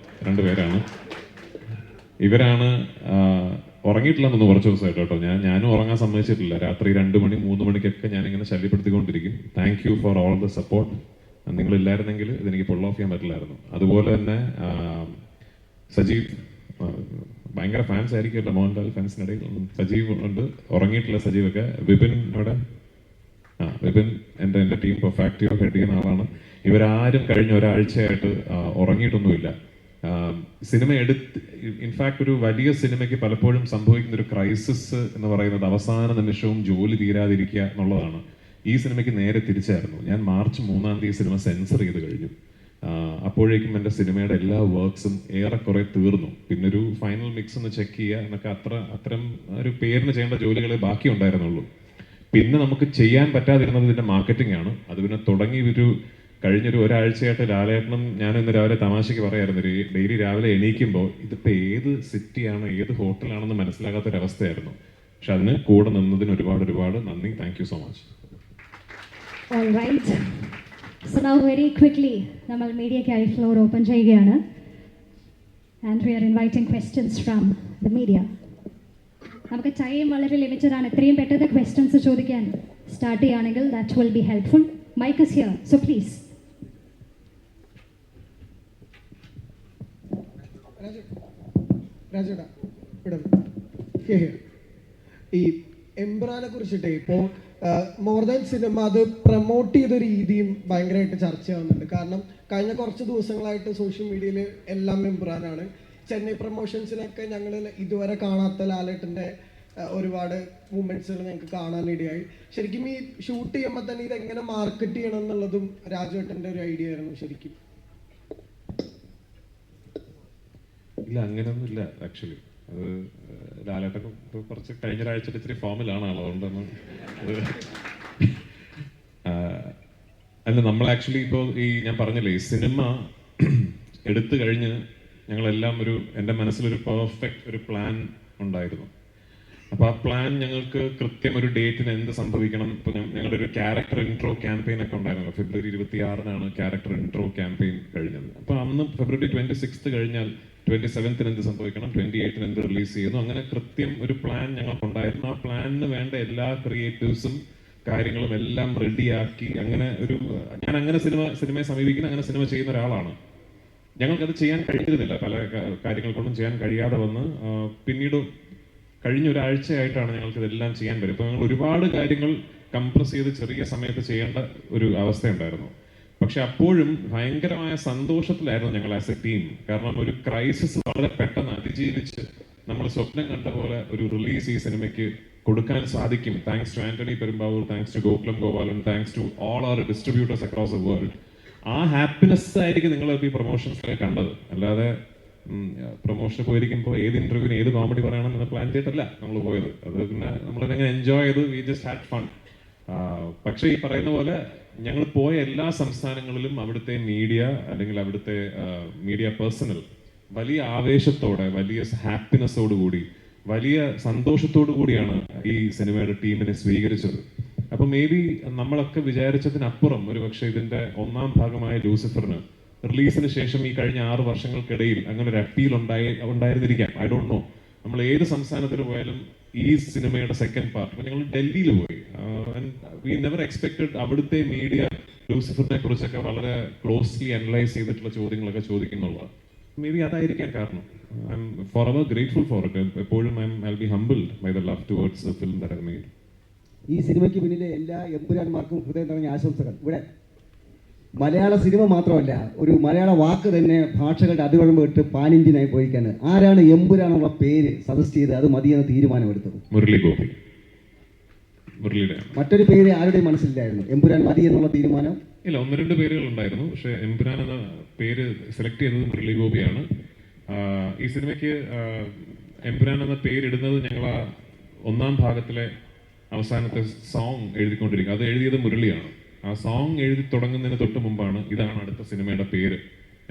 രണ്ടുപേരാണ്. ഇവരാണ് ഉറങ്ങിയിട്ടില്ലെന്നൊന്ന് കുറച്ച് ദിവസമായിട്ട് കേട്ടോ. ഞാനും ഉറങ്ങാൻ സമ്മതിച്ചിട്ടില്ല. രാത്രി 2 മണി 3 മണിക്കൊക്കെ ഞാനിങ്ങനെ ശല്യപ്പെടുത്തിക്കൊണ്ടിരിക്കും. Thank you for all the support. നിങ്ങളില്ലായിരുന്നെങ്കിൽ ഇതെനിക്ക് പുൾ ഓഫ് ചെയ്യാൻ പറ്റില്ലായിരുന്നു. അതുപോലെ തന്നെ സജീവ്, ഭയങ്കര ഫാൻസ് ആയിരിക്കുമല്ലോ മോഹൻലാൽ ഫാൻസിനിടയിൽ. സജീവ് ഉണ്ട്, ഉറങ്ങിയിട്ടില്ല സജീവൊക്കെ. വിപിൻ അവിടെ, വിപിൻ എൻ്റെ ടീം പെർഫാക്റ്റീവ് ഹെഡ് ചെയ്യുന്ന ആളാണ്. ഇവരാരും കഴിഞ്ഞ ഒരാഴ്ചയായിട്ട് ഉറങ്ങിയിട്ടൊന്നുമില്ല. സിനിമ ഇൻഫാക്ട് ഒരു വലിയ സിനിമയ്ക്ക് പലപ്പോഴും സംഭവിക്കുന്ന ഒരു ക്രൈസിസ് എന്ന് പറയുന്നത് അവസാന നിമിഷവും ജോലി തീരാതിരിക്കുക എന്നുള്ളതാണ്. ഈ സിനിമയ്ക്ക് നേരെ തിരിച്ചായിരുന്നു. ഞാൻ മാർച്ച് 3-ാം തീയതി സിനിമ സെൻസർ ചെയ്ത് കഴിഞ്ഞു. അപ്പോഴേക്കും എൻ്റെ സിനിമയുടെ എല്ലാ വർക്ക്സും ഏറെക്കുറെ തീർന്നു. പിന്നെ ഒരു ഫൈനൽ മിക്സ് ഒന്ന് ചെക്ക് ചെയ്യുക എന്നൊക്കെ അത്തരം ഒരു പേരിന് ചെയ്യേണ്ട ജോലികളെ ബാക്കി ഉണ്ടായിരുന്നുള്ളൂ. പിന്നെ നമുക്ക് ചെയ്യാൻ പറ്റാതിരുന്നത് ഇതിൻ്റെ മാർക്കറ്റിംഗ് ആണ്. അത് പിന്നെ തുടങ്ങി കഴിഞ്ഞൊരു ഒരാഴ്ചയായിട്ട് ലാലേട്ടനും ഞാൻ ഇന്ന് രാവിലെ തമാശയ്ക്ക് പറയായിരുന്നു, ഡെയിലി രാവിലെ എണീക്കുമ്പോൾ ഇതിപ്പോൾ ഏത് സിറ്റിയാണ്, ഏത് ഹോട്ടലാണെന്ന് മനസ്സിലാകാത്തൊരവസ്ഥയായിരുന്നു. പക്ഷെ അതിന് കൂടെ നിന്നതിന് ഒരുപാട് നന്ദി. Thank you so much. All right. So now very quickly നമ്മൾ മീഡിയയ്ക്കായി ഫ്ലോർ ഓപ്പൺ ചെയ്യുകയാണ്. And we are inviting questions from the media. നമുക്ക് ടൈം വളരെ ലിമിറ്റഡ് ആണ്. എത്രയും പെട്ടെന്ന് ക്വസ്റ്റ്യൻസ് ചോദിക്കാൻ സ്റ്റാർട്ട് ചെയ്യുകയാണെങ്കിൽ that will be helpful. Mic is here, so please. രാജേട്ടാ, ഈ എംബ്രാനെ കുറിച്ചിട്ട് ഇപ്പോൾ മോർ ദാൻ സിനിമ അത് പ്രൊമോട്ട് ചെയ്ത രീതിയും ഭയങ്കരമായിട്ട് ചർച്ചയാവുന്നുണ്ട്. കാരണം കഴിഞ്ഞ കുറച്ച് ദിവസങ്ങളായിട്ട് സോഷ്യൽ മീഡിയയിൽ എല്ലാം എംബ്രാനാണ്. ചെന്നൈ പ്രൊമോഷൻസിനൊക്കെ ഞങ്ങൾ ഇതുവരെ കാണാത്ത ലാലേട്ടൻ്റെ ഒരുപാട് മൂമെന്റ്സുകൾ ഞങ്ങൾക്ക് കാണാനിടയായി. ശരിക്കും ഈ ഷൂട്ട് ചെയ്യുമ്പോൾ തന്നെ ഇതെങ്ങനെ മാർക്കറ്റ് ചെയ്യണം എന്നുള്ളതും രാജേട്ടൻ്റെ ഒരു ഐഡിയ ആയിരുന്നു ശരിക്കും. ഇല്ല, അങ്ങനെയൊന്നും ഇല്ല. ആക്ച്വലി അത് ലാലേട്ടൻ കുറച്ച് കഴിഞ്ഞ ഒരാഴ്ച ഇത്തിരി ഫോമിലാണ് ആൾ. അതുകൊണ്ടൊന്നും അല്ല, നമ്മൾ ആക്ച്വലി ഇപ്പോൾ ഞാൻ പറഞ്ഞില്ലേ, ഈ സിനിമ എടുത്തു കഴിഞ്ഞ് ഞങ്ങളെല്ലാം എൻ്റെ മനസ്സിലൊരു പെർഫെക്റ്റ് ഒരു പ്ലാൻ ഉണ്ടായിരുന്നു. അപ്പോൾ ആ പ്ലാൻ ഞങ്ങൾക്ക് കൃത്യം ഒരു ഡേറ്റിന് എന്ത് സംഭവിക്കണം. ഇപ്പോൾ ഞങ്ങളുടെ ഒരു ക്യാരക്ടർ ഇൻട്രോ ക്യാമ്പയിൻ ഒക്കെ ഉണ്ടായിരുന്നു. ഫെബ്രുവരി 26-നാണ് ക്യാരക്ടർ ഇൻട്രോ ക്യാമ്പയിൻ കഴിഞ്ഞത്. അപ്പോൾ അന്ന് ഫെബ്രുവരി 26 കഴിഞ്ഞാൽ 27-ന് എന്ത് സംഭവിക്കണം, 28-ന് എന്ത് റിലീസ് ചെയ്യുന്നു, അങ്ങനെ കൃത്യം ഒരു പ്ലാൻ ഞങ്ങൾക്കുണ്ടായിരുന്നു. ആ പ്ലാനിന് വേണ്ട എല്ലാ ക്രിയേറ്റീവ്സും കാര്യങ്ങളും എല്ലാം റെഡിയാക്കി ഞാൻ അങ്ങനെ സിനിമയെ സമീപിക്കുന്ന, അങ്ങനെ സിനിമ ചെയ്യുന്ന ഒരാളാണ്. ഞങ്ങൾക്കത് ചെയ്യാൻ കഴിയുന്നില്ല, പല കാര്യങ്ങൾ കൊണ്ടും ചെയ്യാൻ കഴിയാതെ വന്ന് പിന്നീട് കഴിഞ്ഞ ഒരാഴ്ചയായിട്ടാണ് ഞങ്ങൾക്ക് ഇതെല്ലാം ചെയ്യാൻ പറ്റും. ഇപ്പോൾ ഞങ്ങൾ ഒരുപാട് കാര്യങ്ങൾ കംപ്രസ് ചെയ്ത് ചെറിയ സമയത്ത് ചെയ്യേണ്ട ഒരു അവസ്ഥയുണ്ടായിരുന്നു. പക്ഷെ അപ്പോഴും ഭയങ്കരമായ സന്തോഷത്തിലായിരുന്നു ഞങ്ങൾ ആസ് എ ടീം. കാരണം ഒരു ക്രൈസിസ് വളരെ പെട്ടെന്ന് അതിജീവിച്ച് നമ്മൾ സ്വപ്നം കണ്ട പോലെ ഒരു റിലീസ് ഈ സിനിമയ്ക്ക് കൊടുക്കാൻ സാധിക്കും. Thanks to Antony Perumbavoor, thanks to Gokulam Gopalan, thanks to all our distributors across the world. ആ ഹാപ്പിനെസ് ആയിരിക്കും നിങ്ങൾ ഈ പ്രൊമോഷൻസിലൊക്കെ കണ്ടത്. അല്ലാതെ പ്രൊമോഷന് പോയിരിക്കുമ്പോൾ ഏത് ഇന്റർവ്യൂവിന് ഏത് കോമഡി പറയണം എന്ന് പ്ലാൻ ചെയ്തിട്ടല്ല നമ്മൾ പോയത്. അത് പിന്നെ നമ്മളങ്ങനെ എൻജോയ് ചെയ്ത് വി ജസ്റ്റ് ഹാഡ് ഫൺ. പക്ഷെ ഈ പറയുന്ന പോലെ ഞങ്ങൾ പോയ എല്ലാ സംസ്ഥാനങ്ങളിലും അവിടുത്തെ മീഡിയ അല്ലെങ്കിൽ അവിടുത്തെ മീഡിയ പേഴ്സണൽ വലിയ ആവേശത്തോടെ, വലിയ ഹാപ്പിനെസ്സോടു കൂടി, വലിയ സന്തോഷത്തോടു കൂടിയാണ് ഈ സിനിമയുടെ ടീമിനെ സ്വീകരിച്ചത്. അപ്പൊ മേ ബി നമ്മളൊക്കെ വിചാരിച്ചതിനപ്പുറം ഒരു പക്ഷേ ഇതിന്റെ ഒന്നാം ഭാഗമായ ലൂസിഫറിന് റിലീസിന് ശേഷം ഈ കഴിഞ്ഞ 6 വർഷങ്ങൾക്കിടയിൽ അങ്ങനെ ഒരു അപ്പീൽ ഉണ്ടായിരുന്നിരിക്കാം. I don't know. നമ്മൾ ഏത് സംസ്ഥാനത്തിൽ പോയാലും ഈ സിനിമയുടെ സെക്കൻഡ് പാർട്ട്, ഞങ്ങൾ ഡൽഹിയിൽ പോയി, വി നെവർ എക്സ്പെക്ടഡ് അവിടുത്തെ മീഡിയ ലൂസിഫറിനെ കുറിച്ചൊക്കെ വളരെ ക്ലോസ്ലി അനലൈസ് ചെയ്തിട്ടുള്ള ചോദ്യങ്ങളൊക്കെ ചോദിക്കുന്നുള്ളത്. മേ ബി അതായിരിക്കാം കാരണം. I'm forever grateful for it. എപ്പോഴും I be humbled by the love towards the film that I made. ഈ സിനിമയ്ക്ക് പിന്നിലെ എല്ലാ എമ്പുരാന്മാർക്കും ഹൃദയം നിറഞ്ഞ ആശംസകൾ. ഇവിടെ മലയാള സിനിമ മാത്രമല്ല, ഒരു മലയാള വാക്ക് തന്നെ ഭാഷകളുടെ അതിർവഴമ്പ് ഇട്ട് പാൻ ഇന്ത്യനായി പോയിക്കാണ്. ആരാണ് എമ്പുരാനുള്ള പേര് സജസ്റ്റ് ചെയ്ത് അത് മതിയെന്ന് തീരുമാനമെടുത്തത്? മുരളി ഗോപി. മുരളിയുടെ മറ്റൊരു പേര് ആരുടെയും മനസ്സിലായിരുന്നു എമ്പുരാൻ മതി എന്നുള്ള തീരുമാനം? ഇല്ല, 1-2 പേരുകൾ ഉണ്ടായിരുന്നു. പക്ഷേ എമ്പുരാൻ എന്ന പേര് സെലക്ട് ചെയ്തത് മുരളി ഗോപിയാണ്. ഈ സിനിമയ്ക്ക് എമ്പുരാൻ എന്ന പേരിടുന്നത് ഞങ്ങൾ ആ ഒന്നാം ഭാഗത്തിലെ അവസാനത്തെ സോങ് എഴുതിക്കൊണ്ടിരിക്കുക. അത് എഴുതിയത് മുരളിയാണ്. ആ സോങ് എഴുതി തുടങ്ങുന്നതിന് തൊട്ട് മുമ്പാണ് ഇതാണ് അടുത്ത സിനിമയുടെ പേര്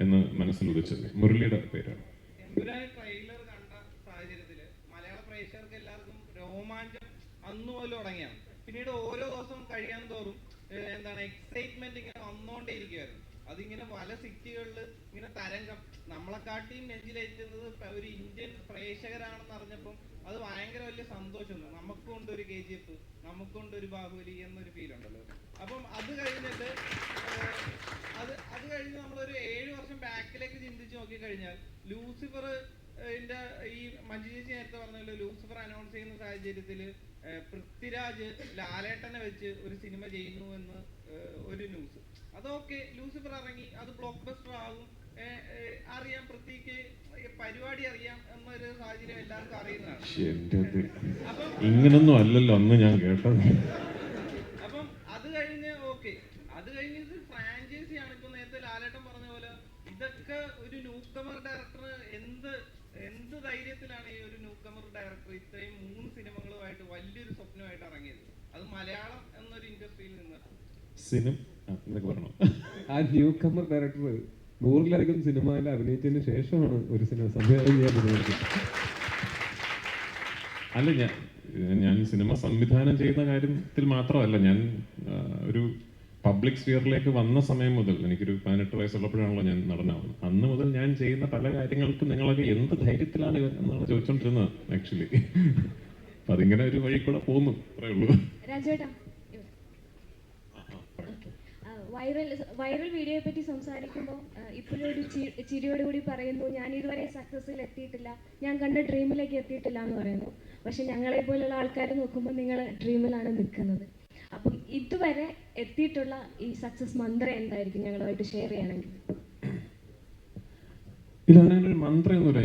എന്ന് മനസ്സിൽ ഉദിച്ചത്. മുരളിയുടെ പേരാണ്. ട്രെയിലർ കണ്ട സാഹചര്യത്തിൽ മലയാള പ്രേക്ഷകർക്ക് എല്ലാവർക്കും രോമാഞ്ചം അന്നു പോലും തുടങ്ങിയാണ്. പിന്നീട് ഓരോ ദിവസവും കഴിയാൻ തോറും എക്സൈറ്റ്മെന്റ് ഇങ്ങനെ വന്നുകൊണ്ടേയിരിക്കുമായിരുന്നു. അതിങ്ങനെ പല സിറ്റികളിൽ ഇങ്ങനെ തരംഗം നമ്മളെക്കാട്ടിയും നെഞ്ചിലേറ്റുന്നത് ഒരു ഇന്ത്യൻ പ്രേക്ഷകരാണെന്ന് അറിഞ്ഞപ്പം അത് ഭയങ്കര വലിയ സന്തോഷം. നമുക്കുണ്ട് ഒരു KGF, നമുക്കുണ്ട് ഒരു ബാഹുബലി എന്നൊരു ഫീൽ ഉണ്ടല്ലോ. അപ്പം അത് കഴിഞ്ഞിട്ട് നമ്മളൊരു 7 വർഷം ബാക്കിലേക്ക് ചിന്തിച്ച് നോക്കിക്കഴിഞ്ഞാൽ ലൂസിഫർ ഈ മഞ്ജു ചേച്ചി നേരത്തെ പറഞ്ഞല്ലോ, ലൂസിഫർ അനൗൺസ് ചെയ്യുന്ന സാഹചര്യത്തിൽ പൃഥ്വിരാജ് ലാലേട്ടനെ വെച്ച് ഒരു സിനിമ ചെയ്യുന്നു എന്ന് ഒരു ന്യൂസ്. അതൊക്കെ ലൂസിഫർ ഇറങ്ങി, അത് ബ്ലോക്ക് ബസ്റ്റർ ആകും, അറിയാം, പൃഥ്വിക്ക് പരിപാടി അറിയാം എന്നൊരു സാഹചര്യം എല്ലാവർക്കും അറിയുന്നതാണ്. ഇങ്ങനൊന്നും അല്ലല്ലോ അന്ന് ഞാൻ കേട്ടത്. അപ്പം അത് കഴിഞ്ഞ് അത് കഴിഞ്ഞത് ഫ്രാഞ്ചൈസിയാണ്. ഇപ്പൊ നേരത്തെ ലാലേട്ടൻ പറഞ്ഞ പോലെ ഇതൊക്കെ ഒരു ന്യൂകമർ ഡയറക്ടർ എന്ത് ധൈര്യത്തിലാണ് ഈ ഒരു ന്യൂകമർ ഡയറക്ടർ ഇത്രയും 3 സിനിമകളുമായിട്ട് വലിയൊരു സ്വപ്നമായിട്ട് ഇറങ്ങിയത്? അത് മലയാളം എന്നൊരു ഇൻഡസ്ട്രിയിൽ നിന്ന് ആ ന്യൂ കമർ ഡയറക്ടർ 100-ലധികം സിനിമയിൽ അഭിനയിച്ചതിന് ശേഷമാണ് ഒരു സിനിമ സംവിധാനം ചെയ്യാൻ തീരുമാനിച്ചത്. അല്ല, ഞാൻ സിനിമ സംവിധാനം ചെയ്യുന്ന കാര്യത്തിൽ മാത്രമല്ല, ഞാൻ ഒരു പബ്ലിക് സ്ഫിയറിലേക്ക് വന്ന സമയം മുതൽ, എനിക്കൊരു 18 വയസ്സുള്ളപ്പോഴാണല്ലോ ഞാൻ നടനാവുന്നത്. അന്ന് മുതൽ ഞാൻ ചെയ്യുന്ന പല കാര്യങ്ങൾക്കും നിങ്ങളൊക്കെ എന്ത് ധൈര്യത്തിലാണ് എന്നാണ് ചോദിച്ചോണ്ടിരുന്നത് ആക്ച്വലി. അപ്പൊ അതിങ്ങനെ ഒരു വഴി കൂടെ പോകുന്നു, അത്രേ ഉള്ളൂ. വൈറൽ വീഡിയോയെ പറ്റി സംസാരിക്കുമ്പോൾ ഇപ്പോഴും ഒരു ചിരിയോടുകൂടി പറയുന്നു, ഞാൻ ഇതുവരെ സക്സസിൽ എത്തിയിട്ടില്ല, ഞാൻ കണ്ട ഡ്രീമിലേക്ക് എത്തിയിട്ടില്ല എന്ന് പറയുന്നു. പക്ഷെ ഞങ്ങളെ പോലുള്ള ആൾക്കാർ നോക്കുമ്പോൾ നിങ്ങൾ ഡ്രീമിലാണ് നിൽക്കുന്നത്. അപ്പം ഇതുവരെ എത്തിയിട്ടുള്ള ഈ സക്സസ് മന്ത്രം എന്തായിരിക്കും ഞങ്ങളുമായിട്ട് ഷെയർ ചെയ്യണമെങ്കിൽ? ഇല്ല, അങ്ങനെ ഒരു മന്ത്രമൊന്നുമില്ല.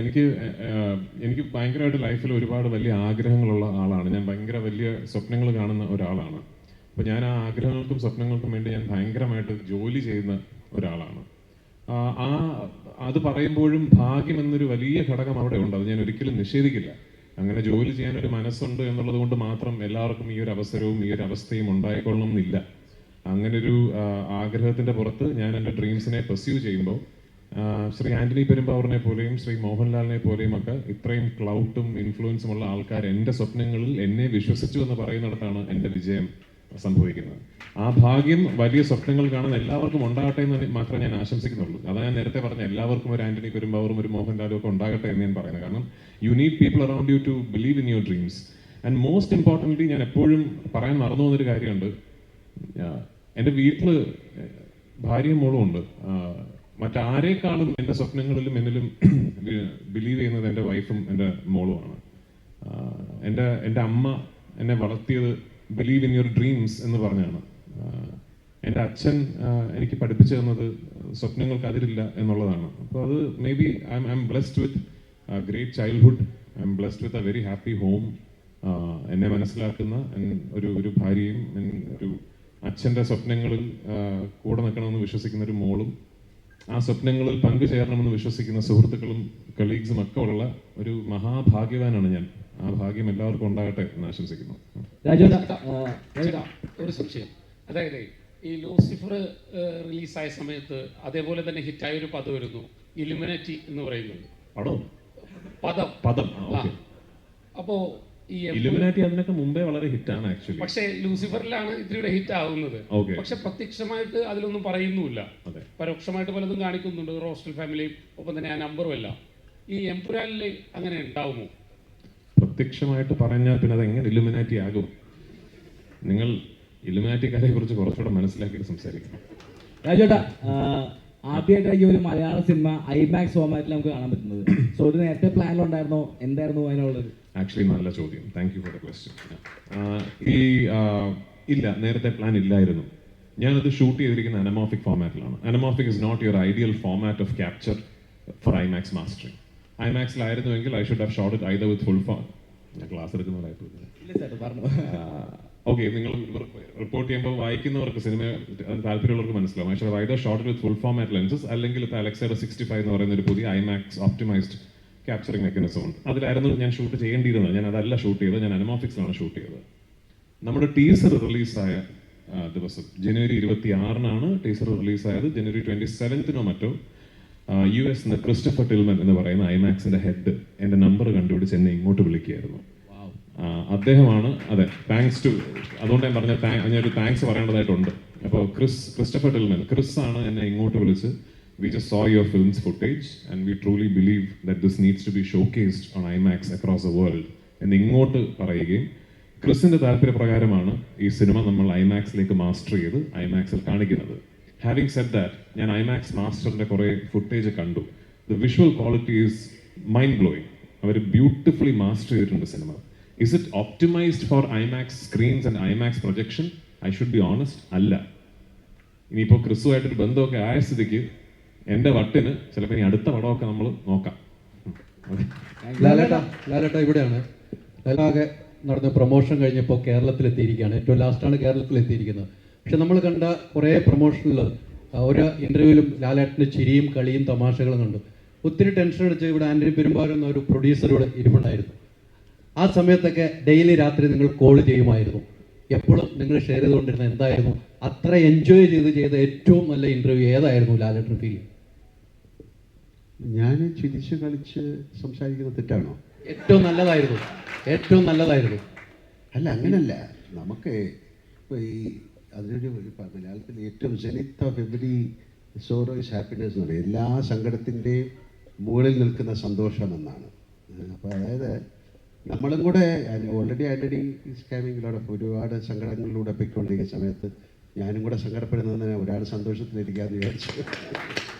എനിക്ക് ഭയങ്കരമായിട്ട് ലൈഫിൽ ഒരുപാട് വലിയ ആഗ്രഹങ്ങളുള്ള ആളാണ് ഞാൻ. ഭയങ്കര വലിയ സ്വപ്നങ്ങൾ കാണുന്ന ഒരാളാണ്. അപ്പോൾ ഞാൻ ആ ആഗ്രഹങ്ങൾക്കും സ്വപ്നങ്ങൾക്കും വേണ്ടി ഞാൻ ഭയങ്കരമായിട്ട് ജോലി ചെയ്യുന്ന ഒരാളാണ്. അത് പറയുമ്പോഴും ഭാഗ്യം എന്നൊരു വലിയ ഘടകം അവിടെ ഉണ്ട്. അത് ഞാൻ ഒരിക്കലും നിഷേധിക്കില്ല. അങ്ങനെ ജോലി ചെയ്യാൻ ഒരു മനസ്സുണ്ട് എന്നുള്ളത് കൊണ്ട് മാത്രം എല്ലാവർക്കും ഈ ഒരു അവസരവും ഈ ഒരു അവസ്ഥയും ഉണ്ടായിക്കൊള്ളണം എന്നില്ല. അങ്ങനെ ഒരു ആഗ്രഹത്തിന്റെ പുറത്ത് ഞാൻ എൻ്റെ ഡ്രീംസിനെ പെർസ്യൂ ചെയ്യുമ്പോൾ ശ്രീ ആന്റണി പെരുമ്പാവൂരിനെ പോലെയും ശ്രീ മോഹൻലാലിനെ പോലെയും ഒക്കെ ഇത്രയും ക്ലൗട്ടും ഇൻഫ്ലുവൻസും ഉള്ള ആൾക്കാർ എൻ്റെ സ്വപ്നങ്ങളിൽ എന്നെ വിശ്വസിച്ചു എന്ന് പറയുന്നിടത്താണ് എൻ്റെ വിജയം സംഭവിക്കുന്നത്. ആ ഭാഗ്യം വലിയ സ്വപ്നങ്ങൾ കാണുന്ന എല്ലാവർക്കും ഉണ്ടാകട്ടെ എന്ന് മാത്രമേ ഞാൻ ആശംസിക്കുന്നുള്ളൂ. അതാണ് ഞാൻ നേരത്തെ പറഞ്ഞ എല്ലാവർക്കും ഒരു ആന്റണി പെരുമ്പാവൂറും ഒരു മോഹൻലാലും ഒക്കെ ഉണ്ടാകട്ടെ എന്ന് ഞാൻ പറയുന്നത്. കാരണം you need people around you to believe in your dreams. And most importantly ഞാൻ എപ്പോഴും പറയാൻ മറന്നു പോകുന്നൊരു കാര്യമുണ്ട്. എൻ്റെ വീട്ടിൽ ഭാര്യയും മോളും ഉണ്ട്. മറ്റാരേക്കാളും എൻ്റെ സ്വപ്നങ്ങളിലും എന്നിലും ബിലീവ് ചെയ്യുന്നത് എൻ്റെ വൈഫും എൻ്റെ മോളുമാണ്. എൻ്റെ അമ്മ എന്നെ വളർത്തിയത് ബിലീവ് ഇൻ യുവർ ഡ്രീംസ് എന്ന് പറഞ്ഞാണ്. എൻ്റെ അച്ഛൻ എനിക്ക് പഠിപ്പിച്ചു തന്നത് സ്വപ്നങ്ങൾക്ക് അതിരില്ല എന്നുള്ളതാണ്. അപ്പോൾ അത് may be I M blessed with great childhood. I M blessed with a very happy home. എന്നെ മനസ്സിലാക്കുന്ന ഒരു ഭാര്യയും ഒരു അച്ഛൻ്റെ സ്വപ്നങ്ങളിൽ കൂടെ നിൽക്കണമെന്ന് വിശ്വസിക്കുന്ന ഒരു മോളും ആ സ്വപ്നങ്ങളിൽ പങ്കുചേരണമെന്ന് വിശ്വസിക്കുന്ന സുഹൃത്തുക്കളും കളീഗ്സും ഒക്കെ ഉള്ള ഒരു മഹാഭാഗ്യവാനാണ് ഞാൻ. ആ ഭാഗ്യം എല്ലാവർക്കും ഉണ്ടാകട്ടെ എന്ന് ആശംസിക്കുന്നു. ഒരു സംശയം, അതായത് ഈ ലൂസിഫർ റിലീസായ സമയത്ത് അതേപോലെ തന്നെ ഹിറ്റായ ഒരു പദം വരുന്നു, ഇലുമിനറ്റി എന്ന് പറയുന്നത് പദം. അപ്പോൾ ഈ ഇലുമിനാറ്റി അതിനൊക്കെ മുമ്പേ വളരെ ഹിറ്റാണ് ആക്ച്വലി. പക്ഷേ ലൂസിഫറിലാണ് ഇത്തിരിയുടെ ഹിറ്റ് ആവുന്നത്. പക്ഷെ പ്രത്യക്ഷമായിട്ട് അതിലൊന്നും പറയുന്നുമില്ല, പരോക്ഷമായിട്ട് പലതും കാണിക്കുന്നുണ്ട്, റോസ്റ്റൽ ഫാമിലിയും ഒപ്പം തന്നെ ആ നമ്പറും എല്ലാം. ഈ എംപുരാനിൽ അങ്ങനെ ഉണ്ടാവുമോ? പ്രത്യക്ഷമായിട്ട് പറഞ്ഞാൽ പിന്നെ അത് എങ്ങനെ ഇലുമിനാറ്റി ആകും? നിങ്ങൾ ഇലുമിനാറ്റിക്കാരെ കുറിച്ച് കുറച്ചുകൂടെ മനസ്സിലാക്കിയിട്ട് സംസാരിക്കണം. രാജേട്ടാ, ആദ്യമായിട്ട് ഈ ഒരു മലയാള സിനിമ ഐമാക്സ് ഫോമാറ്റിൽ നമുക്ക് കാണാൻ പറ്റുന്നത്. സോ ഒരു നേരത്തെ പ്ലാനിലുണ്ടായിരുന്നോ? എന്തായിരുന്നു അതിനുള്ളത്? ആക്ച്വലി നല്ല ചോദ്യം, thank you for the question. ഇല്ല, നേരത്തെ പ്ലാൻ ഇല്ലായിരുന്നു. ഞാനത് ഷൂട്ട് ചെയ്തിരിക്കുന്ന അനമോഫിക് ഫോമാറ്റിലാണ്. Anamorphic is not your ideal format of capture for IMAX mastering. ഐമാക്സിലായിരുന്നുവെങ്കിൽ I should have shot it either with full form. ഞാൻ ക്ലാസ് എടുക്കുന്നവരായിട്ട് ഓക്കെ, നിങ്ങൾ റിപ്പോർട്ട് ചെയ്യുമ്പോൾ വായിക്കുന്നവർക്ക് സിനിമ താല്പര്യമുള്ളവർക്ക് മനസ്സിലാവും. I should either shot with full format lenses അല്ലെങ്കിൽ അലക്സയുടെ 65 എന്ന് പറയുന്ന ഒരു പുതിയ ഐമാക്സ് ഓപ്റ്റിമൈസ്ഡ് ക്യാപ്ചറിംഗ് മെക്കാനിസം ഉണ്ട്. അതിലായിരുന്നു ഞാൻ ഷൂട്ട് ചെയ്യേണ്ടിയിരുന്നത്. ഞാൻ അതല്ല ഷൂട്ട് ചെയ്തത്, ഞാൻ അനമോഫിക്സിലാണ് ഷൂട്ട് ചെയ്തത്. നമ്മുടെ ടീസർ റിലീസായ ദിവസം ജനുവരി 26-നാണ് ടീസർ റിലീസായത്. ജനുവരി 27-നോ മറ്റോ US ക്രിസ്റ്റഫർ ടിൽമൻ എന്ന് പറയുന്ന ഐമാക്സിന്റെ ഹെഡ് എൻ്റെ നമ്പർ കണ്ടുപിടിച്ച് എന്നെ ഇങ്ങോട്ട് വിളിക്കുകയായിരുന്നു. അദ്ദേഹമാണ്, അതെ, താങ്ക്സ് ടു, അതുകൊണ്ട് ഞാൻ പറഞ്ഞ ഞാനൊരു താങ്ക്സ് പറയേണ്ടതായിട്ടുണ്ട്. അപ്പോൾ ക്രിസ്റ്റഫർ ടിൽമൻ, ക്രിസ് ആണ് എന്നെ ഇങ്ങോട്ട് വിളിച്ച് we just saw your film's footage and we truly believe that this needs to be showcased on IMAX across the world എന്ന് ഇങ്ങോട്ട് പറയുകയും ക്രിസിന്റെ താല്പര്യപ്രകാരമാണ് ഈ സിനിമ നമ്മൾ ഐമാക്സിലേക്ക് മാസ്റ്റർ ചെയ്ത് ഐമാക്സിൽ കാണിക്കുന്നത്. ഹാവിങ് സെഡ് ദാറ്റ്, ഞാൻ ഐമാക്സ് മാസ്റ്ററിന്റെ കുറേ ഫുട്ടേജ് കണ്ടു. The visual quality is mind blowing. അവർ ബ്യൂട്ടിഫുള്ളി മാസ്റ്റർ ചെയ്തിട്ടുണ്ട് സിനിമ. Is it optimised for IMAX screens and IMAX projection? I should be honest, അല്ല. ഇനിയിപ്പോൾ ക്രിസുമായിട്ടൊരു ബന്ധമൊക്കെ ആയ സ്ഥിതിക്ക് എൻ്റെ വട്ടിന് ചിലപ്പോൾ ഇനി അടുത്ത പടമൊക്കെ നമ്മൾ നോക്കാം. ലാലേട്ട ഇവിടെയാണ്. ലാലാകെ നടന്ന പ്രൊമോഷൻ കഴിഞ്ഞപ്പോൾ കേരളത്തിലെത്തിയിരിക്കുകയാണ്. ഏറ്റവും ലാസ്റ്റാണ് കേരളത്തിലെത്തിയിരിക്കുന്നത്. പക്ഷെ നമ്മൾ കണ്ട കുറേ പ്രൊമോഷനിൽ ഒരു ഇൻ്റർവ്യൂവിലും ലാലേട്ടൻ്റെ ചിരിയും കളിയും തമാശകളും കണ്ടു. ഒത്തിരി ടെൻഷൻ അടിച്ച് ഇവിടെ ആൻ്റണി പെരുമ്പാവൂർ എന്ന ഒരു പ്രൊഡ്യൂസറോട് ഇരിപ്പുണ്ടായിരുന്നു. ആ സമയത്തൊക്കെ ഡെയിലി രാത്രി നിങ്ങൾ കോൾ ചെയ്യുമായിരുന്നു. എപ്പോഴും നിങ്ങൾ ഷെയർ ചെയ്തുകൊണ്ടിരുന്നത് എന്തായിരുന്നു? അത്ര എൻജോയ് ചെയ്ത ഏറ്റവും നല്ല ഇൻ്റർവ്യൂ ഏതായിരുന്നു ലാലേട്ടൻ ഫീൽ? ഞാൻ ചിരിച്ച് കളിച്ച് സംസാരിക്കുന്നത് തെറ്റാണോ? ഏറ്റവും നല്ലതായിരുന്നു. അല്ല, അങ്ങനല്ല. നമുക്ക് ഇപ്പോൾ ഈ അതിനൊരു മലയാളത്തിൽ ഏറ്റവും zenith of every sorrow is happiness എന്ന് പറയും. എല്ലാ സങ്കടത്തിൻ്റെയും മുകളിൽ നിൽക്കുന്ന സന്തോഷം എന്നാണ്. അപ്പോൾ അതായത് നമ്മളും കൂടെ already Antony is having lot of ഒരുപാട് സങ്കടങ്ങളിലൂടെ പൊയ്ക്കൊണ്ടിരിക്കുന്ന സമയത്ത് ഞാനും കൂടെ സങ്കടപ്പെടുന്നതിന് ഒരാൾ സന്തോഷത്തിലിരിക്കാമെന്ന് വിചാരിച്ചു.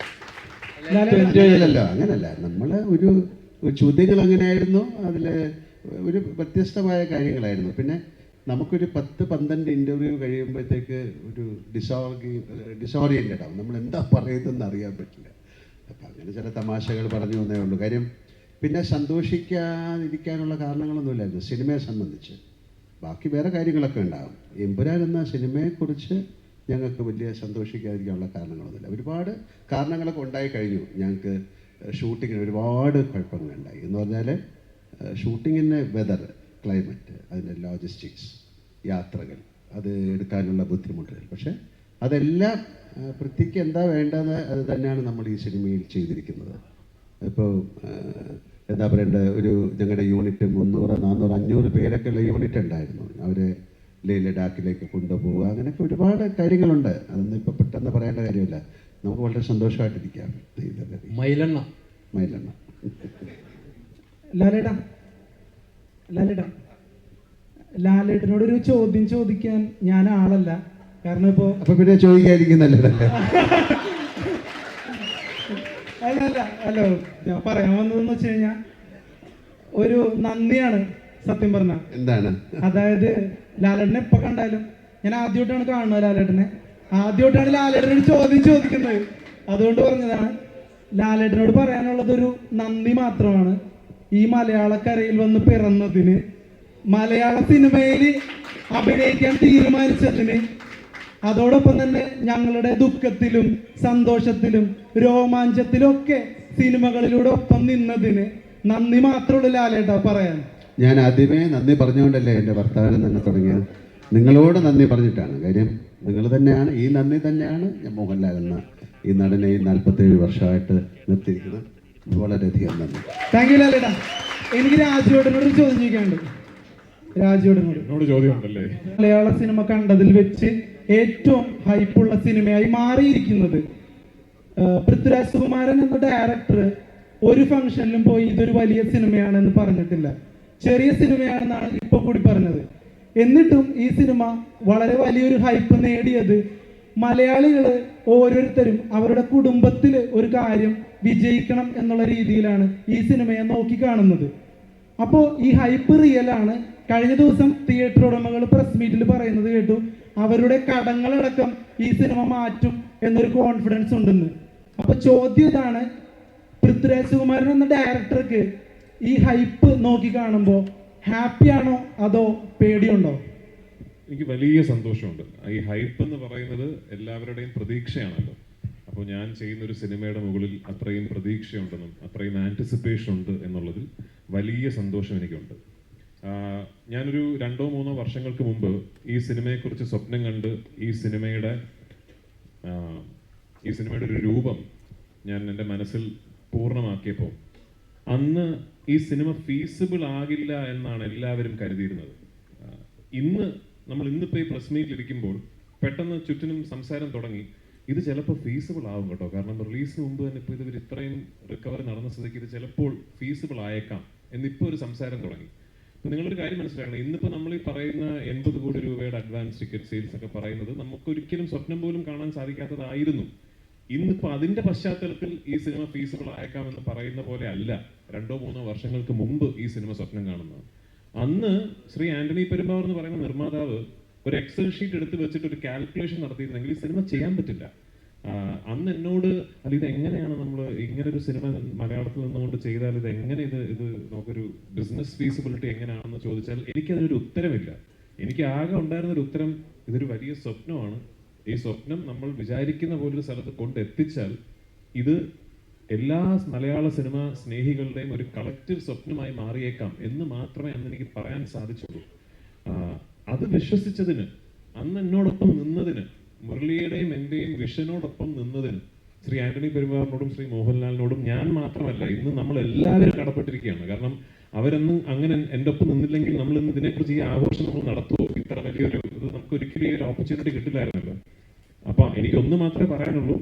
അല്ലല്ലോ, അങ്ങനല്ല. നമ്മൾ ഒരു ചോദ്യങ്ങൾ അങ്ങനെയായിരുന്നു, അതിൽ ഒരു വ്യത്യസ്തമായ കാര്യങ്ങളായിരുന്നു. പിന്നെ നമുക്കൊരു 10-12 ഇൻ്റർവ്യൂ കഴിയുമ്പോഴത്തേക്ക് ഒരു ഡിസോറിയൻറ്റഡ് ആവും. നമ്മൾ എന്താ പറയുന്നതെന്ന് അറിയാൻ പറ്റില്ല. അപ്പം അങ്ങനെ ചില തമാശകൾ പറഞ്ഞു എന്നേ ഉള്ളൂ. കാര്യം പിന്നെ സന്തോഷിക്കാതിരിക്കാനുള്ള കാരണങ്ങളൊന്നുമില്ലായിരുന്നു സിനിമയെ സംബന്ധിച്ച്. ബാക്കി വേറെ കാര്യങ്ങളൊക്കെ ഉണ്ടാകും. എമ്പുരാൻ എന്ന സിനിമയെക്കുറിച്ച് ഞങ്ങൾക്ക് വലിയ സന്തോഷിക്കാതിരിക്കാനുള്ള കാരണങ്ങളൊന്നുമില്ല. ഒരുപാട് കാരണങ്ങളൊക്കെ ഉണ്ടായി കഴിഞ്ഞു. ഞങ്ങൾക്ക് ഷൂട്ടിങ്ങിന് ഒരുപാട് കുഴപ്പങ്ങളുണ്ടായി. എന്ന് പറഞ്ഞാൽ ഷൂട്ടിങ്ങിന് വെതർ, ക്ലൈമറ്റ്, അതിൻ്റെ ലോജിസ്റ്റിക്സ്, യാത്രകൾ, അത് എടുക്കാനുള്ള ബുദ്ധിമുട്ടുകൾ. പക്ഷേ അതെല്ലാം പൃഥ്വിക്ക് എന്താ വേണ്ടതെന്ന് അത് തന്നെയാണ് നമ്മൾ ഈ സിനിമയിൽ ചെയ്തിരിക്കുന്നത്. ഇപ്പോൾ എന്താ പറയേണ്ടത്, ഒരു ഞങ്ങളുടെ യൂണിറ്റ് 300, 400, 500 പേരൊക്കെ ഉള്ള യൂണിറ്റ് ഉണ്ടായിരുന്നു. അവരെ ലഡാക്കിലേക്ക് കൊണ്ടുപോവുക, അങ്ങനെയൊക്കെ ഒരുപാട് കാര്യങ്ങളുണ്ട്. അതൊന്നും ഇപ്പോൾ പെട്ടെന്ന് പറയേണ്ട കാര്യമില്ല. നമുക്ക് വളരെ സന്തോഷമായിട്ടിരിക്കാം. മൈലെണ്ണ ലാലേട്ടനോടൊരു ചോദ്യം ചോദിക്കാൻ ഞാൻ ആളല്ല. കാരണം ഇപ്പോൾ അപ്പൊ പിന്നെ ചോദിക്കാതിരിക്കുന്നല്ലേ? അല്ല, ഞാൻ പറയാൻ വന്നതെന്ന് വെച്ച് കഴിഞ്ഞാൽ ഒരു നന്ദിയാണ് സത്യം പറഞ്ഞ. എന്താണ്? അതായത് ലാലേട്ടനെ എപ്പോൾ കണ്ടാലും, ഞാൻ ആദ്യമായിട്ടാണ് കാണുന്നത് ലാലേട്ടനെ, ആദ്യമായിട്ടാണ് ലാലേട്ടനോട് ചോദ്യം ചോദിക്കുന്നത്. അതുകൊണ്ട് പറഞ്ഞതാണ്. ലാലേട്ടനോട് പറയാനുള്ളത് ഒരു നന്ദി മാത്രമാണ്. ഈ മലയാളക്കരയിൽ വന്ന് പിറന്നതിന്, മലയാള സിനിമയിൽ അഭിനയിക്കാൻ തീരുമാനിച്ചതിന്, അതോടൊപ്പം തന്നെ ഞങ്ങളുടെ ദുഃഖത്തിലും സന്തോഷത്തിലും രോമാഞ്ചത്തിലും ഒക്കെ സിനിമകളിലൂടെ ഒപ്പം നിന്നതിന് നന്ദി മാത്രമുള്ള ലാലേട്ടാ പറയാൻ. ഞാൻ ആദ്യമേ നന്ദി പറഞ്ഞുകൊണ്ടല്ലേ എൻ്റെ ഭർത്താവിന് തന്നെ തുടങ്ങിയത്. നിങ്ങളോട് നന്ദി പറഞ്ഞിട്ടാണ്. കാര്യം നിങ്ങൾ തന്നെയാണ്, ഈ നന്ദി തന്നെയാണ് ഞാൻ മോഹൻലാൽ എന്ന ഈ നടനെ ഈ 47 വർഷമായിട്ട് നിർത്തിയിരിക്കുന്നത്. വളരെയധികം നന്ദി. താങ്ക് യു ലാലേട്ടാ. എനിക്ക് രാജുവേട്ടനോട് ഒരു ചോദ്യം ചോദിക്കാനുണ്ട്. രാജുവേട്ടനോട് ചോദ്യം ഉണ്ടല്ലേ? മലയാള സിനിമ കണ്ടതിൽ വെച്ച് ഏറ്റവും ഹൈപ്പുള്ള സിനിമയായി മാറിയിരിക്കുന്നത് പൃഥ്വിരാജ് സുകുമാരൻ എന്ന ഡയറക്ടർ ഒരു ഫംഗ്ഷനിലും പോയി ഇതൊരു വലിയ സിനിമയാണെന്ന് പറഞ്ഞിട്ടില്ല. ചെറിയ സിനിമയാണെന്നാണ് ഇപ്പൊ കൂടി പറഞ്ഞത്. എന്നിട്ടും ഈ സിനിമ വളരെ വലിയൊരു ഹൈപ്പ് നേടിയത് മലയാളികൾ ഓരോരുത്തരും അവരുടെ കുടുംബത്തിൽ ഒരു കാര്യം വിജയിക്കണം എന്നുള്ള രീതിയിലാണ് ഈ സിനിമയെ നോക്കിക്കാണുന്നത്. അപ്പോൾ ഈ ഹൈപ്പ് റിയലാണ്. കഴിഞ്ഞ ദിവസം തിയേറ്റർ ഉടമകൾ പ്രസ് മീറ്റിൽ പറയുന്നത് കേട്ടു, അവരുടെ കടങ്ങളടക്കം ഈ സിനിമ മാറ്റും എന്നൊരു കോൺഫിഡൻസ് ഉണ്ടെന്ന്. അപ്പൊ ചോദ്യം ഇതാണ്, പൃഥ്വിരാജ് സുകുമാരൻ എന്ന ഡയറക്ടർക്ക് ഈ ഹൈപ്പ് നോക്കി കാണുമ്പോൾ ഹാപ്പിയാണോ അതോ പേടിയുണ്ടോ? എനിക്ക് വലിയ സന്തോഷമുണ്ട്. ഈ ഹൈപ്പ് എന്ന് പറയുന്നത് എല്ലാവരുടെയും പ്രതീക്ഷയാണല്ലോ. അപ്പോൾ ഞാൻ ചെയ്യുന്ന ഒരു സിനിമയുടെ മുകളിൽ അത്രയും പ്രതീക്ഷയുണ്ടെന്നും അത്രയും ആൻറ്റിസിപ്പേഷൻ ഉണ്ട് എന്നുള്ളതിൽ വലിയ സന്തോഷം എനിക്കുണ്ട്. ഞാനൊരു 2-3 വർഷങ്ങൾക്ക് മുമ്പ് ഈ സിനിമയെക്കുറിച്ച് സ്വപ്നം കണ്ട് ഈ സിനിമയുടെ ഒരു രൂപം ഞാൻ എൻ്റെ മനസ്സിൽ പൂർണ്ണമാക്കിയപ്പോൾ അന്ന് ഈ സിനിമ ഫീസിബിൾ ആകില്ല എന്നാണ് എല്ലാവരും കരുതിയിരുന്നത്. ഇന്നിപ്പോൾ ഈ പ്രസ് മീറ്റിലിരിക്കുമ്പോൾ പെട്ടെന്ന് ചുറ്റിനും സംസാരം തുടങ്ങി, ഇത് ചിലപ്പോൾ ഫീസിബിൾ ആവും കേട്ടോ, കാരണം റിലീസിന് മുമ്പ് തന്നെ ഇപ്പോൾ ഇതൊരു ഇത്രയും റിക്കവറി നടന്ന സ്ഥിതിക്ക് ഇത് ചിലപ്പോൾ ഫീസിബിൾ ആയേക്കാം എന്നിപ്പോൾ ഒരു സംസാരം തുടങ്ങി. അപ്പോൾ നിങ്ങളൊരു കാര്യം മനസ്സിലാക്കണം, ഇന്നിപ്പോൾ നമ്മൾ ഈ പറയുന്ന 80 കോടി രൂപയുടെ അഡ്വാൻസ് ടിക്കറ്റ് സെയിൽസ് ഒക്കെ പറയുന്നത് നമുക്കൊരിക്കലും സ്വപ്നം പോലും കാണാൻ സാധിക്കാത്തതായിരുന്നു. ഇന്നിപ്പോൾ അതിൻ്റെ പശ്ചാത്തലത്തിൽ ഈ സിനിമ ഫീസിബിൾ ആയേക്കാമെന്ന് പറയുന്ന പോലെ അല്ല 2-3 വർഷങ്ങൾക്ക് മുമ്പ് ഈ സിനിമ സ്വപ്നം കാണുന്നത്. അന്ന് ശ്രീ ആന്റണി പെരുമ്പാവൂർ എന്ന് പറയുന്ന നിർമ്മാതാവ് ഒരു എക്സൽ ഷീറ്റ് എടുത്ത് വെച്ചിട്ട് ഒരു കാൽക്കുലേഷൻ നടത്തിയിരുന്നെങ്കിൽ ഈ സിനിമ ചെയ്യാൻ പറ്റില്ല. അന്ന് എന്നോട് അല്ല ഇത് എങ്ങനെയാണ് നമ്മൾ ഇങ്ങനൊരു സിനിമ മലയാളത്തിൽ നിന്നുകൊണ്ട് ചെയ്താൽ ഇത് എങ്ങനെ ഇത് നമുക്കൊരു ബിസിനസ് ഫീസിബിലിറ്റി എങ്ങനെയാണെന്ന് ചോദിച്ചാൽ എനിക്കതിനൊരു ഉത്തരമില്ല. എനിക്ക് ആകെ ഉണ്ടായിരുന്നൊരു ഉത്തരം, ഇതൊരു വലിയ സ്വപ്നമാണ്. ഈ സ്വപ്നം നമ്മൾ വിചാരിക്കുന്ന പോലൊരു സ്ഥലത്ത് കൊണ്ടെത്തിച്ചാൽ ഇത് എല്ലാ മലയാള സിനിമ സ്നേഹികളുടെയും ഒരു കളക്റ്റീവ് സ്വപ്നമായി മാറിയേക്കാം എന്ന് മാത്രമേ അന്ന് എനിക്ക് പറയാൻ സാധിച്ചുള്ളൂ. അത് വിശ്വസിച്ചതിന്, അന്ന് എന്നോടൊപ്പം നിന്നതിന്, മുരളിയുടെയും എൻ്റെയും വിഷനോടൊപ്പം നിന്നതിന് ശ്രീ ആന്റണി പെരുമ്പാവൂരിനോടും ശ്രീ മോഹൻലാലിനോടും ഞാൻ മാത്രമല്ല ഇന്ന് നമ്മൾ എല്ലാവരും കടപ്പെട്ടിരിക്കുകയാണ്. കാരണം അവരൊന്നും അങ്ങനെ എൻ്റെ ഒപ്പം നിന്നില്ലെങ്കിൽ നമ്മൾ ഇന്ന് ഇതിനെക്കുറിച്ച് ഈ ആഘോഷം നമ്മൾ നടത്തുമോ? ഇത്ര വലിയൊരു ഇത് നമുക്ക് ഒരിക്കലും ഈ ഒരു ഓപ്പർച്യൂണിറ്റി കിട്ടില്ലായിരുന്നല്ലോ. അപ്പം എനിക്കൊന്ന് മാത്രമേ പറയാനുള്ളൂ,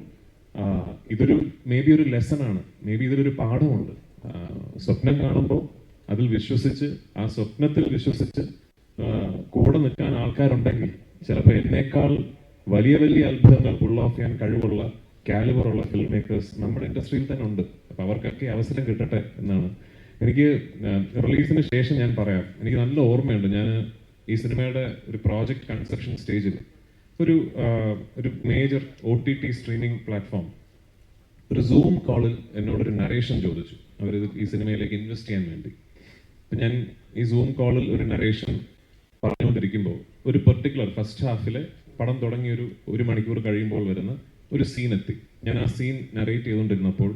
ഇതൊരു മേ ബി ഒരു ലെസണാണ്, മേ ബി ഇതിലൊരു പാഠമുണ്ട്. സ്വപ്നം കാണുമ്പോൾ അതിൽ വിശ്വസിച്ച് ആ സ്വപ്നത്തിൽ വിശ്വസിച്ച് കൂടെ നിൽക്കാൻ ആൾക്കാരുണ്ടെങ്കിൽ ചിലപ്പോൾ എന്നേക്കാൾ വലിയ വലിയ അത്ഭുതങ്ങൾ പുൾ ഓഫ് ചെയ്യാൻ കഴിവുള്ള കാലിബറുള്ള ഫിലിം മേക്കേഴ്സ് നമ്മുടെ ഇൻഡസ്ട്രിയിൽ തന്നെ ഉണ്ട്. അപ്പോൾ അവർക്കൊക്കെ അവസരം കിട്ടട്ടെ എന്നാണ് എനിക്ക്. റിലീസിന് ശേഷം ഞാൻ പറയാം, എനിക്ക് നല്ല ഓർമ്മയുണ്ട്, ഞാൻ ഈ സിനിമയുടെ ഒരു പ്രോജക്റ്റ് കൺസെപ്ഷൻ സ്റ്റേജിൽ ഒരു മേജർ OTT സ്ട്രീമിംഗ് പ്ലാറ്റ്ഫോം ഒരു സൂം കോളിൽ എന്നോടൊരു നരേഷൻ ചോദിച്ചു, അവർ ഈ സിനിമയിലേക്ക് ഇൻവെസ്റ്റ് ചെയ്യാൻ വേണ്ടി. അപ്പം ഞാൻ ഈ സൂം കോളിൽ ഒരു നരേഷൻ പറഞ്ഞുകൊണ്ടിരിക്കുമ്പോൾ ഒരു പെർട്ടിക്കുലർ ഫസ്റ്റ് ഹാഫിലെ പടം തുടങ്ങി ഒരു മണിക്കൂർ കഴിയുമ്പോൾ വരുന്ന ഒരു സീൻ എത്തി. ഞാൻ ആ സീൻ നരേറ്റ് ചെയ്തുകൊണ്ടിരുന്നപ്പോൾ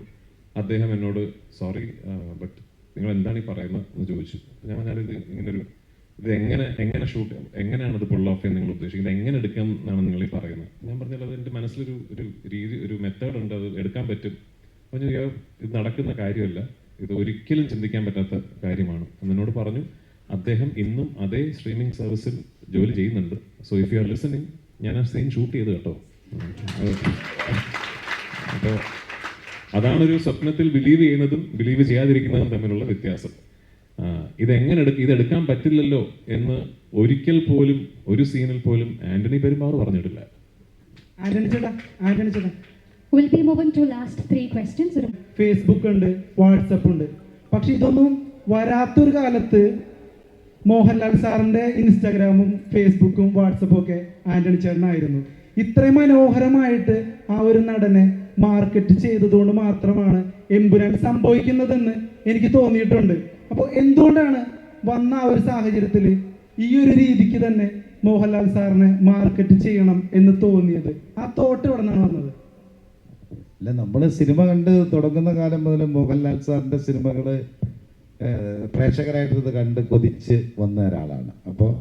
അദ്ദേഹം എന്നോട് സോറി ബട്ട് നിങ്ങൾ എന്താണ് ഈ പറയുന്നത് എന്ന് ചോദിച്ചു. ഞാൻ പറഞ്ഞാൽ ഇത് എങ്ങനെ ഷൂട്ട് എങ്ങനെയാണ് ഇത് പുൾ ഓഫ് ചെയ്യാൻ നിങ്ങൾ ഉദ്ദേശിക്കുന്നത്, എങ്ങനെ എടുക്കാം എന്നാണ് നിങ്ങൾ ഈ പറയുന്നത്. ഞാൻ പറഞ്ഞാൽ അത് എൻ്റെ മനസ്സിലൊരു രീതി ഒരു മെത്തേഡ് ഉണ്ട്, അത് എടുക്കാൻ പറ്റും. അപ്പോൾ ഇത് നടക്കുന്ന കാര്യമല്ല, ഇത് ഒരിക്കലും ചിന്തിക്കാൻ പറ്റാത്ത കാര്യമാണ് എന്നോട് പറഞ്ഞു. അദ്ദേഹം ഇന്നും അതേ സ്ട്രീമിംഗ് സർവീസിൽ ജോലി ചെയ്യുന്നുണ്ട്. So if you are listening, ഞാൻ ആ സീൻ ഷൂട്ട് ചെയ്ത് കേട്ടോ. അപ്പോൾ അതാണൊരു സ്വപ്നത്തിൽ ബിലീവ് ചെയ്യുന്നതും ബിലീവ് ചെയ്യാതിരിക്കുന്നതും തമ്മിലുള്ള വ്യത്യാസം. ഇതെടുക്കാൻ പറ്റില്ലല്ലോ എന്ന് ഒരിക്കൽ പോലും ഒരു സീനിൽ പോലും ആന്റണി പെരുമ്പാവൂർ പറഞ്ഞിട്ടില്ല. ഫേസ്ബുക്ക് ഉണ്ട്, വാട്സപ്പ് ഉണ്ട്, പക്ഷെ ഇതൊന്നും വരാത്തൊരു കാലത്ത് മോഹൻലാൽ സാറിന്റെ ഇൻസ്റ്റാഗ്രാമും ഫേസ്ബുക്കും വാട്സപ്പും ഒക്കെ ആന്റണി ചേട്ടനായിരുന്നു. ഇത്രയും മനോഹരമായിട്ട് ആ ഒരു നടനെ മാർക്കറ്റ് ചെയ്തതുകൊണ്ട് മാത്രമാണ് എമ്പുരാൻ സംഭവിക്കുന്നതെന്ന് എനിക്ക് തോന്നിയിട്ടുണ്ട്. അപ്പോൾ എന്തുകൊണ്ടാണ് വന്ന ആ ഒരു സാഹചര്യത്തിൽ ഈ ഒരു രീതിക്ക് തന്നെ മോഹൻലാൽ സാറിനെ മാർക്കറ്റ് ചെയ്യണം എന്ന് തോന്നിയത്? ആ തോട്ട് എവിടെ നിന്നാണ് വന്നത്? അല്ല, നമ്മൾ സിനിമ കണ്ട് തുടങ്ങുന്ന കാലം മുതൽ മോഹൻലാൽ സാറിൻ്റെ സിനിമകൾ പ്രേക്ഷകരായിട്ട് കണ്ട് കൊതിച്ച് വന്ന ഒരാളാണ്. അപ്പോൾ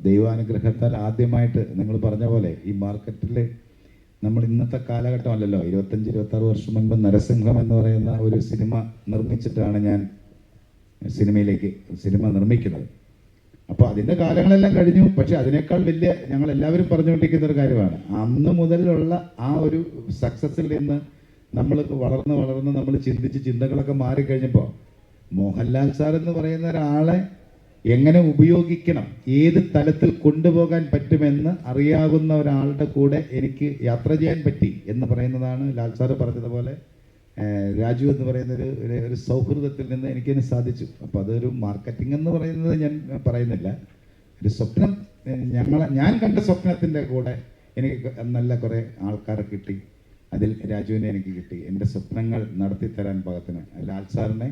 ദൈവാനുഗ്രഹത്താൽ ആദ്യമായിട്ട് നിങ്ങൾ പറഞ്ഞ പോലെ ഈ മാർക്കറ്റിൽ നമ്മൾ ഇന്നത്തെ കാലഘട്ടമല്ലല്ലോ, 25-26 വർഷം മുൻപ് നരസിംഹം എന്ന് പറയുന്ന ഒരു സിനിമ നിർമ്മിച്ചിട്ടാണ് ഞാൻ സിനിമ നിർമ്മിക്കുന്നത്. അപ്പോൾ അതിൻ്റെ കാലങ്ങളെല്ലാം കഴിഞ്ഞു. പക്ഷേ അതിനേക്കാൾ വലിയ ഞങ്ങൾ എല്ലാവരും പറഞ്ഞുകൊണ്ടിരിക്കുന്ന ഒരു കാര്യമാണ്, അന്ന് മുതലുള്ള ആ ഒരു സക്സസ്സിൽ നിന്ന് നമ്മൾ വളർന്ന് നമ്മൾ ചിന്തകളൊക്കെ മാറിക്കഴിഞ്ഞപ്പോൾ മോഹൻലാൽ സാർ എന്ന് പറയുന്ന ഒരാളെ എങ്ങനെ ഉപയോഗിക്കണം, ഏത് തലത്തിൽ കൊണ്ടുപോകാൻ പറ്റുമെന്ന് അറിയാവുന്ന ഒരാളുടെ കൂടെ എനിക്ക് യാത്ര ചെയ്യാൻ പറ്റി എന്ന് പറയുന്നതാണ് ലാൽ സാറ് പറഞ്ഞതുപോലെ രാജു എന്ന് പറയുന്ന ഒരു സൗഹൃദത്തിൽ നിന്ന് എനിക്കതിന് സാധിച്ചു. അപ്പോൾ അതൊരു മാർക്കറ്റിംഗ് എന്ന് പറയുന്നത് ഞാൻ പറയുന്നില്ല, ഒരു സ്വപ്നം ഞാൻ കണ്ട സ്വപ്നത്തിൻ്റെ കൂടെ എനിക്ക് നല്ല കുറേ ആൾക്കാരെ കിട്ടി. അതിൽ രാജുവിനെ എനിക്ക് കിട്ടി. എൻ്റെ സ്വപ്നങ്ങൾ നടത്തി തരാൻ പാകത്തിന് ലാൽ സാറിനെ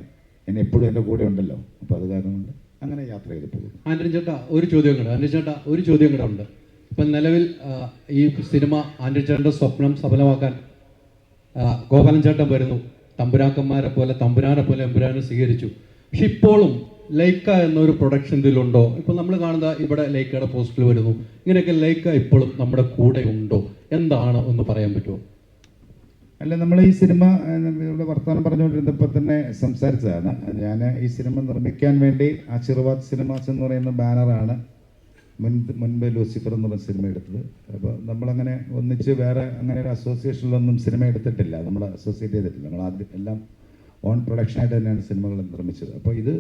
എന്നെ എപ്പോഴും എൻ്റെ കൂടെ ഉണ്ടല്ലോ. അപ്പോൾ അത് കാരണം കൊണ്ട് അങ്ങനെ യാത്ര ചെയ്ത് പോകുന്നു. ആന്റണി ചേട്ടാ ഒരു ചോദ്യം കൂടെ ഉണ്ട്. ഇപ്പം നിലവിൽ ഈ സിനിമ ആന്റണി ചേട്ടൻ്റെ സ്വപ്നം സഫലമാക്കാൻ ഗോപാലൻ ചേട്ടൻ വരുന്നു, തമ്പുരാക്കന്മാരെ പോലെ തമ്പുരാനെ പോലെ എമ്പുരാനെ സ്വീകരിച്ചു. പക്ഷെ ഇപ്പോഴും ലൈക്ക എന്നൊരു പ്രൊഡക്ഷൻ ഇതിലുണ്ടോ? ഇപ്പം നമ്മൾ കാണുന്ന ഇവിടെ ലൈക്കയുടെ പോസ്റ്റിൽ വരുന്നു, ഇങ്ങനെയൊക്കെ ലൈക്ക ഇപ്പോഴും നമ്മുടെ കൂടെ ഉണ്ടോ, എന്താണ് ഒന്ന് പറയാൻ പറ്റുമോ? അല്ല, നമ്മൾ ഈ സിനിമ ഇവിടെ വർത്തമാനം പറഞ്ഞുകൊണ്ടിരുന്നപ്പോൾ തന്നെ സംസാരിച്ചതാണ്. ഞാൻ ഈ സിനിമ നിർമ്മിക്കാൻ വേണ്ടി ആശീർവാദ് സിനിമാസ് എന്ന് പറയുന്ന ബാനറാണ് മുൻപ് ലൂസിഫർ എന്ന് പറഞ്ഞ സിനിമ എടുത്തത്. അപ്പോൾ നമ്മളങ്ങനെ ഒന്നിച്ച് വേറെ അങ്ങനെ ഒരു അസോസിയേഷനിലൊന്നും സിനിമ എടുത്തിട്ടില്ല, നമ്മൾ അസോസിയേറ്റ് ചെയ്തിട്ടില്ല. നമ്മൾ ആദ്യം എല്ലാം ഓൺ പ്രൊഡക്ഷനായിട്ട് തന്നെയാണ് സിനിമകൾ നിർമ്മിച്ചത്. അപ്പോൾ ഇത്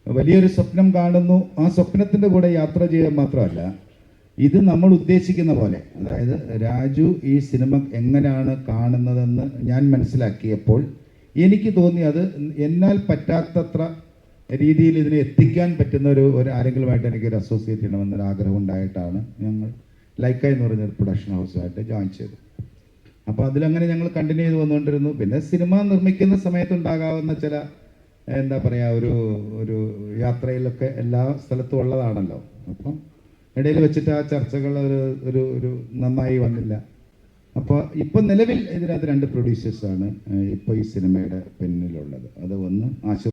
വലിയൊരു സ്വപ്നം കാണുന്നു, ആ സ്വപ്നത്തിൻ്റെ കൂടെ യാത്ര ചെയ്യാൻ മാത്രമല്ല, ഇത് നമ്മൾ ഉദ്ദേശിക്കുന്ന പോലെ, അതായത് രാജു ഈ സിനിമ എങ്ങനെയാണ് കാണുന്നതെന്ന് ഞാൻ മനസ്സിലാക്കിയപ്പോൾ എനിക്ക് തോന്നി അത് എന്നാൽ പറ്റാത്തത്ര രീതിയിൽ ഇതിനെ എത്തിക്കാൻ പറ്റുന്ന ഒരു ആരെങ്കിലുമായിട്ട് എനിക്കൊരു അസോസിയേറ്റ് ചെയ്യണമെന്നൊരു ആഗ്രഹം ഉണ്ടായിട്ടാണ് ഞങ്ങൾ ലൈക്ക എന്ന് പറഞ്ഞൊരു പ്രൊഡക്ഷൻ ഹൗസുമായിട്ട് ജോയിൻ ചെയ്തത്. അപ്പോൾ അതിലങ്ങനെ ഞങ്ങൾ കണ്ടിന്യൂ ചെയ്ത് വന്നുകൊണ്ടിരുന്നു. പിന്നെ സിനിമ നിർമ്മിക്കുന്ന സമയത്തുണ്ടാകാവുന്ന ചില എന്താ പറയുക ഒരു യാത്രയിലൊക്കെ എല്ലാ സ്ഥലത്തും ഉള്ളതാണല്ലോ. അപ്പം ഇടയിൽ വെച്ചിട്ട് ആ ചർച്ചകൾ ഒരു നന്നായി വന്നില്ല. അപ്പോൾ ഇപ്പോൾ നിലവിൽ ഇതിനകത്ത് 2 പ്രൊഡ്യൂസേഴ്സാണ് ഇപ്പോൾ ഈ സിനിമയുടെ പിന്നിലുള്ളത്. അത് ഒന്ന്